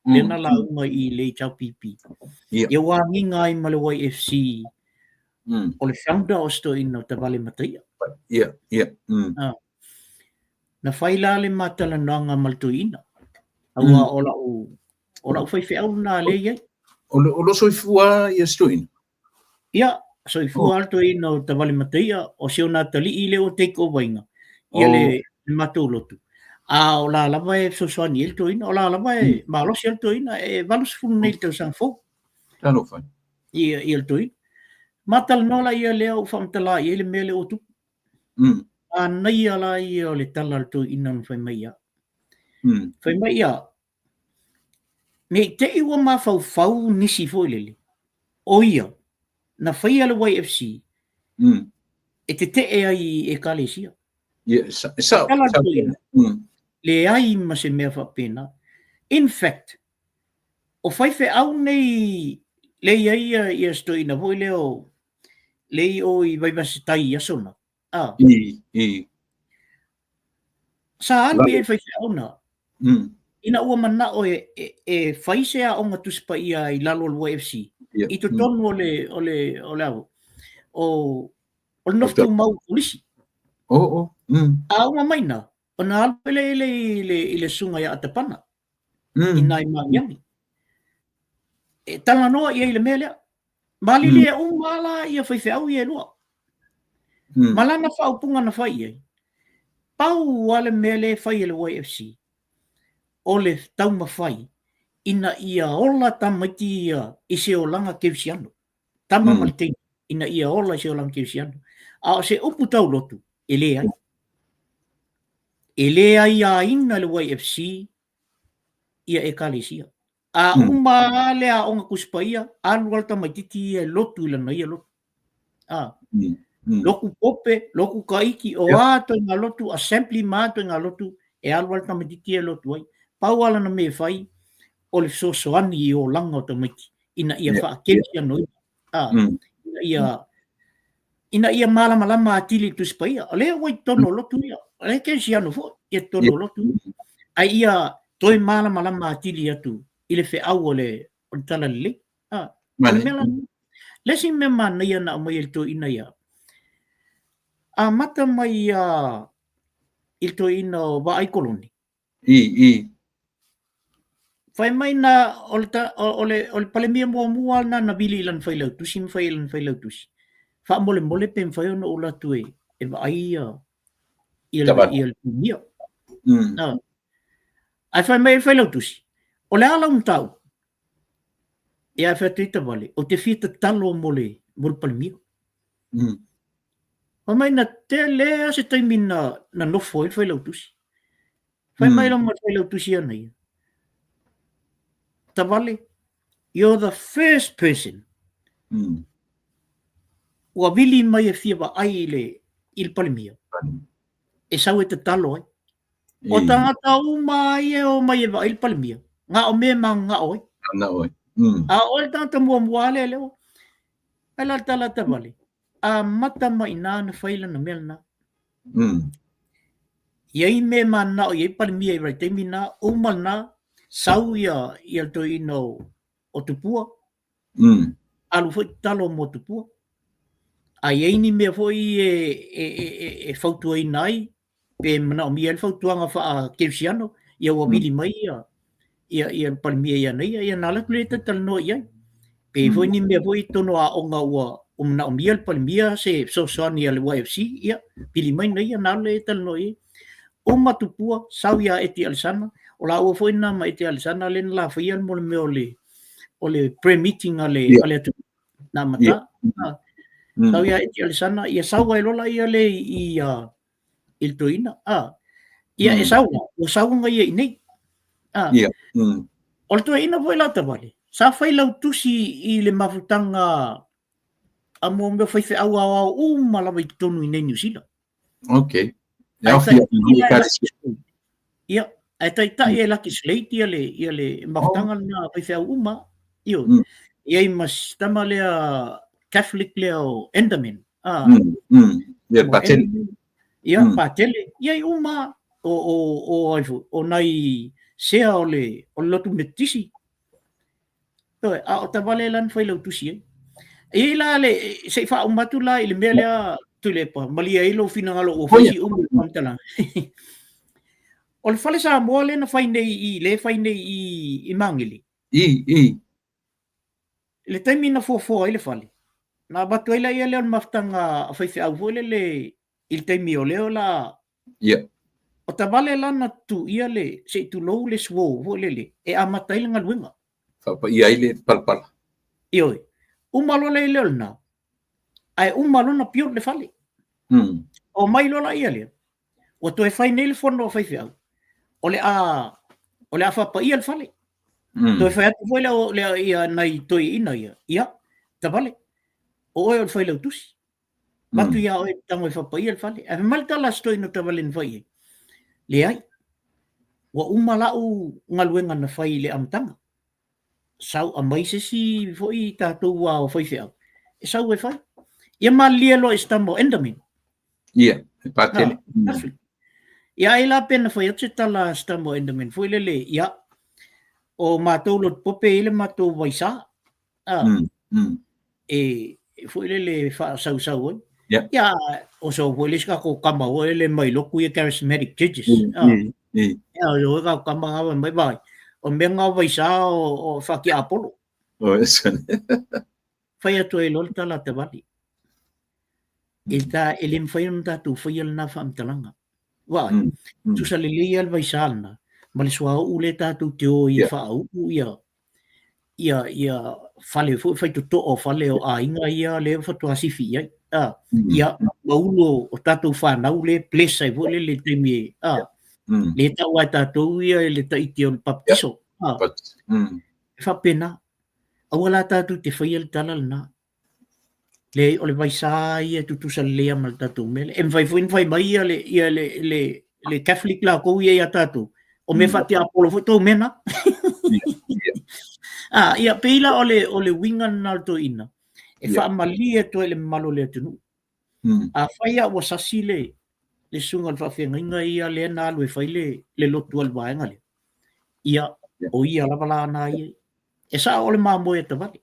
Lena launga i le tau pipi. Ia wānginga ai ma le YFC o le founder o sto ina te Vale Mataia. Ia. Na whaila le matala nanga maltuina. Aua o lau whaife au na le iai. O lo soifua ia sto ina. Ia, soifua alto ina o te Vale Mataia o seo nā tali i le o take over inga. Ia le matou lotu. O la lava e sosoani el toina, o la lava e malosi el toina, e valus funu nei tau sang fo. Tano fai. Ia el toina. Matal nola ia lea o whamtala i ele mele o tupu. A nei ala ia o le tala al toina no whai mai ia. Whai mai ia. Me te iwa ma fau nisi fo ilele. O ia, na whai ala YFC, e te e ai e kalesia. Ia, sa. Le ai ma se mea whapena. In fact, o whaife au nei le ia ia sto ina hoi leo le o i vai vase tai ia sona. Sa albi e whaife au na. Ina ua mana o e whaisea o ngā tuspa ia i lalo al YFC. I to tonu o le au. O noftu mau polisi. Au maina. O nā alpele i le sunga ia atapana. I nai mangiangi. E tala noa ia i le mea lea. Mali lea mala ia whaife au ia lua. Malana whaupunga na whai ia. Pau wale mea le whai le YFC. O le tauma whai. Ina ia ola tamaiti ia i se o langa kevsiano. Tama malitein. Ina ia ola i se o langa kevsiano. A se upu tau lotu. E le ai. E lea ia ina le YFC ia e kalesia. A uma lea o ngā kuspa ia, alu alta maititi ia lotu ila na ia lotu. Loku pope, loku kaiki, o ato ngā lotu, assembly māto ngā lotu, e alu alta maititi ia lotu ai. Pau ala na me whai, o le sosoani i o langa o tamaiti, ina ia wha akesia noi. Ina ia malama atili tuspa ia, o lea wai tono lotu ia. Ai ke si anu fo ia tolo lotu ai ia toi malama atili atu ile fe au ole tala le lesi me mana ia na mai to ina ia a mata mai ia il to ina va ai koloni fai mai na ole palemia mo na bili lan fai lau tusi fai lau tusi fa mole pem fai no ola tu e va ai il mio. Ai fai mai fai lau tusi. O le ala tau. E ai fai tuita vale. O te fita talo mole pal mio. O mai na te lea se taimi na nofo e fai lau tusi. Fai mai lau ma fai lau tusi ana ia. Ta vale. You're the first person. Ua vili mai e fia wa ai il pal mio. E sau e te talo ai. O tangata umai e o mai e wa il palmia. Nga o me ma nga oi. A o le tangata mua le leo. E la tala te vale. A mata mai nā na whaila na mea na. Iai me ma na o iai palmia i rai teimi na. Uma na sau ia to ino o tupua. Alu foi talo mo tupua. A iai ni mea foi e fautua i nai. Pe mana o mia fautuanga wha keusiano, ia wabili mai ia palmia ia nei, ia nala kuleta talno ia. Pe foi ni mea foi tono a onga ua mana o mia palmia se sosoani al YFC, ia pili mai nei ia nala talno ia. O matupua, sau ia eti alisana, o la ua foi na ma eti alisana, le na la fai al mole me o le pre-meeting ale atu na mata. Sau ia eti alisana, ia sau ai lola ia le il toina ia e saunga ia nei O le tua ina voi la tavale. Sa fai lau tusi I le mafutanga a mo me fai fe au au malawa I tonu I nei New Zealand. Okay. Ai Ja, tai fia ia ka ia ai tai e laki slate ia le mafutanga na fai fe au io. Ia I mas tama lea Catholic lea o Enderman. Ia patel. Ia patele ia I o nai sea o le lotu metisi. O tavale lan fai lau tusi ai. E la le se fa umatu la I le mea lea tulepa. Malia ilo finangalo o fai si pamtala. O le fale sa moa le na fai nei I mangili. Le taimi na fo ai le fale. Na batu ai la ia leo maftanga fai fe au vole le il taimi o leo la. Ia. O tavale la na tu ia le se tu lou le svo vole le e amatai le ngaluenga. Fa ia ile palpala. Ioi. Umalo le leo na. Ai umalo na pio le fale. O mai lola ia le. O to e fai nei le fono fai fe au. O le a fa pa ia le fale. To e fai atu foi le ia nai toi ina ia. Ia. Tavale. O le fai le tusi. Matu ia o tango e fa pa ia le fale. A mal tala stoi no tavale ni fai. Le ai. Wa umalau ngaluenga na fai le amtanga. Sau a mai se si foi tatou wa o fai fe au. E sau e fai. Ia malielo estamo Enderman. Ia. Patele. Ia ai la pena fai atu tala estamo Enderman. Foi lele ia. O mātou lot pope ile mātou waisa. E foi lele fa sau oi. Ia o so foi leska ko kama o ele mai loku ia charismatic churches. Ia o ka kama ngava mai bai. O menga waisa o faki Apollo. O esa. Fai atu e lol tala te vali. Ita elim fai nta tu fai el na fam talanga. Wa tu sa lele al waisa na. Maliswa ule tatu te o I fa u ia fale fai to o fale o a inga ia le fa to asifi ia maulo o tatu fa na ule place ai vole le temi le ta wa tatu ia le ta iti on papso fa pena awala tatu te fai el talal na le o le vai sa ia tu sa le mal tatu mele em vai foi mai ia le Catholic la ko ia tatu o me fati Apollo foi to mena ia peila o le winga nalto ina e fa malia to le malo le tunu a faia o sasile le sunga fa fenga ia le na lu fai le lotu al vaenga le ia o ia la bala na ia e sa o le mambo e tavali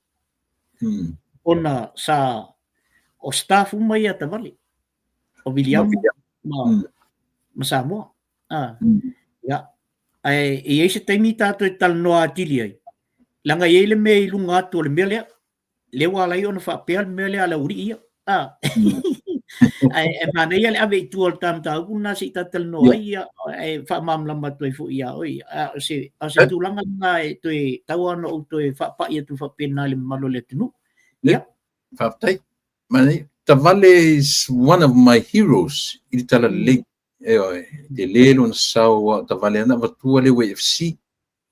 ona sa o staff mai e tavali o William ma sa mo ia ai e se taimi tato e tal no atili ai langa ye le me lunga to le mele le wala yo no fa pel mele ala uri ia ai e mana ia le ave tu al tam ta una si tatal no ia e fa mam lamba to fu ia oi se tu langa na e to e tawa no to e fa pa ia tu fa pena le malo le tunu ia fa tai mani Tavale is one of my heroes I tala le de lelo na sawa Tavale na vatua le UFC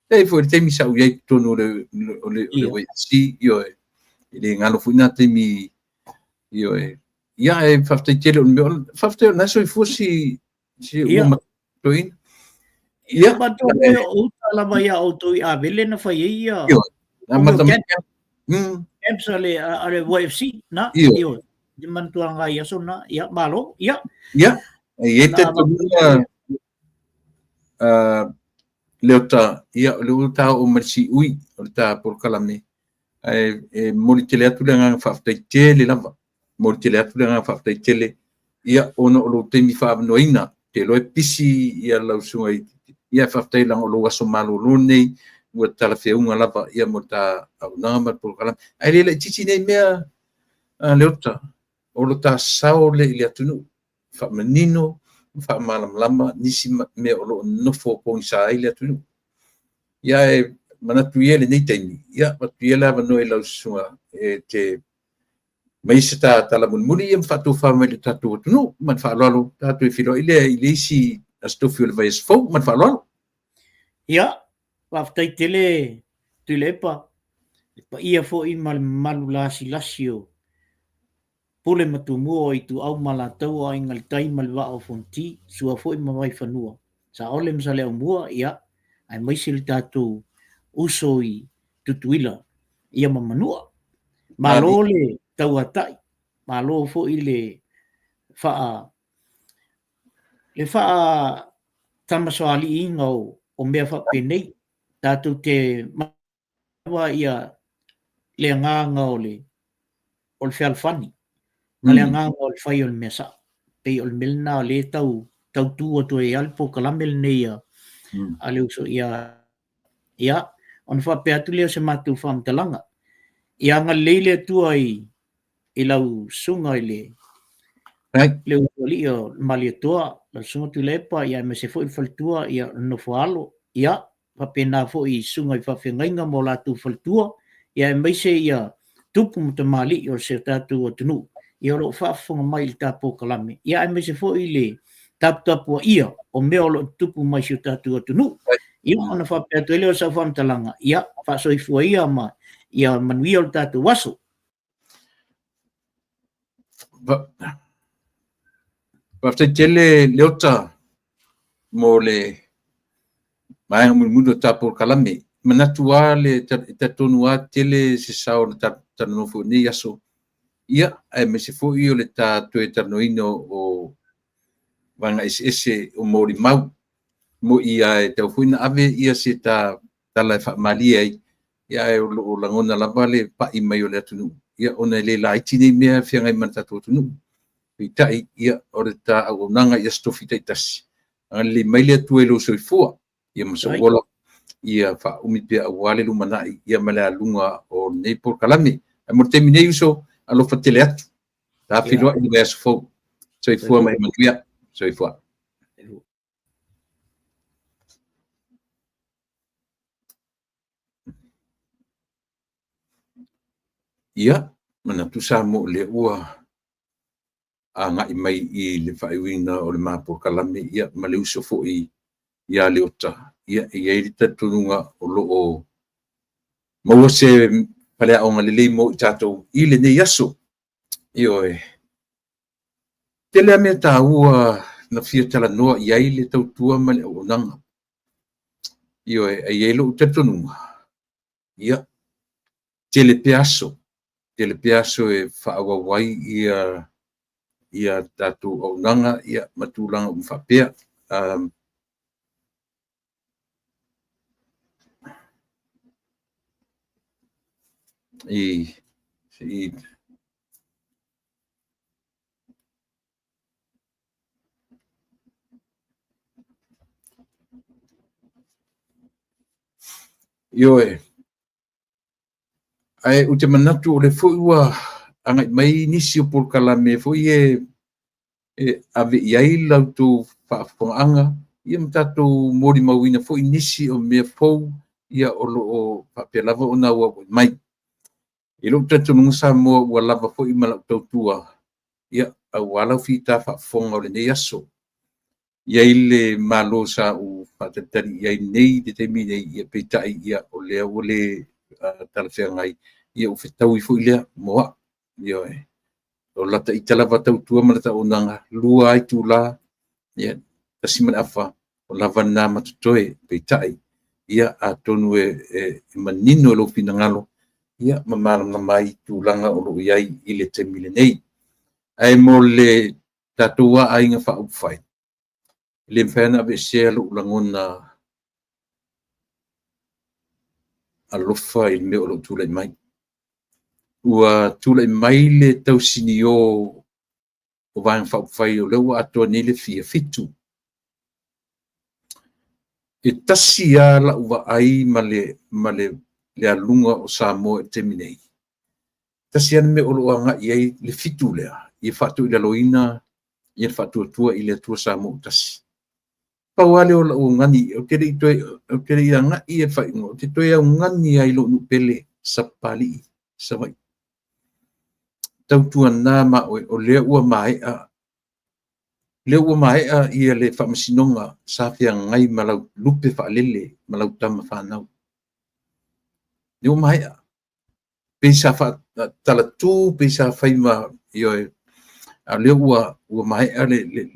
e foi te mi sa ia tonu le UFC yo ele ngalo funa te mi yo ia e fafte tele on fafte na so fosi si uma toin ia ba to o tala vai a to a vele na fai ia na mata absolutely ale UFC na yo di man tuanga ia so na ia malo ia e te to leota ia leota o mersi ui o ta por kalame e molitele atu nga fafte tele lava molitele atu nga fafte tele ia ono lo temi fa noina te lo pisi ia la sunga ia fafte la lo aso malo lone o tala feunga lava ia mota na ma por kalame ai le titi nei mea leota o lo ta saole ile atunu fa menino fa malam lama nisi me o no fo po sa ile tu ya mana tu ele nei teni ya ma tu ele va no ele sua te mai sta tala mun muni em fa tu fa me ta tu no man fa lo ta tu filo ile si asto fil vai fo man fa lo ya va tai tele tuilepa pa ia fo'i ma le malu lasi o pule matumua o i tu au malatau a inga le tai ma le wa'o fonti sua fo'i ma mai whanua. Sa ole msa leo mua ia ai maisi le tātou uso i tutuila ia ma manua. Malo le tauatai, malo fo'i le fa'a tamasoali inga o mea whappenei tātou te mawa ia le nganga o le whialwhani. Na le nganga o le whai o le mesa. Pei o le melna le tau tua to e alpo kalamel nei a le uso ia on whape atu leo se matu whamtalanga. Ia ngā leile tua i lau sunga i le uso li o malia tua la sunga tu lepa ia me se fo i faltua ia no whaalo ia whape nā fo i sunga i whawhengainga mo la tu faltua ia mai se ia tupu mo te mali o se tatu o tunu. Ia lo whaafonga mai le tapo kalame. Ia mai se fo i le tapu ia o mea o lo tupu mai se tatu o tunu. Ia ona whape atu eleo sa whamtalanga. Ia whaasoifua ia ma ia manuia o le tatu waso. Whafte tele leota mo le maenga mundo tapo kalame. Manatua le tatonua tele se sao na tanonofo ni yaso. Ia me se fo i o le tātou e tanoino o wanga ese o mori mau mo ia e tau fuina ave ia se ta tala e whaamalia ai ia e o langona lava le pai mai o le atunu ia ona le laiti nei mea whiangai mana tātou atunu pitai ia o le tā au nanga ia stofi taitasi anga le mai le atu e lo soifua ia masawola ia wha umipia awale lumanai ia male alunga o Neipor Kalame a mo te minei uso alo fatele atu ta filo i le asfo soifua mai manuia soifua ia mana tu sa mo le ua anga i mai i le whaiwina o le Mapor Kalame ia ma le uso fo i ia le ota ia i tatununga o lo o maua se palea o ngalele mo i tātou i le nei aso io e te lea mea tā ua na fia tala noa i ai le tautua ma le o nanga io e ai lo tatununga ia te le peaso e whaawawai ia tātou o nanga ia matulanga umwhapea i io e ai ute manatu o le foi ua anga mai nisi o Por Kalame foi ave iai lautu whaafonga ia mtatou mori mawina foi nisi o mea fou ia o lo o papelava o na ua mai i lo tatu nunga mo ua lava foi malau tautua ia au alau fita whaafonga o le nei aso ia ile malo sa u patatari ia nei te temi nei ia peitai ia o lea o le talafea ngai ia u fetau i foi lea moa ia o lata i talava tautua malata o nanga lua ai tula ia tasimana afa o lava na matutoe peitai ia a tonu e manino lo pinangalo ia mamala mai tulanga o lo iai i le temi le nei ai mo le tatua ai nga fa upfai le mfana be se lo langona alofa i me o lo tula mai ua tula mai le tausini o vang fa upfai o le wa ato ni le fia fitu e tasia la uva ai male le alunga o Samoa e teminei tasia me o lo anga i le fitu lea i fatu i le loina i fatu tua i le tua Samoa tasi pawale o la ngani o tere i anga i e fai ngo te toe au ngani ai lo nupele sapali savai tautua nā ma o lea ua mai a ia le whamasinonga sa whia ngai malau lupe whaalele malau tama whanau Ni mai pesa fa tala tu pesa fai ma yo a le ua mai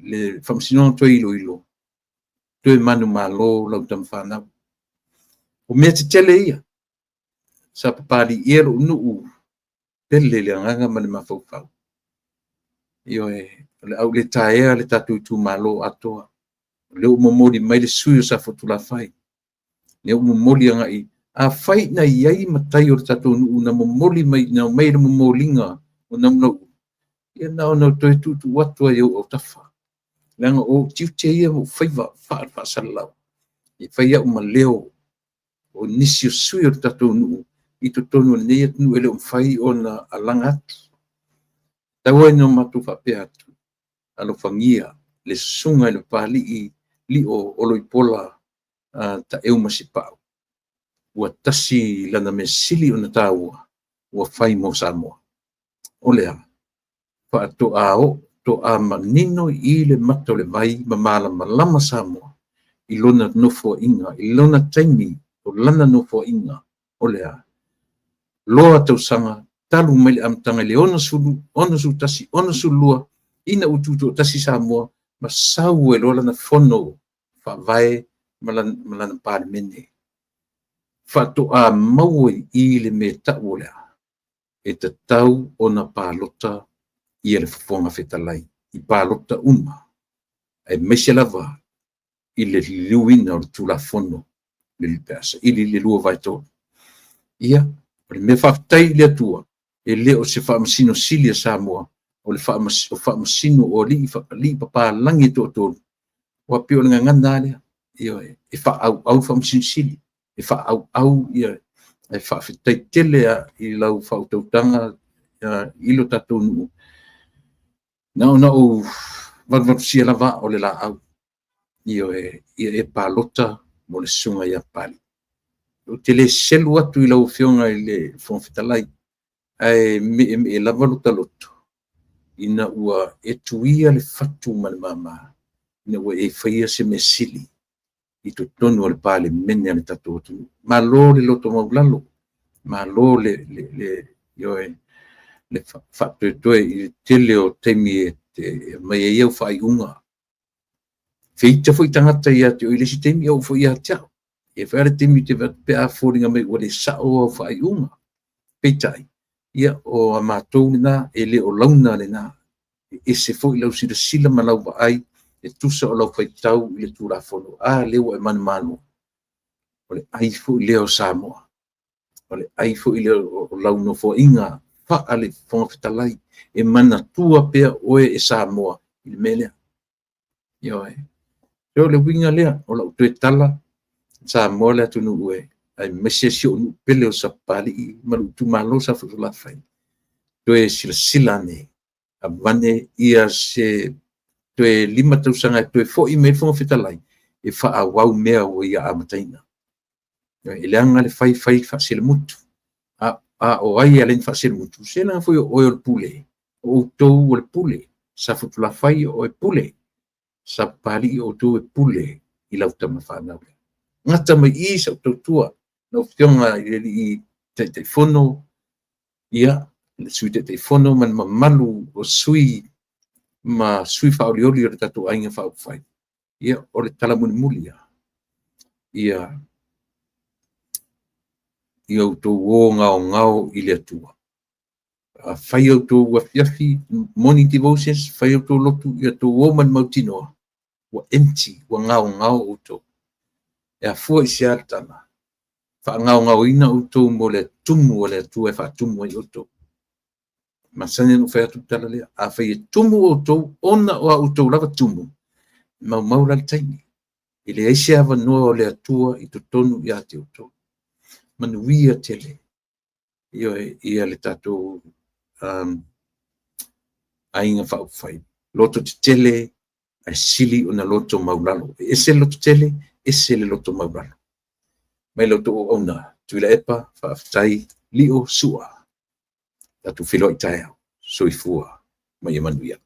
le famsino to ilo to manu malo lo tam fana o me te tele ia sa papali ero nu pele le nganga mani mafau yo le au le taea le tatu tu malo atoa le momoli mai le suyo sa fotula fai le momoli anga i a fai na iai matai o tatu una momoli mai na mai le momolinga o namno ia na ono to tu watu yo o tafa langa o tiute ia mo faiva fa sala i fai o maleo o nisi o suyo tatu nu i to tonu ne nu ele o fai ona alanga tawa no matu fa pe atu alo fangia le sunga le pali i li o loipola ta eu masipau ua tasi lana me sili ona taua ua fai mo Samoa olea fa to a manino i le mato le mai mamala malama Samoa i lona nofo inga i lona taimi o lana nofo inga olea loa tau sanga talu mai am tanga le ona su tasi ona su lua ina ututo tasi Samoa ma sau e lola na fono fa vai malan parmene fa to a maui i le me taulea e te tau ona palota i le fonga fetalai i palota uma e mese lava i le liuina o tula fono le pesa i le lua vai to ia me whaktai le atua e leo se whamasino silia Samoa o le whamasino o li papa langi to tolu wa pio nga ngana lea e wha au whamasino sili e wha au ia e whawhitai tele i lau whautautanga ilo tatou nuu na o vanvatu sia lava o le la au e palota mo le sunga ia pali o te le selu atu i lau fionga i le fonfitalai ai me lava luta loto ina ua e tuia le fatu mani mama ina ua e whaia se me sili i to tonu o le pale mene ane tatou atu ma lo le loto maulalo ma lo le fatu i tele o temi e te mai e au whai unga feita foi tangata ia te o ilesi temi au foi ia tiao e whaare temi te pe a fōringa mai ua le sao au whai unga peitai ia o a mātou na e le o launa le na e se foi lau sila ma lau wa ai e tusa o lau whaitau i le tūra whono a lewa e manu o le ai foi leo Samoa o le ai foi leo o lau no fo inga wha le whonga whitalai e mana tua pea oe e Samoa i le melea ia e o le winga lea o lau tue tala Samoa lea tunu ue ai mese si o nu pele o sapali i malu tu malo sa futula fai tue sila ne a vane ia se tue lima tausanga tue fo i me whonga whitalai e wha a wau mea o ia a mataina e leanga le fai wha sile mutu o ai alen fa ser mutu sela foi o le pule o tou o le pule sa futula fai o e pule sa pali o tou e pule i lauta mafana ngata mai i sa tua no fionga i te fono ia le sui te fono man malu o sui ma sui fa oli o tatu ainga fa fai ia o le talamuni mulia ia ia to o ngao i le atua fai au to wa fiafi morning devotions fai au to lotu ia to o man mautinoa wa empty wa ngao o to e a fua i se altana fa ngao ina o to mo le tumu o le atua e fa tumu i o to masane no fai atu tala le a fai tumu o to ona o to lava tumu mau la taini ile aise ava no o le atua i to tonu ia te o to manuia tele ia le tatou ainga whaufai loto te tele ai sili ona loto maulalo ese loto tele ese le loto maulalo mai loto o ona tuila epa whaaftai lio sua tatu whilo i tae soifua mai e manuia